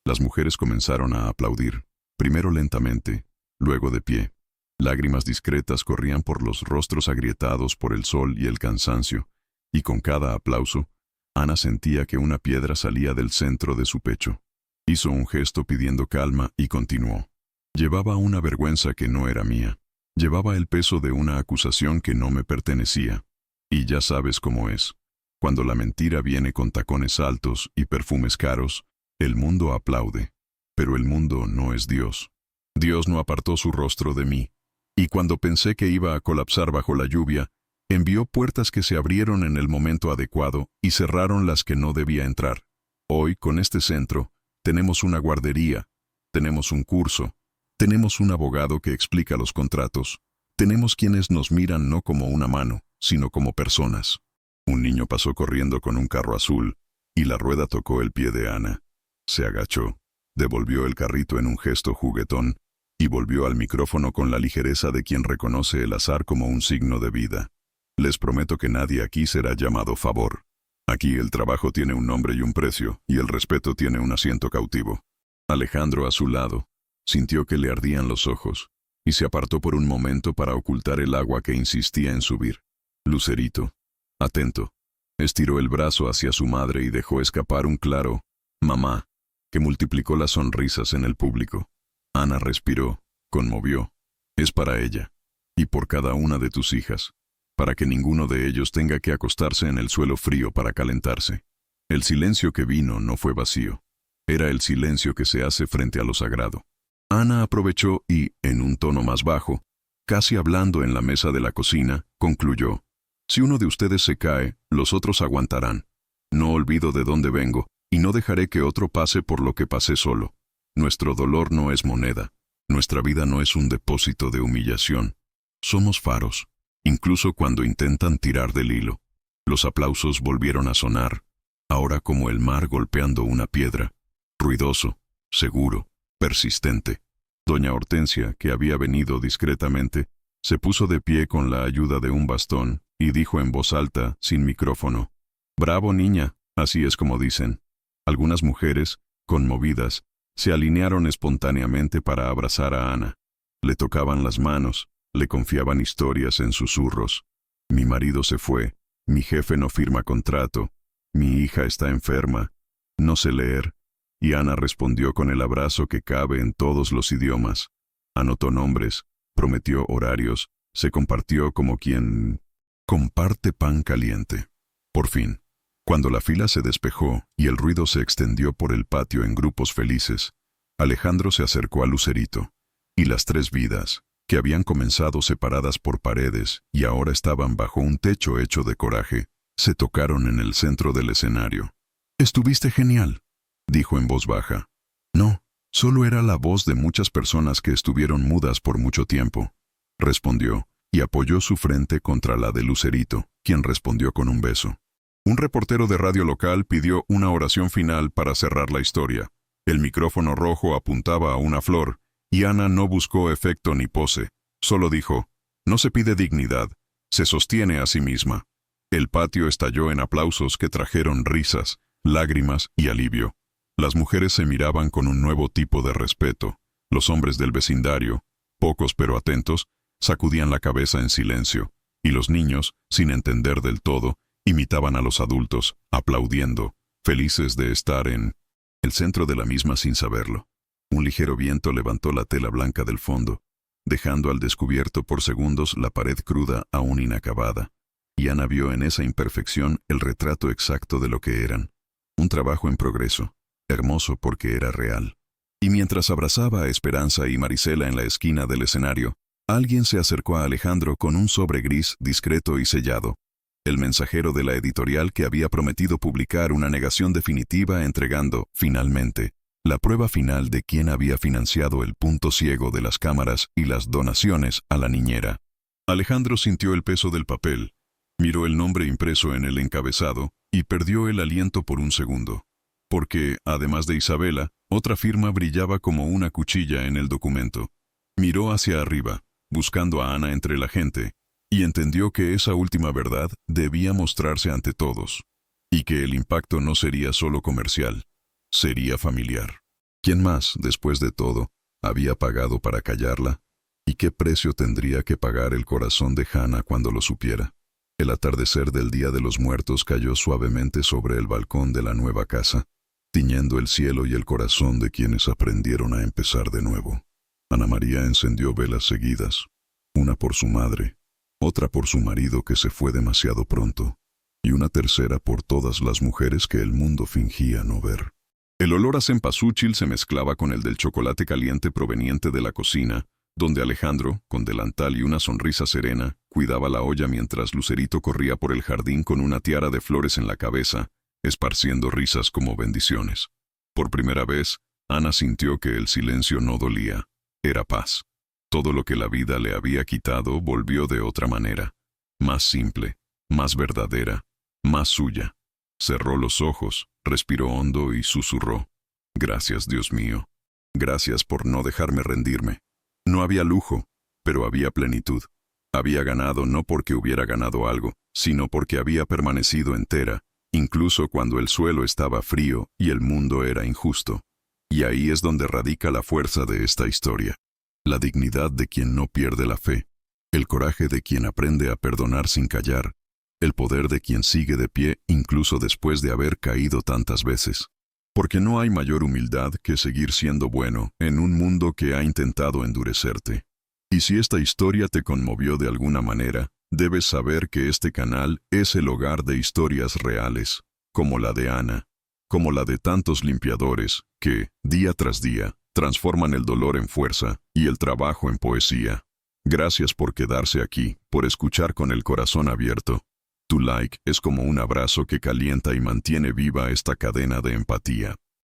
Las mujeres comenzaron a aplaudir, primero lentamente, luego de pie. Lágrimas discretas corrían por los rostros agrietados por el sol y el cansancio, y con cada aplauso, Ana sentía que una piedra salía del centro de su pecho. Hizo un gesto pidiendo calma y continuó. «Llevaba una vergüenza que no era mía. Llevaba el peso de una acusación que no me pertenecía. Y ya sabes cómo es. Cuando la mentira viene con tacones altos y perfumes caros, el mundo aplaude. Pero el mundo no es Dios. Dios no apartó su rostro de mí. Y cuando pensé que iba a colapsar bajo la lluvia, Envió puertas que se abrieron en el momento adecuado y cerraron las que no debía entrar. Hoy, con este centro, tenemos una guardería, tenemos un curso, tenemos un abogado que explica los contratos, tenemos quienes nos miran no como una mano, sino como personas. Un niño pasó corriendo con un carro azul, y la rueda tocó el pie de Ana. Se agachó, devolvió el carrito en un gesto juguetón, y volvió al micrófono con la ligereza de quien reconoce el azar como un signo de vida. Les prometo que nadie aquí será llamado favor. Aquí el trabajo tiene un nombre y un precio, y el respeto tiene un asiento cautivo. Alejandro, a su lado, sintió que le ardían los ojos, y se apartó por un momento para ocultar el agua que insistía en subir. Lucerito, atento, estiró el brazo hacia su madre y dejó escapar un claro «mamá», que multiplicó las sonrisas en el público. Ana respiró, conmovió. Es para ella, y por cada una de tus hijas, para que ninguno de ellos tenga que acostarse en el suelo frío para calentarse. El silencio que vino no fue vacío. Era el silencio que se hace frente a lo sagrado. Ana aprovechó y, en un tono más bajo, casi hablando en la mesa de la cocina, concluyó: si uno de ustedes se cae, los otros aguantarán. No olvido de dónde vengo, y no dejaré que otro pase por lo que pasé solo. Nuestro dolor no es moneda. Nuestra vida no es un depósito de humillación. Somos faros, incluso cuando intentan tirar del hilo. Los aplausos volvieron a sonar, ahora como el mar golpeando una piedra. Ruidoso, seguro, persistente. Doña Hortensia, que había venido discretamente, se puso de pie con la ayuda de un bastón y dijo en voz alta, sin micrófono: «Bravo, niña», así es como dicen. Algunas mujeres, conmovidas, se alinearon espontáneamente para abrazar a Ana. Le tocaban las manos, le confiaban historias en susurros. «Mi marido se fue, mi jefe no firma contrato, mi hija está enferma, no sé leer». Y Ana respondió con el abrazo que cabe en todos los idiomas. Anotó nombres, prometió horarios, se compartió como quien comparte pan caliente. Por fin, cuando la fila se despejó y el ruido se extendió por el patio en grupos felices, Alejandro se acercó a Lucerito, y las tres vidas, que habían comenzado separadas por paredes y ahora estaban bajo un techo hecho de coraje, se tocaron en el centro del escenario. «Estuviste genial», dijo en voz baja. «No, solo era la voz de muchas personas que estuvieron mudas por mucho tiempo», respondió, y apoyó su frente contra la de Lucerito, quien respondió con un beso. Un reportero de radio local pidió una oración final para cerrar la historia. El micrófono rojo apuntaba a una flor, y Ana no buscó efecto ni pose. Solo dijo: «No se pide dignidad, se sostiene a sí misma». El patio estalló en aplausos que trajeron risas, lágrimas y alivio. Las mujeres se miraban con un nuevo tipo de respeto. Los hombres del vecindario, pocos pero atentos, sacudían la cabeza en silencio, y los niños, sin entender del todo, imitaban a los adultos, aplaudiendo, felices de estar en el centro de la misma sin saberlo. Un ligero viento levantó la tela blanca del fondo, dejando al descubierto por segundos la pared cruda aún inacabada, y Ana vio en esa imperfección el retrato exacto de lo que eran. Un trabajo en progreso, hermoso porque era real. Y mientras abrazaba a Esperanza y Marisela en la esquina del escenario, alguien se acercó a Alejandro con un sobre gris discreto y sellado. El mensajero de la editorial que había prometido publicar una negación definitiva entregando, finalmente, la prueba final de quién había financiado el punto ciego de las cámaras y las donaciones a la niñera. Alejandro sintió el peso del papel, miró el nombre impreso en el encabezado y perdió el aliento por un segundo. Porque, además de Isabela, otra firma brillaba como una cuchilla en el documento. Miró hacia arriba, buscando a Ana entre la gente, y entendió que esa última verdad debía mostrarse ante todos, y que el impacto no sería solo comercial, sería familiar. ¿Quién más, después de todo, había pagado para callarla? ¿Y qué precio tendría que pagar el corazón de Hannah cuando lo supiera? El atardecer del Día de los Muertos cayó suavemente sobre el balcón de la nueva casa, tiñendo el cielo y el corazón de quienes aprendieron a empezar de nuevo. Ana María encendió velas seguidas, una por su madre, otra por su marido que se fue demasiado pronto, y una tercera por todas las mujeres que el mundo fingía no ver. El olor a cempasúchil se mezclaba con el del chocolate caliente proveniente de la cocina, donde Alejandro, con delantal y una sonrisa serena, cuidaba la olla mientras Lucerito corría por el jardín con una tiara de flores en la cabeza, esparciendo risas como bendiciones. Por primera vez, Ana sintió que el silencio no dolía, era paz. Todo lo que la vida le había quitado volvió de otra manera, más simple, más verdadera, más suya. Cerró los ojos, respiró hondo y susurró: «Gracias, Dios mío. Gracias por no dejarme rendirme». No había lujo, pero había plenitud. Había ganado no porque hubiera ganado algo, sino porque había permanecido entera, incluso cuando el suelo estaba frío y el mundo era injusto. Y ahí es donde radica la fuerza de esta historia. La dignidad de quien no pierde la fe, el coraje de quien aprende a perdonar sin callar, el poder de quien sigue de pie incluso después de haber caído tantas veces. Porque no hay mayor humildad que seguir siendo bueno en un mundo que ha intentado endurecerte. Y si esta historia te conmovió de alguna manera, debes saber que este canal es el hogar de historias reales, como la de Ana, como la de tantos limpiadores que, día tras día, transforman el dolor en fuerza y el trabajo en poesía. Gracias por quedarse aquí, por escuchar con el corazón abierto. Tu like es como un abrazo que calienta y mantiene viva esta cadena de empatía.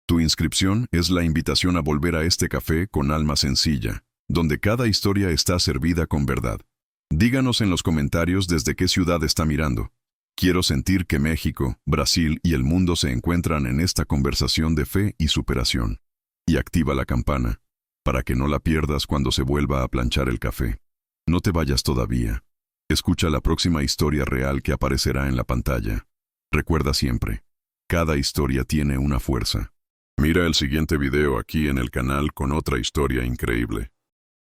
Tu inscripción es la invitación a volver a este café con alma sencilla, donde cada historia está servida con verdad. Díganos en los comentarios desde qué ciudad está mirando. Quiero sentir que México, Brasil y el mundo se encuentran en esta conversación de fe y superación. Y activa la campana, para que no la pierdas cuando se vuelva a planchar el café. No te vayas todavía. Escucha la próxima historia real que aparecerá en la pantalla. Recuerda siempre, cada historia tiene una fuerza. Mira el siguiente video aquí en el canal con otra historia increíble.